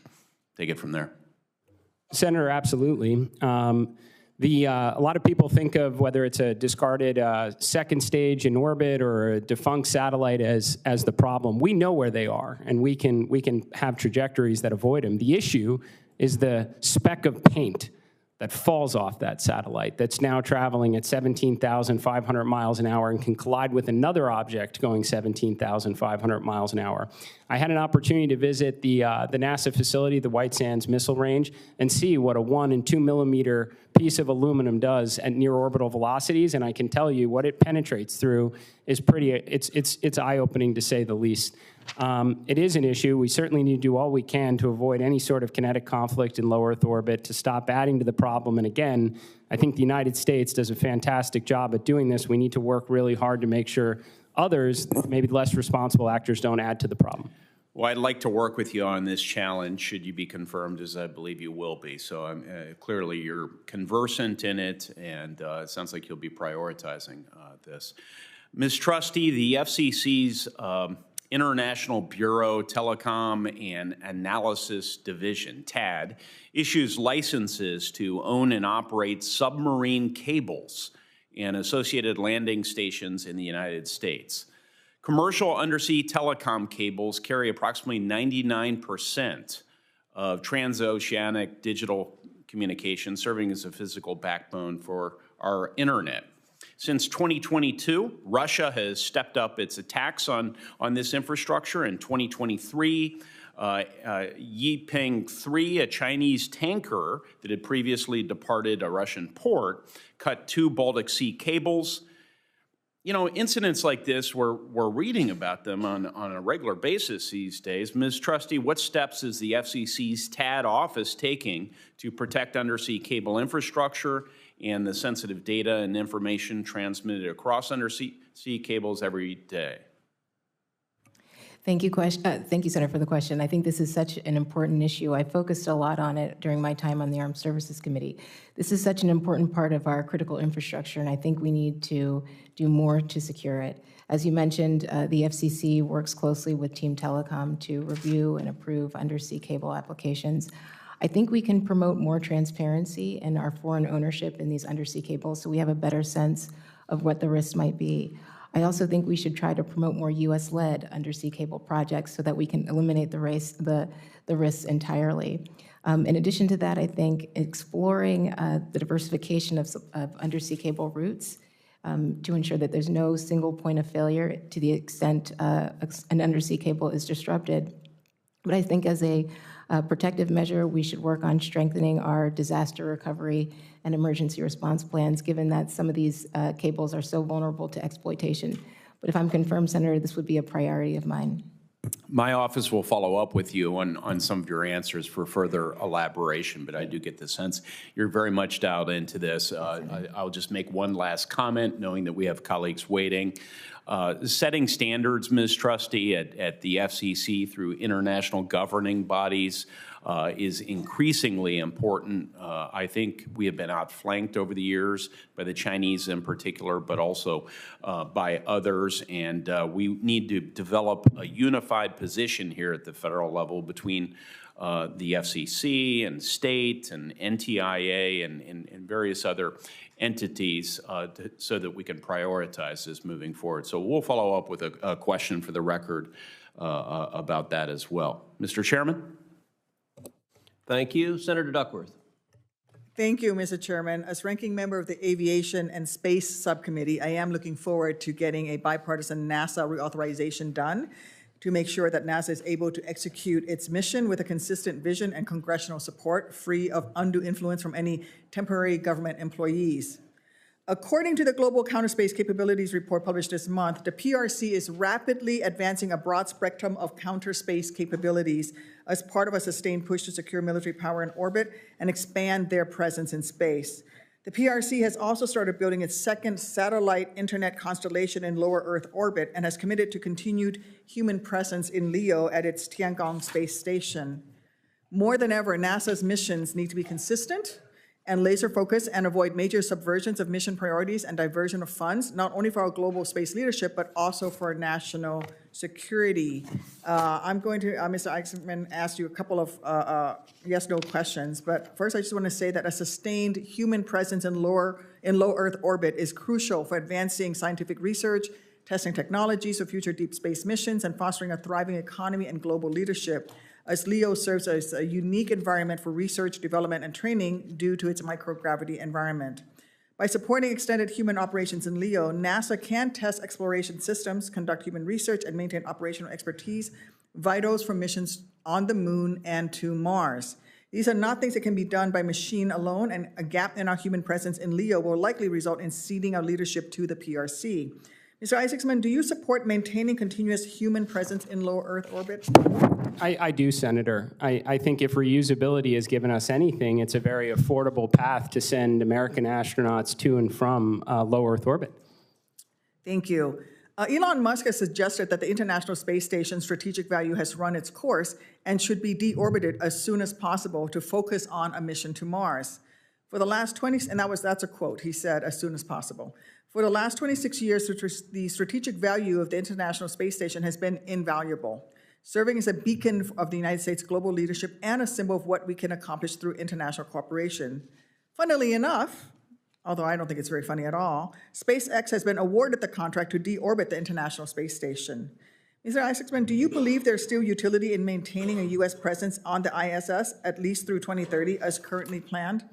take it from there. Senator, absolutely. A lot of people think of whether it's a discarded second stage in orbit or a defunct satellite as the problem. We know where they are, and we can have trajectories that avoid them. The issue is the speck of paint that falls off that satellite that's now traveling at 17,500 miles an hour and can collide with another object going 17,500 miles an hour. I had an opportunity to visit the NASA facility, the White Sands Missile Range, and see what a 1 and 2 millimeter piece of aluminum does at near orbital velocities, and I can tell you what it penetrates through is it's eye-opening to say the least. It is an issue. We certainly need to do all we can to avoid any sort of kinetic conflict in low Earth orbit, to stop adding to the problem. And again, I think the United States does a fantastic job at doing this. We need to work really hard to make sure others, maybe less responsible actors, don't add to the problem. Well, I'd like to work with you on this challenge, should you be confirmed, as I believe you will be. So clearly you're conversant in it, and it sounds like you'll be prioritizing this. Ms. Trusty, the FCC's International Bureau Telecom and Analysis Division, TAD, issues licenses to own and operate submarine cables and associated landing stations in the United States. Commercial undersea telecom cables carry approximately 99% of transoceanic digital communication, serving as a physical backbone for our internet. Since 2022, Russia has stepped up its attacks on this infrastructure. In 2023, Yiping-3, a Chinese tanker that had previously departed a Russian port, cut 2 Baltic Sea cables. You know, incidents like this, we're reading about them on a regular basis these days. Ms. Trusty, what steps is the FCC's TAD office taking to protect undersea cable infrastructure and the sensitive data and information transmitted across undersea cables every day? Thank you, Senator, for the question. I think this is such an important issue. I focused a lot on it during my time on the Armed Services Committee. This is such an important part of our critical infrastructure, and I think we need to do more to secure it. As you mentioned, the FCC works closely with Team Telecom to review and approve undersea cable applications. I think we can promote more transparency in our foreign ownership in these undersea cables so we have a better sense of what the risks might be. I also think we should try to promote more U.S.-led undersea cable projects so that we can eliminate the risks entirely. In addition to that, I think exploring the diversification of undersea cable routes to ensure that there's no single point of failure to the extent an undersea cable is disrupted. But I think as a protective measure, we should work on strengthening our disaster recovery and emergency response plans, given that some of these cables are so vulnerable to exploitation. But if I'm confirmed, Senator, this would be a priority of mine. My office will follow up with you on some of your answers for further elaboration, but I do get the sense you're very much dialed into this. I'll just make one last comment, knowing that we have colleagues waiting. Setting standards, Ms. Trusty, at the FCC through international governing bodies is increasingly important. I think we have been outflanked over the years by the Chinese in particular, but also by others, and we need to develop a unified position here at the federal level between the FCC and state and NTIA and various other entities so that we can prioritize this moving forward. So we'll follow up with a question for the record about that as well. Mr. Chairman? Thank you. Senator Duckworth. Thank you, Mr. Chairman. As ranking member of the Aviation and Space Subcommittee, I am looking forward to getting a bipartisan NASA reauthorization done to make sure that NASA is able to execute its mission with a consistent vision and congressional support, free of undue influence from any temporary government employees. According to the Global Counterspace Capabilities Report published this month, the PRC is rapidly advancing a broad spectrum of counterspace capabilities as part of a sustained push to secure military power in orbit and expand their presence in space. The PRC has also started building its second satellite internet constellation in lower Earth orbit and has committed to continued human presence in LEO at its Tiangong space station. More than ever, NASA's missions need to be consistent and laser focused and avoid major subversions of mission priorities and diversion of funds, not only for our global space leadership, but also for national security. I'm going to, Mr. Isaacman, ask you a couple of yes-no questions, but first I just want to say that a sustained human presence in low Earth orbit is crucial for advancing scientific research, testing technologies for future deep space missions, and fostering a thriving economy and global leadership, as LEO serves as a unique environment for research, development, and training due to its microgravity environment. By supporting extended human operations in LEO, NASA can test exploration systems, conduct human research, and maintain operational expertise, vitals for missions on the moon and to Mars. These are not things that can be done by machine alone, and a gap in our human presence in LEO will likely result in ceding our leadership to the PRC. Mr. Isaacman, do you support maintaining continuous human presence in low Earth orbit? I do, Senator. I think if reusability has given us anything, it's a very affordable path to send American astronauts to and from low Earth orbit. Thank you. Elon Musk has suggested that the International Space Station's strategic value has run its course and should be deorbited as soon as possible to focus on a mission to Mars. For the last 20, and that's a quote, he said, as soon as possible. For the last 26 years, the strategic value of the International Space Station has been invaluable, serving as a beacon of the United States' global leadership and a symbol of what we can accomplish through international cooperation. Funnily enough, although I don't think it's very funny at all, SpaceX has been awarded the contract to deorbit the International Space Station. Mr. Isaacman, do you believe there's still utility in maintaining a U.S. presence on the ISS at least through 2030 as currently planned?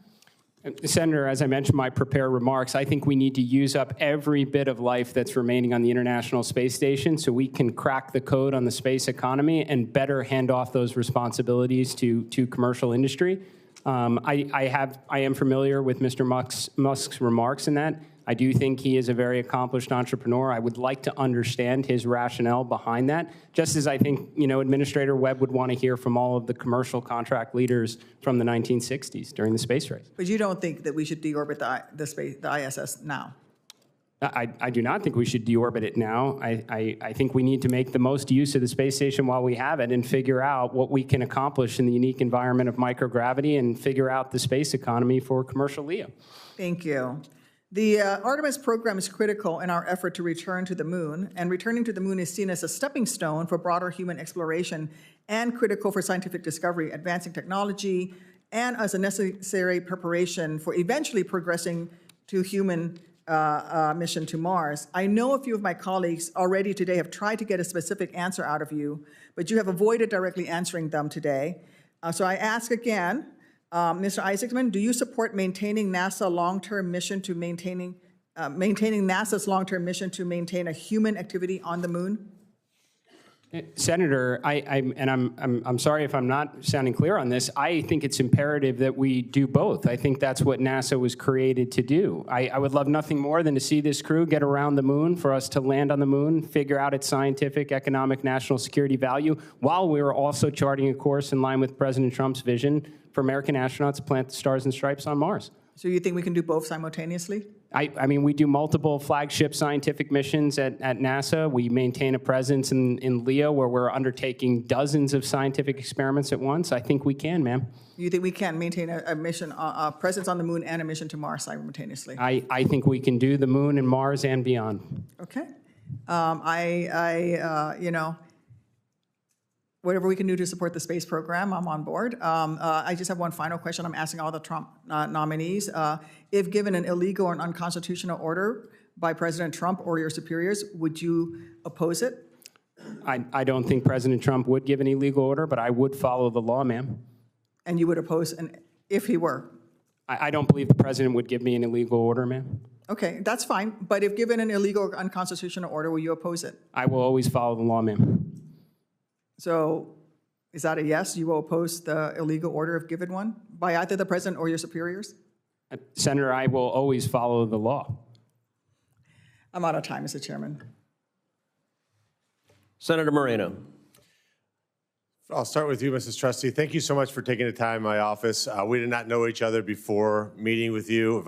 Senator, as I mentioned in my prepared remarks, I think we need to use up every bit of life that's remaining on the International Space Station so we can crack the code on the space economy and better hand off those responsibilities to commercial industry. I am familiar with Mr. Musk's remarks in that. I do think he is a very accomplished entrepreneur. I would like to understand his rationale behind that, just as I think, Administrator Webb would want to hear from all of the commercial contract leaders from the 1960s during the space race. But you don't think that we should deorbit the ISS now? I do not think we should deorbit it now. I think we need to make the most use of the space station while we have it and figure out what we can accomplish in the unique environment of microgravity and figure out the space economy for commercial LEO. Thank you. The Artemis program is critical in our effort to return to the moon, and returning to the moon is seen as a stepping stone for broader human exploration and critical for scientific discovery, advancing technology, and as a necessary preparation for eventually progressing to human mission to Mars. I know a few of my colleagues already today have tried to get a specific answer out of you, but you have avoided directly answering them today. So I ask again, Mr. Isaacman, do you support maintaining NASA long-term mission to maintaining maintaining NASA's long-term mission to maintain a human activity on the moon? Senator, I'm sorry if I'm not sounding clear on this. I think it's imperative that we do both. I think that's what NASA was created to do. I would love nothing more than to see this crew get around the moon, for us to land on the moon, figure out its scientific, economic, national security value, while we were also charting a course in line with President Trump's vision for American astronauts to plant the stars and stripes on Mars. So you think we can do both simultaneously? I mean, we do multiple flagship scientific missions at NASA. We maintain a presence in LEO, where we're undertaking dozens of scientific experiments at once. I think we can, ma'am. You think we can maintain a mission, a presence on the moon and a mission to Mars simultaneously? I think we can do the moon and Mars and beyond. Okay. You know, whatever we can do to support the space program, I'm on board. I just have one final question I'm asking all the Trump nominees. If given an illegal or an unconstitutional order by President Trump or your superiors, would you oppose it? I don't think President Trump would give an illegal order, but I would follow the law, ma'am. And you would oppose if he were? I don't believe the president would give me an illegal order, ma'am. Okay, that's fine. But if given an illegal or unconstitutional order, will you oppose it? I will always follow the law, ma'am. So is that a yes? You will oppose the illegal order if given one by either the president or your superiors? Senator, I will always follow the law. I'm out of time, Mr. Chairman. Senator Moreno. I'll start with you, Mrs. Trusty. Thank you so much for taking the time in my office. We did not know each other before meeting with you.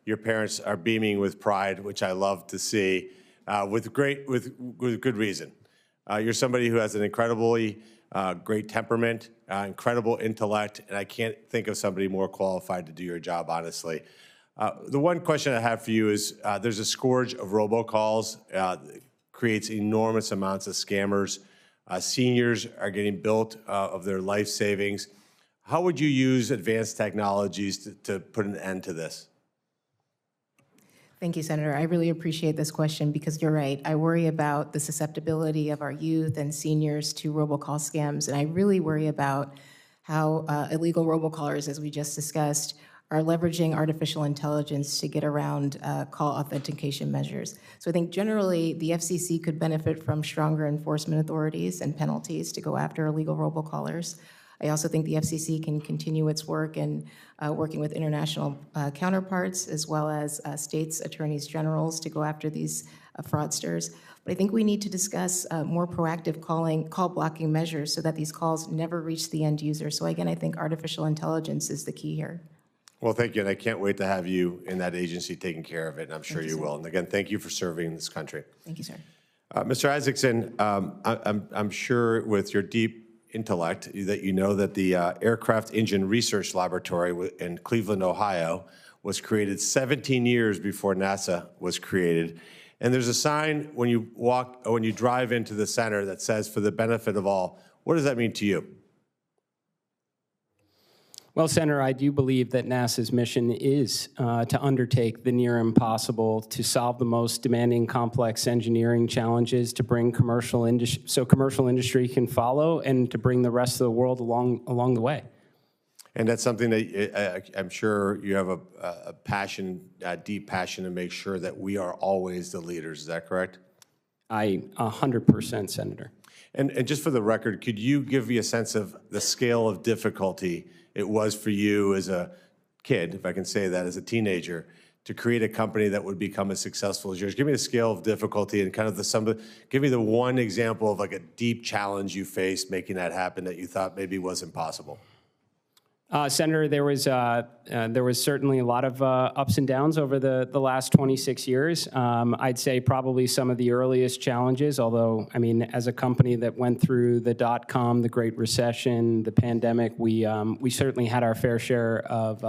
Your parents are beaming with pride, which I love to see, with good reason. You're somebody who has an incredibly great temperament, incredible intellect, and I can't think of somebody more qualified to do your job, honestly. The one question I have for you is, there's a scourge of robocalls, creates enormous amounts of scammers. Seniors are getting built of their life savings. How would you use advanced technologies to put an end to this? Thank you, Senator. I really appreciate this question because you're right. I worry about the susceptibility of our youth and seniors to robocall scams, and I really worry about how illegal robocallers, as we just discussed, are leveraging artificial intelligence to get around call authentication measures. So I think generally the FCC could benefit from stronger enforcement authorities and penalties to go after illegal robocallers. I also think the FCC can continue its work in working with international counterparts as well as states' attorneys generals to go after these fraudsters. But I think we need to discuss more proactive call blocking measures so that these calls never reach the end user. So again, I think artificial intelligence is the key here. Well, thank you, and I can't wait to have you in that agency taking care of it, and I'm sure you will. And again, thank you for serving this country. Thank you, sir. Mr. Isaacson, I'm sure with your deep intellect that you know that the Aircraft Engine Research Laboratory in Cleveland, Ohio, was created 17 years before NASA was created. And there's a sign when you drive into the center that says, "For the benefit of all." What does that mean to you? Well, Senator, I do believe that NASA's mission is to undertake the near impossible, to solve the most demanding, complex engineering challenges, to bring commercial industry can follow, and to bring the rest of the world along the way. And that's something that I'm sure you have a passion, a deep passion to make sure that we are always the leaders. Is that correct? 100%, Senator. And just for the record, could you give me a sense of the scale of difficulty it was for you as a kid, if I can say that, as a teenager, to create a company that would become as successful as yours? Give me the scale of difficulty and kind of give me the one example of like a deep challenge you faced making that happen that you thought maybe was impossible. Senator, there was certainly a lot of ups and downs over the last 26 years. I'd say probably some of the earliest challenges, although, I mean, as a company that went through the dot-com, the Great Recession, the pandemic, we certainly had our fair share of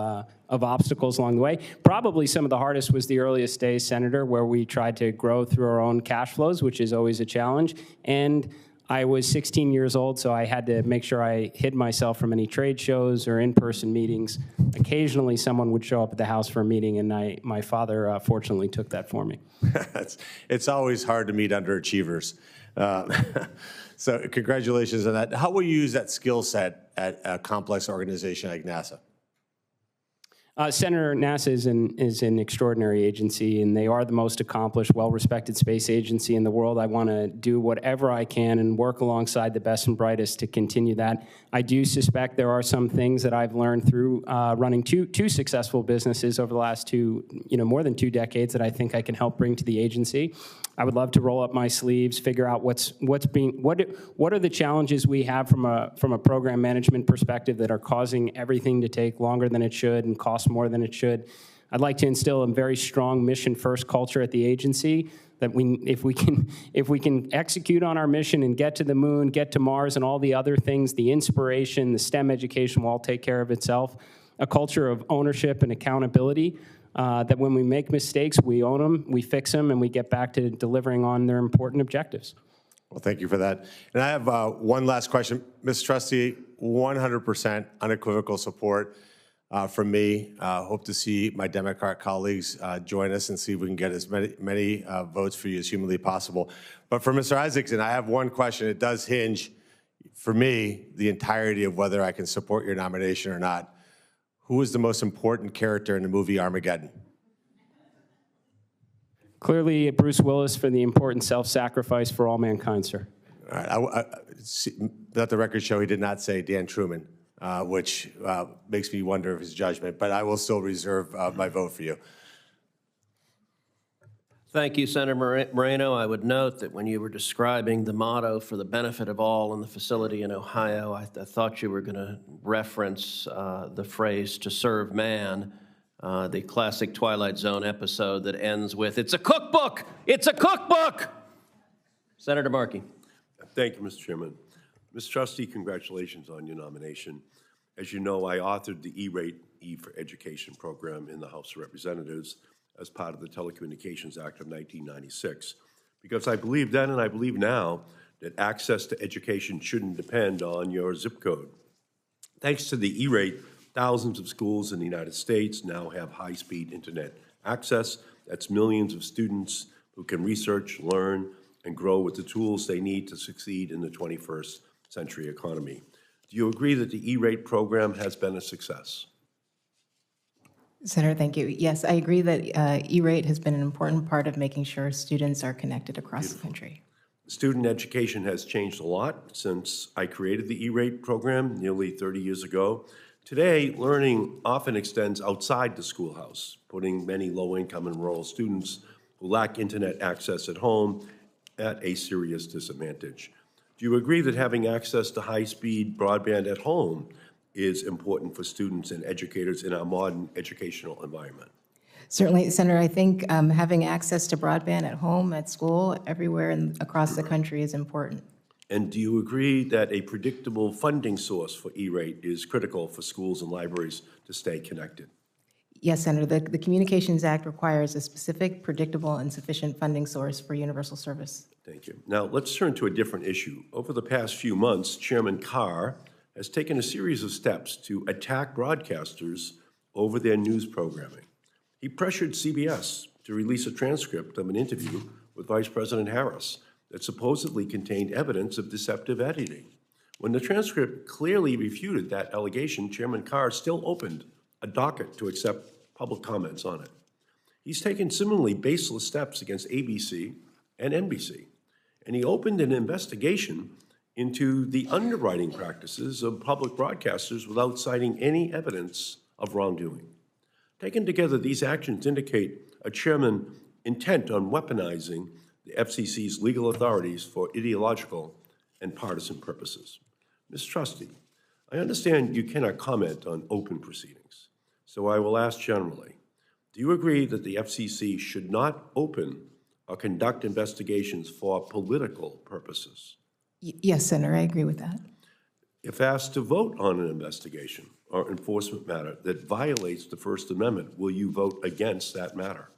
obstacles along the way. Probably some of the hardest was the earliest days, Senator, where we tried to grow through our own cash flows, which is always a challenge. And I was 16 years old, so I had to make sure I hid myself from any trade shows or in-person meetings. Occasionally, someone would show up at the house for a meeting, and my father fortunately took that for me. It's always hard to meet underachievers. So congratulations on that. How will you use that skill set at a complex organization like NASA? Senator, NASA is an extraordinary agency, and they are the most accomplished, well-respected space agency in the world. I want to do whatever I can and work alongside the best and brightest to continue that. I do suspect there are some things that I've learned through running two successful businesses over the last more than 2 decades that I think I can help bring to the agency. I would love to roll up my sleeves, figure out what are the challenges we have from a program management perspective that are causing everything to take longer than it should and cost more than it should. I'd like to instill a very strong mission-first culture at the agency that if we can execute on our mission and get to the moon, get to Mars, and all the other things, the inspiration, the STEM education will all take care of itself. A culture of ownership and accountability. That when we make mistakes, we own them, we fix them, and we get back to delivering on their important objectives. Well, thank you for that. And I have one last question. Ms. Trusty, 100% unequivocal support from me. Hope to see my Democrat colleagues join us and see if we can get as many votes for you as humanly possible. But for Mr. Isaacman, I have one question. It does hinge, for me, the entirety of whether I can support your nomination or not. Who is the most important character in the movie Armageddon? Clearly, Bruce Willis for the important self-sacrifice for all mankind, sir. All right. Let the record show he did not say Dan Truman, which makes me wonder of his judgment, but I will still reserve my vote for you. Thank you, Senator Moreno. I would note that when you were describing the motto for the benefit of all in the facility in Ohio, I thought you were going to reference the phrase "to serve man," the classic Twilight Zone episode that ends with "It's a cookbook! It's a cookbook!" Senator Markey. Thank you, Mr. Chairman. Ms. Trusty, congratulations on your nomination. As you know, I authored the E-Rate, E for Education program in the House of Representatives as part of the Telecommunications Act of 1996, because I believe then and I believe now that access to education shouldn't depend on your zip code. Thanks to the E-Rate, thousands of schools in the United States now have high-speed internet access. That's millions of students who can research, learn, and grow with the tools they need to succeed in the 21st century economy. Do you agree that the E-Rate program has been a success? Senator, thank you. Yes, I agree that E-Rate has been an important part of making sure students are connected across the country. Student education has changed a lot since I created the E-Rate program nearly 30 years ago. Today, learning often extends outside the schoolhouse, putting many low-income and rural students who lack internet access at home at a serious disadvantage. Do you agree that having access to high-speed broadband at home is important for students and educators in our modern educational environment? Certainly, Senator, I think having access to broadband at home, at school, everywhere across the country is important. And do you agree that a predictable funding source for E-Rate is critical for schools and libraries to stay connected? Yes, Senator, the Communications Act requires a specific, predictable, and sufficient funding source for universal service. Thank you. Now, let's turn to a different issue. Over the past few months, Chairman Carr has taken a series of steps to attack broadcasters over their news programming. He pressured CBS to release a transcript of an interview with Vice President Harris that supposedly contained evidence of deceptive editing. When the transcript clearly refuted that allegation, Chairman Carr still opened a docket to accept public comments on it. He's taken similarly baseless steps against ABC and NBC, and he opened an investigation into the underwriting practices of public broadcasters without citing any evidence of wrongdoing. Taken together, these actions indicate a chairman intent on weaponizing the FCC's legal authorities for ideological and partisan purposes. Ms. Trusty, I understand you cannot comment on open proceedings, so I will ask generally, do you agree that the FCC should not open or conduct investigations for political purposes? Yes, Senator, I agree with that. If asked to vote on an investigation or enforcement matter that violates the First Amendment, will you vote against that matter?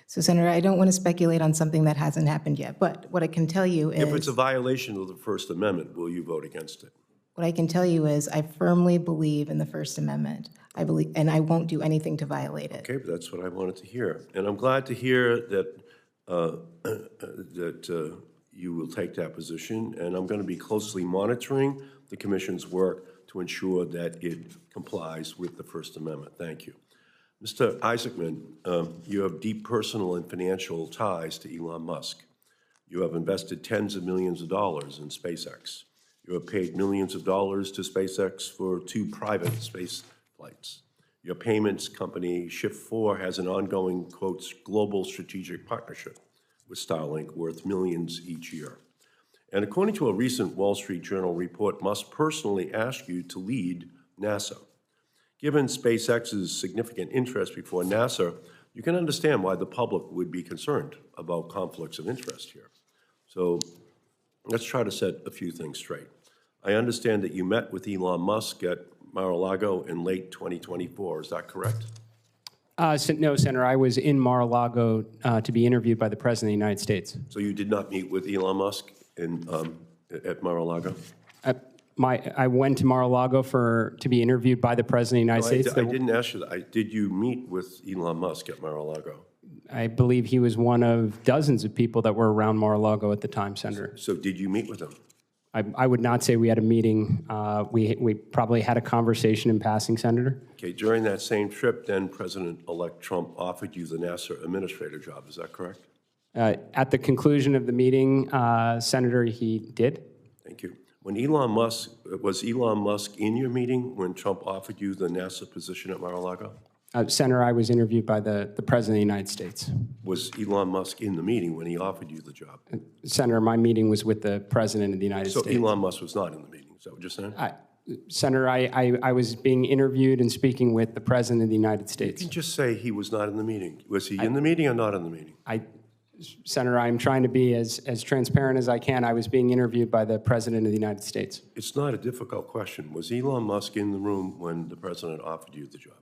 So, Senator, I don't want to speculate on something that hasn't happened yet, but what I can tell you is— If it's a violation of the First Amendment, will you vote against it? What I can tell you is I firmly believe in the First Amendment. I believe, and I won't do anything to violate it. Okay, but that's what I wanted to hear. And I'm glad to hear that you will take that position, and I'm going to be closely monitoring the Commission's work to ensure that it complies with the First Amendment. Thank you. Mr. Isaacman, you have deep personal and financial ties to Elon Musk. You have invested tens of millions of dollars in SpaceX. You have paid millions of dollars to SpaceX for 2 private space flights. Your payments company, Shift4, has an ongoing, quotes, global strategic partnership with Starlink worth millions each year. And according to a recent Wall Street Journal report, Musk personally asked you to lead NASA. Given SpaceX's significant interest before NASA, you can understand why the public would be concerned about conflicts of interest here. So let's try to set a few things straight. I understand that you met with Elon Musk at Mar-a-Lago in late 2024. Is that correct? No, Senator. I was in Mar-a-Lago to be interviewed by the President of the United States. So you did not meet with Elon Musk at Mar-a-Lago? I went to Mar-a-Lago to be interviewed by the President of the United States. I didn't ask you that. Did you meet with Elon Musk at Mar-a-Lago? I believe he was one of dozens of people that were around Mar-a-Lago at the time, Senator. So did you meet with him? I would not say we had a meeting. We probably had a conversation in passing, Senator. Okay, during that same trip, then President-elect Trump offered you the NASA administrator job. Is that correct? At the conclusion of the meeting, Senator, he did. Thank you. Was Elon Musk in your meeting when Trump offered you the NASA position at Mar-a-Lago? Senator, I was interviewed by the President of the United States. Was Elon Musk in the meeting when he offered you the job? Senator, my meeting was with the President of the United States. So Elon Musk was not in the meeting, is that what you're saying? Senator, I was being interviewed and speaking with the President of the United States. You can just say he was not in the meeting. Was he in the meeting or not in the meeting? Senator, I'm trying to be as transparent as I can. I was being interviewed by the President of the United States. It's not a difficult question. Was Elon Musk in the room when the President offered you the job?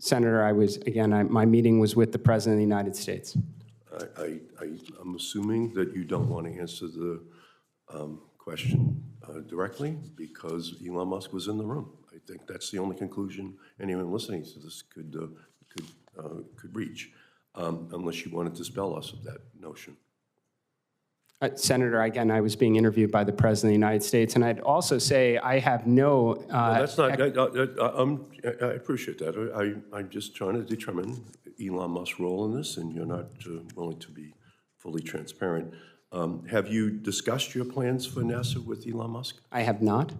Senator, my meeting was with the President of the United States. I'm assuming that you don't want to answer the question directly because Elon Musk was in the room. I think that's the only conclusion anyone listening to this could reach, unless you want to dispel us of that notion. Senator, again, I was being interviewed by the President of the United States, and I'd also say I have no... that's not... I appreciate that. I'm just trying to determine Elon Musk's role in this, and you're not willing to be fully transparent. Have you discussed your plans for NASA with Elon Musk? I have not.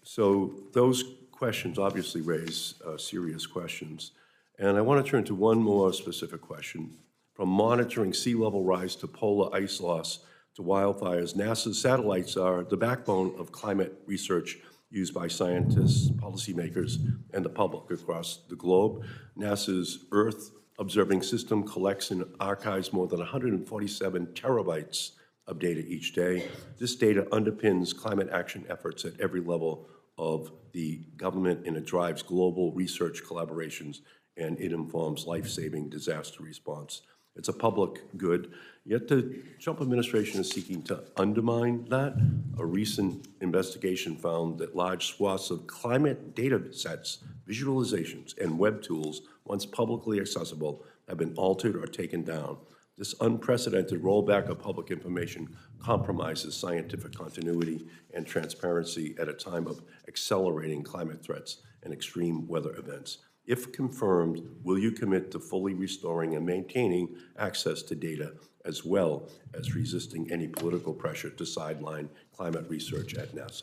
So those questions obviously raise serious questions. And I want to turn to one more specific question. From monitoring sea level rise to polar ice loss to wildfires, NASA's satellites are the backbone of climate research used by scientists, policymakers, and the public across the globe. NASA's Earth Observing System collects and archives more than 147 terabytes of data each day. This data underpins climate action efforts at every level of the government, and it drives global research collaborations, and it informs life-saving disaster response. It's a public good, yet the Trump administration is seeking to undermine that. A recent investigation found that large swaths of climate data sets, visualizations, and web tools, once publicly accessible, have been altered or taken down. This unprecedented rollback of public information compromises scientific continuity and transparency at a time of accelerating climate threats and extreme weather events. If confirmed, will you commit to fully restoring and maintaining access to data, as well as resisting any political pressure to sideline climate research at NASA?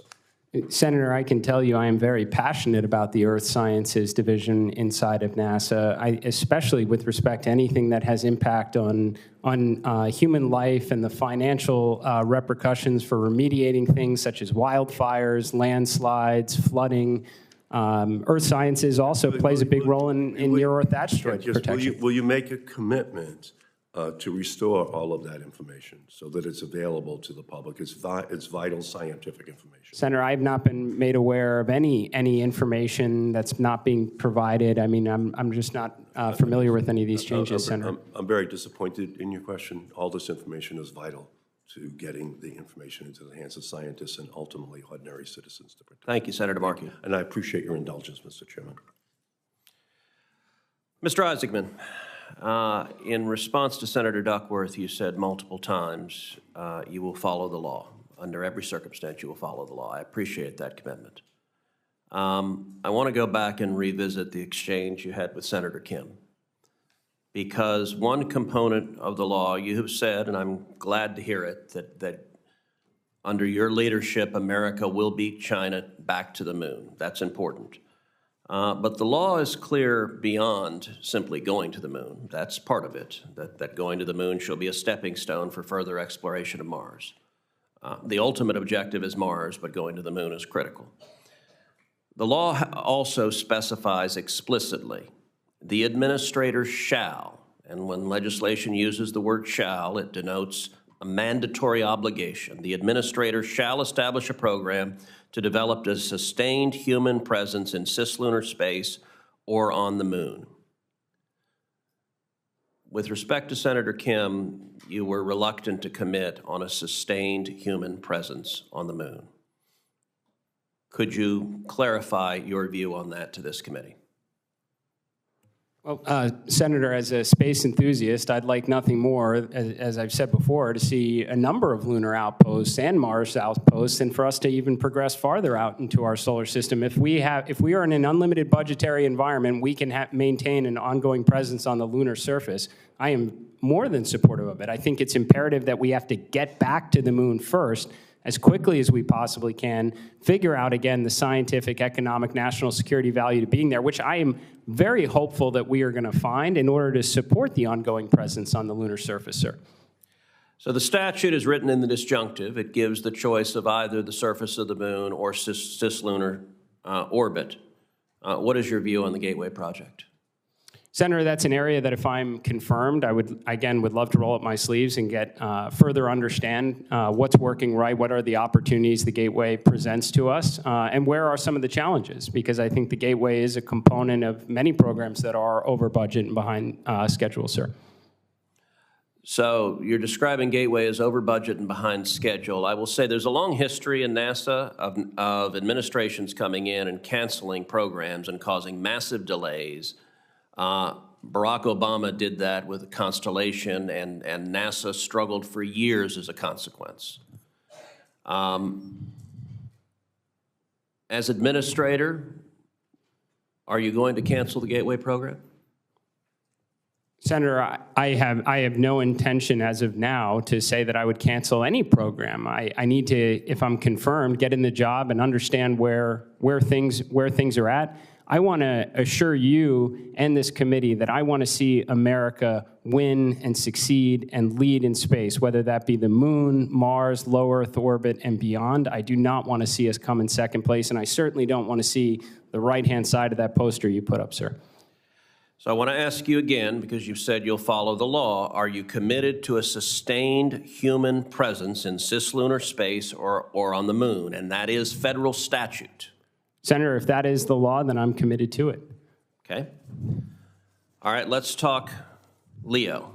Senator, I can tell you I am very passionate about the Earth Sciences Division inside of NASA, especially with respect to anything that has impact on human life and the financial repercussions for remediating things such as wildfires, landslides, flooding. Earth Sciences also plays a big role in near-Earth asteroid protection. Will you make a commitment to restore all of that information so that it's available to the public? It's vital scientific information. Senator, I have not been made aware of any information that's not being provided. I mean, I'm just not familiar with any of these changes, Senator. I'm very disappointed in your question. All this information is vital to getting the information into the hands of scientists and ultimately ordinary citizens to protect. Thank you, Senator Markey. And I appreciate your indulgence, Mr. Chairman. Mr. Isaacman, in response to Senator Duckworth, you said multiple times you will follow the law. Under every circumstance, you will follow the law. I appreciate that commitment. I want to go back and revisit the exchange you had with Senator Kim. Because one component of the law, you have said, and I'm glad to hear it, that under your leadership, America will beat China back to the moon. That's important. But the law is clear beyond simply going to the moon. That's part of it, that going to the moon shall be a stepping stone for further exploration of Mars. The ultimate objective is Mars, but going to the moon is critical. The law also specifies explicitly the administrator shall, and when legislation uses the word shall, it denotes a mandatory obligation. The administrator shall establish a program to develop a sustained human presence in cislunar space or on the moon. With respect to Senator Kim, you were reluctant to commit on a sustained human presence on the moon. Could you clarify your view on that to this committee? Well, Senator, as a space enthusiast, I'd like nothing more, as I've said before, to see a number of lunar outposts and Mars outposts, and for us to even progress farther out into our solar system. If we are in an unlimited budgetary environment, we can maintain an ongoing presence on the lunar surface. I am more than supportive of it. I think it's imperative that we have to get back to the moon first, as quickly as we possibly can, figure out, again, the scientific, economic, national security value to being there, which I am very hopeful that we are going to find in order to support the ongoing presence on the lunar surface, sir. So the statute is written in the disjunctive. It gives the choice of either the surface of the moon or cislunar orbit. What is your view on the Gateway project? Senator, that's an area that if I'm confirmed, I would love to roll up my sleeves and get further understand what's working right, what are the opportunities the Gateway presents to us, and where are some of the challenges, because I think the Gateway is a component of many programs that are over budget and behind schedule, sir. So you're describing Gateway as over budget and behind schedule. I will say there's a long history in NASA of administrations coming in and canceling programs and causing massive delays. Barack Obama did that with the Constellation, and NASA struggled for years as a consequence. As administrator, are you going to cancel the Gateway program? Senator, I have no intention as of now to say that I would cancel any program. I need to, if I'm confirmed, get in the job and understand where things are at. I want to assure you and this committee that I want to see America win and succeed and lead in space, whether that be the moon, Mars, low Earth orbit, and beyond. I do not want to see us come in second place, and I certainly don't want to see the right-hand side of that poster you put up, sir. So I want to ask you again, because you've said you'll follow the law, are you committed to a sustained human presence in cislunar space or on the moon? And that is federal statute. Senator, if that is the law, then I'm committed to it. Okay. All right, let's talk LEO.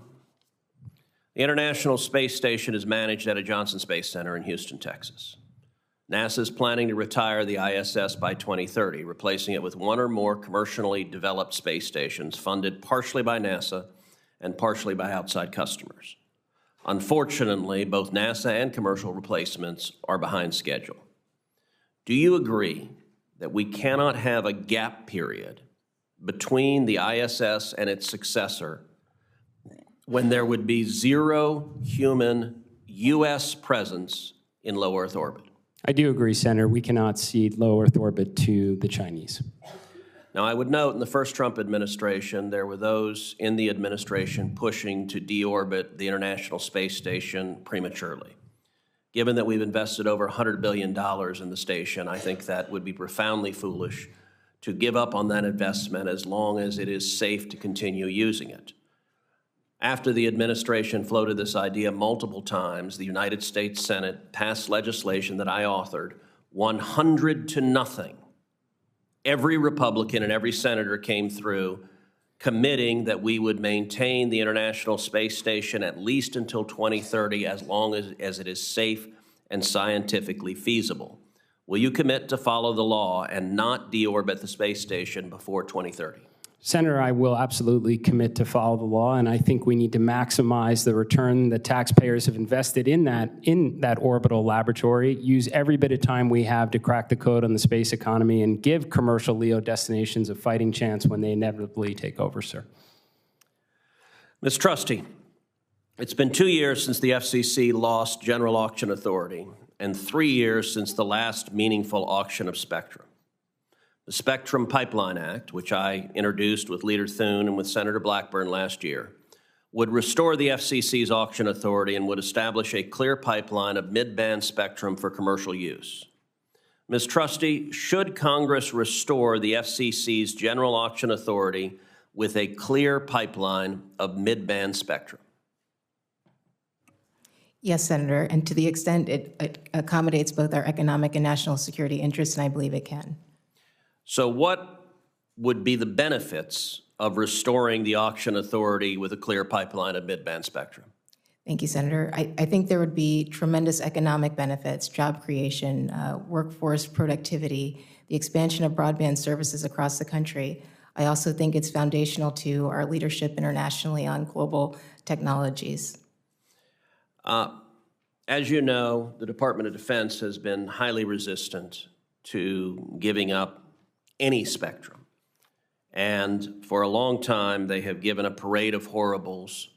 The International Space Station is managed at a Johnson Space Center in Houston, Texas. NASA is planning to retire the ISS by 2030, replacing it with one or more commercially developed space stations funded partially by NASA and partially by outside customers. Unfortunately, both NASA and commercial replacements are behind schedule. Do you agree that we cannot have a gap period between the ISS and its successor when there would be zero human U.S. presence in low Earth orbit? I do agree, Senator. We cannot cede low Earth orbit to the Chinese. Now, I would note in the first Trump administration, there were those in the administration pushing to deorbit the International Space Station prematurely. Given that we've invested over $100 billion in the station, I think that would be profoundly foolish to give up on that investment as long as it is safe to continue using it. After the administration floated this idea multiple times, the United States Senate passed legislation that I authored, 100-0. Every Republican and every senator came through committing that we would maintain the International Space Station at least until 2030, as long as it is safe and scientifically feasible. Will you commit to follow the law and not deorbit the space station before 2030? Senator, I will absolutely commit to follow the law, and I think we need to maximize the return that taxpayers have invested in that orbital laboratory, use every bit of time we have to crack the code on the space economy, and give commercial LEO destinations a fighting chance when they inevitably take over, sir. Ms. Trusty, it's been 2 years since the FCC lost general auction authority and 3 years since the last meaningful auction of spectrum. The Spectrum Pipeline Act, which I introduced with Leader Thune and with Senator Blackburn last year, would restore the FCC's auction authority and would establish a clear pipeline of mid-band spectrum for commercial use. Ms. Trusty, should Congress restore the FCC's general auction authority with a clear pipeline of mid-band spectrum? Yes, Senator, and to the extent it accommodates both our economic and national security interests, and I believe it can. So what would be the benefits of restoring the auction authority with a clear pipeline of mid-band spectrum? Thank you, Senator. I think there would be tremendous economic benefits, job creation, workforce productivity, the expansion of broadband services across the country. I also think it's foundational to our leadership internationally on global technologies. As you know, the Department of Defense has been highly resistant to giving up any spectrum. And for a long time, they have given a parade of horribles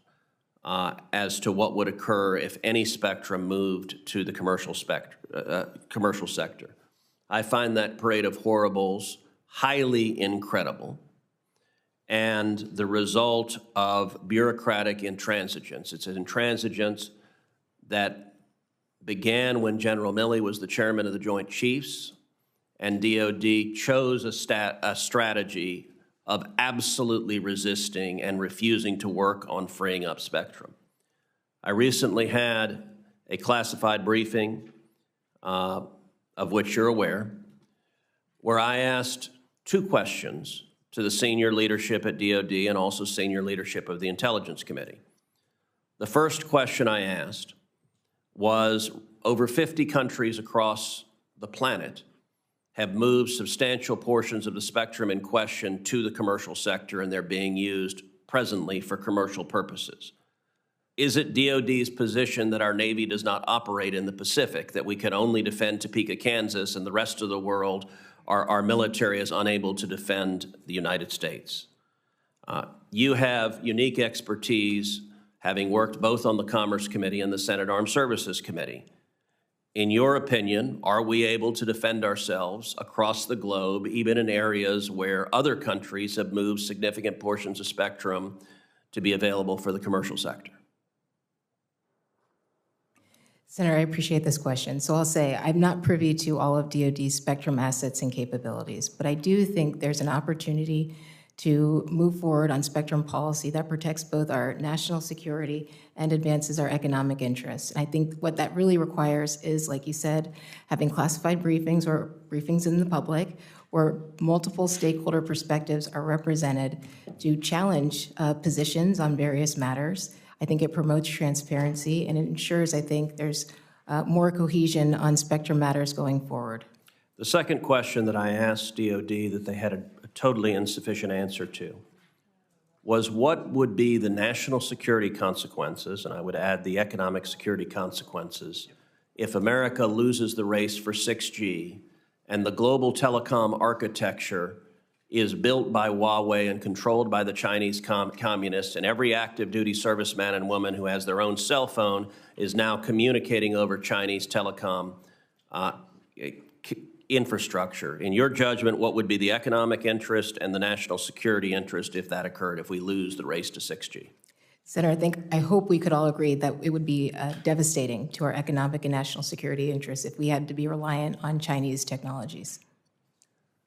as to what would occur if any spectrum moved to the commercial sector. I find that parade of horribles highly incredible and the result of bureaucratic intransigence. It's an intransigence that began when General Milley was the chairman of the Joint Chiefs, and DOD chose a strategy of absolutely resisting and refusing to work on freeing up spectrum. I recently had a classified briefing, of which you're aware, where I asked 2 questions to the senior leadership at DOD and also senior leadership of the Intelligence Committee. The first question I asked was, over 50 countries across the planet have moved substantial portions of the spectrum in question to the commercial sector, and they're being used presently for commercial purposes. Is it DOD's position that our Navy does not operate in the Pacific, that we can only defend Topeka, Kansas, and the rest of the world, our military is unable to defend the United States? You have unique expertise, having worked both on the Commerce Committee and the Senate Armed Services Committee. In your opinion, are we able to defend ourselves across the globe, even in areas where other countries have moved significant portions of spectrum to be available for the commercial sector? Senator, I appreciate this question. So I'll say I'm not privy to all of DOD's spectrum assets and capabilities, but I do think there's an opportunity to move forward on spectrum policy that protects both our national security and advances our economic interests. And I think what that really requires is, like you said, having classified briefings or briefings in the public where multiple stakeholder perspectives are represented to challenge positions on various matters. I think it promotes transparency and it ensures, I think, there's more cohesion on spectrum matters going forward. The second question that I asked DOD that they had a totally insufficient answer to was, what would be the national security consequences, and I would add the economic security consequences, if America loses the race for 6G and the global telecom architecture is built by Huawei and controlled by the Chinese communists, and every active duty serviceman and woman who has their own cell phone is now communicating over Chinese telecom infrastructure. In your judgment, what would be the economic interest and the national security interest if that occurred, if we lose the race to 6G? Senator, I hope we could all agree that it would be devastating to our economic and national security interests if we had to be reliant on Chinese technologies.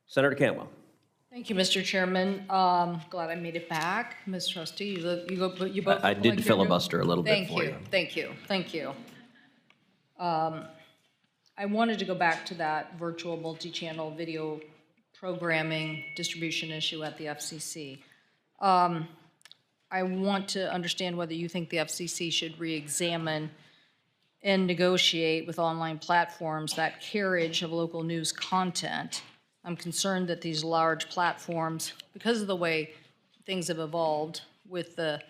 Senator Cantwell. Thank you, Mr. Chairman. Glad I made it back. Ms. Trusty, you both. I did filibuster a little bit for you. Thank you. Thank you. I wanted to go back to that virtual multi-channel video programming distribution issue at the FCC. I want to understand whether you think the FCC should re-examine and negotiate with online platforms that carriage of local news content. I'm concerned that these large platforms, because of the way things have evolved with the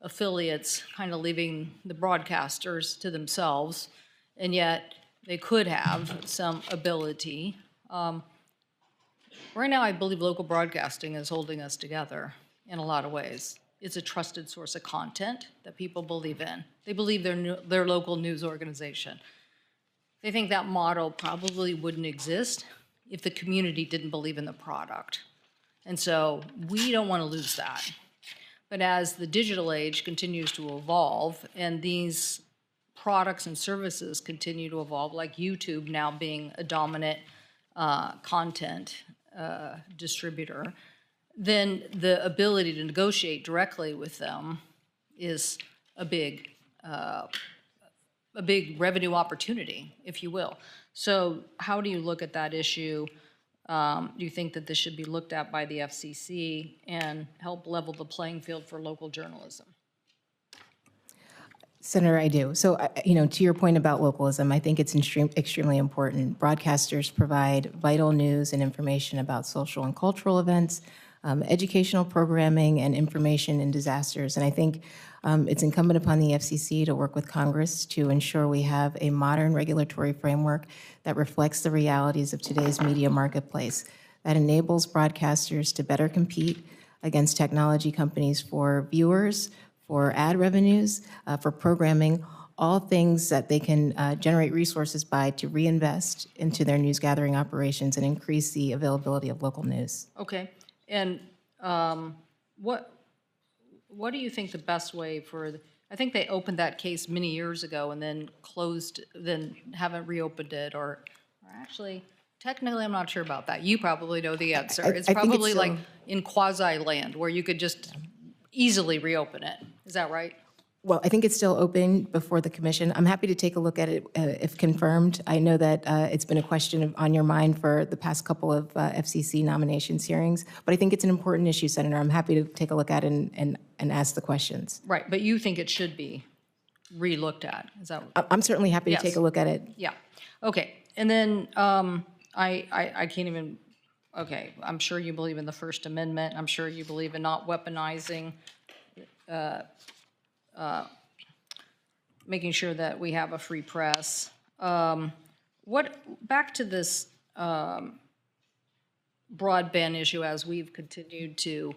affiliates kind of leaving the broadcasters to themselves, and yet they could have some ability. Right now, I believe local broadcasting is holding us together in a lot of ways. It's a trusted source of content that people believe in. They believe their local news organization. They think that model probably wouldn't exist if the community didn't believe in the product. And so we don't want to lose that. But as the digital age continues to evolve and these products and services continue to evolve, like YouTube now being a dominant content distributor, then the ability to negotiate directly with them is a big revenue opportunity, if you will. So how do you look at that issue? Do you think that this should be looked at by the FCC and help level the playing field for local journalism? Senator, I do. So, to your point about localism, I think it's extremely important. Broadcasters provide vital news and information about social and cultural events, educational programming, and information in disasters. And I think it's incumbent upon the FCC to work with Congress to ensure we have a modern regulatory framework that reflects the realities of today's media marketplace, that enables broadcasters to better compete against technology companies for viewers, for ad revenues, for programming, all things that they can generate resources by to reinvest into their news gathering operations and increase the availability of local news. Okay. And what do you think the best way for I think they opened that case many years ago and then then haven't reopened it, or actually, technically, I'm not sure about that. You probably know the answer. It's probably like in quasi land where you could just easily reopen it. Is that right? Well, I think it's still open before the commission. I'm happy to take a look at it if confirmed. I know that it's been a question on your mind for the past couple of FCC nominations hearings, but I think it's an important issue, Senator. I'm happy to take a look at it and ask the questions. Right, but you think it should be re-looked at? Is that? I'm certainly happy to take a look at it. Yeah. Okay. And then I can't even. Okay. I'm sure you believe in the First Amendment. I'm sure you believe in not weaponizing. Making sure that we have a free press. Back to this broadband issue, as we've continued to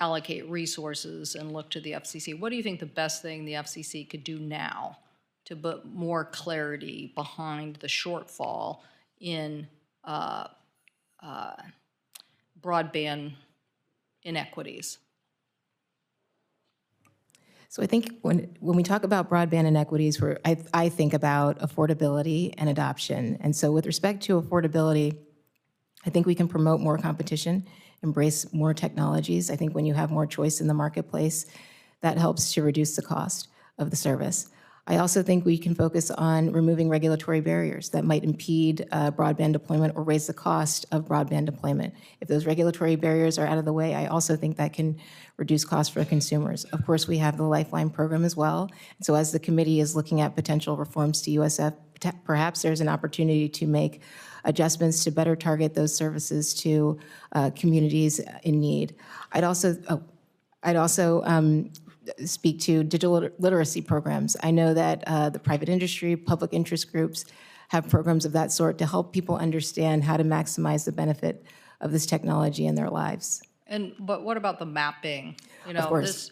allocate resources and look to the FCC, what do you think the best thing the FCC could do now to put more clarity behind the shortfall in broadband inequities? So I think when we talk about broadband inequities, I think about affordability and adoption. And so with respect to affordability, I think we can promote more competition, embrace more technologies. I think when you have more choice in the marketplace, that helps to reduce the cost of the service. I also think we can focus on removing regulatory barriers that might impede broadband deployment or raise the cost of broadband deployment. If those regulatory barriers are out of the way, I also think that can reduce costs for consumers. Of course, we have the Lifeline program as well. And so as the committee is looking at potential reforms to USF, perhaps there's an opportunity to make adjustments to better target those services to communities in need. I'd also speak to digital literacy programs. I know that the private industry, public interest groups have programs of that sort to help people understand how to maximize the benefit of this technology in their lives. But what about the mapping? Of course.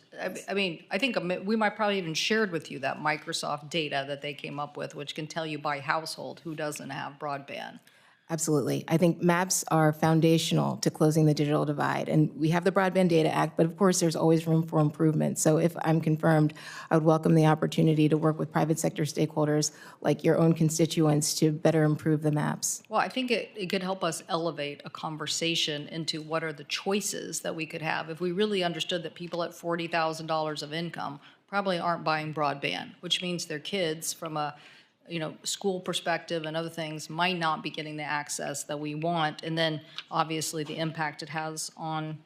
I mean, I think we might probably even shared with you that Microsoft data that they came up with, which can tell you by household who doesn't have broadband. Absolutely. I think maps are foundational to closing the digital divide. And we have the Broadband Data Act, but of course there's always room for improvement. So if I'm confirmed, I would welcome the opportunity to work with private sector stakeholders like your own constituents to better improve the maps. Well, I think it could help us elevate a conversation into what are the choices that we could have if we really understood that people at $40,000 of income probably aren't buying broadband, which means their kids from a school perspective and other things might not be getting the access that we want, and then obviously the impact it has on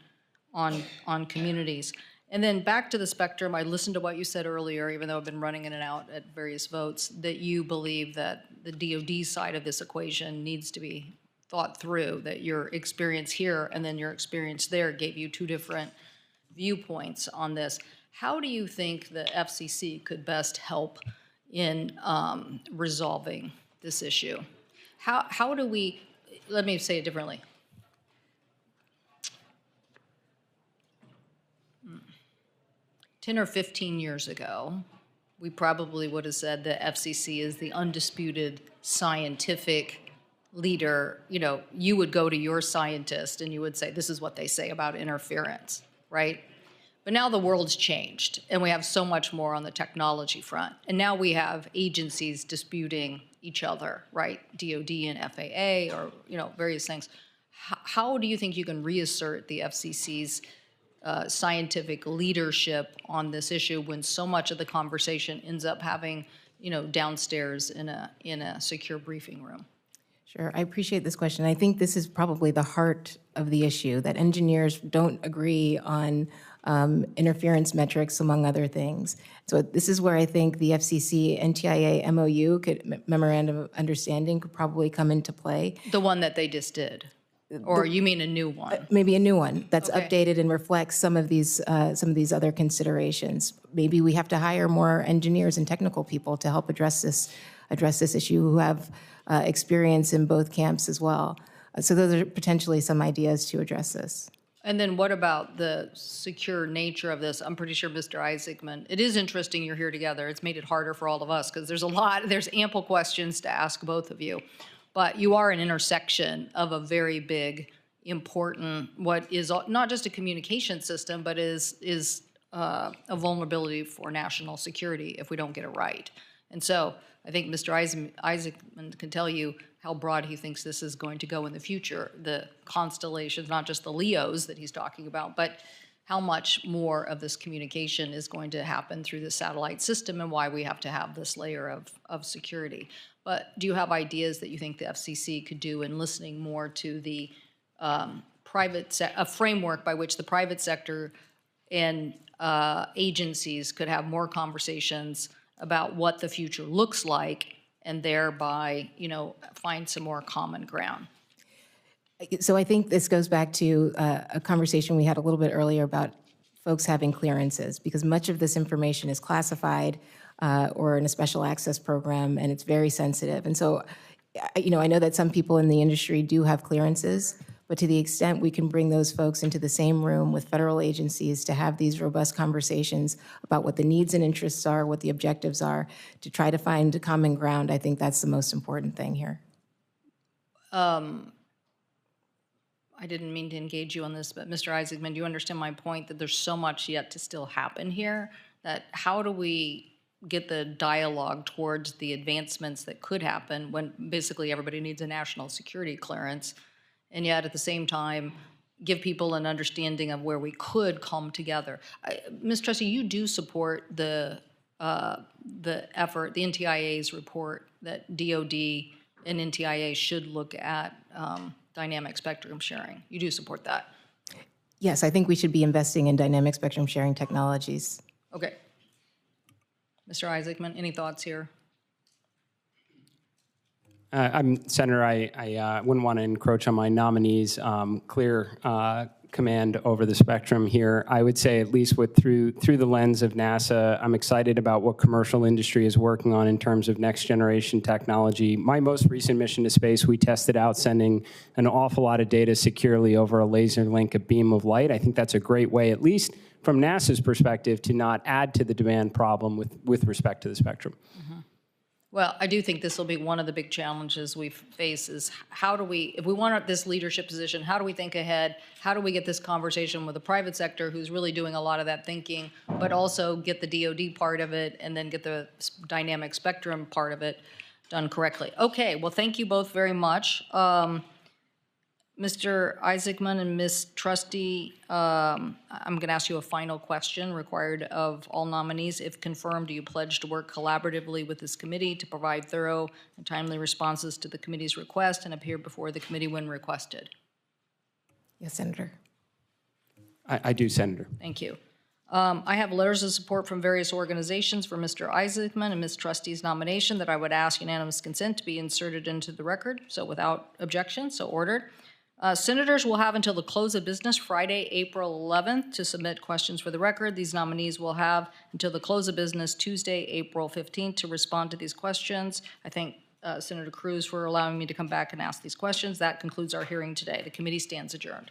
communities. And then back to the spectrum, I listened to what you said earlier, even though I've been running in and out at various votes, that you believe that the DoD side of this equation needs to be thought through, that your experience here and then your experience there gave you two different viewpoints on this. How do you think the FCC could best help in resolving this issue? How do we, let me say it differently. 10 or 15 years ago, we probably would have said the FCC is the undisputed scientific leader. You know, you would go to your scientist and you would say, this is what they say about interference, right? But now the world's changed, and we have so much more on the technology front. And now we have agencies disputing each other, right? DOD and FAA, or, you know, various things. How do you think you can reassert the FCC's scientific leadership on this issue when so much of the conversation ends up having, you know, downstairs in a secure briefing room? Sure, I appreciate this question. I think this is probably the heart of the issue, that engineers don't agree on interference metrics, among other things. So this is where I think the FCC NTIA MOU, Memorandum of Understanding, could probably come into play. The one that they just did? Or you mean a new one? Maybe a new one that's updated and reflects some of these other considerations. Maybe we have to hire more engineers and technical people to help address this issue, who have experience in both camps as well. So those are potentially some ideas to address this. And then what about the secure nature of this? I'm pretty sure, Mr. Isaacman, it is interesting you're here together. It's made it harder for all of us because there's ample questions to ask both of you. But you are an intersection of a very big, important, what is not just a communication system, but is a vulnerability for national security if we don't get it right. And so I think Mr. Isaacman can tell you how broad he thinks this is going to go in the future, the constellations, not just the LEOs that he's talking about, but how much more of this communication is going to happen through the satellite system and why we have to have this layer of security. But do you have ideas that you think the FCC could do in listening more to the a framework by which the private sector and agencies could have more conversations about what the future looks like, and thereby, you know, find some more common ground? So I think this goes back to a conversation we had a little bit earlier about folks having clearances, because much of this information is classified or in a special access program, and it's very sensitive. And so, you know, I know that some people in the industry do have clearances, but to the extent we can bring those folks into the same room with federal agencies to have these robust conversations about what the needs and interests are, what the objectives are, to try to find a common ground, I think that's the most important thing here. I didn't mean to engage you on this, but Mr. Isaacman, do you understand my point that there's so much yet to still happen here? That how do we get the dialogue towards the advancements that could happen when basically everybody needs a national security clearance, and yet at the same time give people an understanding of where we could come together? Ms. Trusty, you do support the effort, the NTIA's report that DOD and NTIA should look at dynamic spectrum sharing. You do support that? Yes, I think we should be investing in dynamic spectrum sharing technologies. Okay. Mr. Isaacman, any thoughts here? Senator, I wouldn't want to encroach on my nominee's clear command over the spectrum here. I would say, at least through the lens of NASA, I'm excited about what commercial industry is working on in terms of next generation technology. My most recent mission to space, we tested out sending an awful lot of data securely over a laser link, a beam of light. I think that's a great way, at least from NASA's perspective, to not add to the demand problem with respect to the spectrum. Mm-hmm. Well, I do think this will be one of the big challenges we face is how do we, if we want this leadership position, how do we think ahead? How do we get this conversation with the private sector who's really doing a lot of that thinking, but also get the DOD part of it and then get the dynamic spectrum part of it done correctly? Okay, well, thank you both very much. Mr. Isaacman and Ms. Trusty, I'm going to ask you a final question required of all nominees. If confirmed, do you pledge to work collaboratively with this committee to provide thorough and timely responses to the committee's request and appear before the committee when requested? Yes, Senator. I do, Senator. Thank you. I have letters of support from various organizations for Mr. Isaacman and Ms. Trusty's nomination that I would ask unanimous consent to be inserted into the record, so without objection, so ordered. Senators will have until the close of business Friday, April 11th to submit questions for the record. These nominees will have until the close of business Tuesday, April 15th to respond to these questions. I thank Senator Cruz for allowing me to come back and ask these questions. That concludes our hearing today. The committee stands adjourned.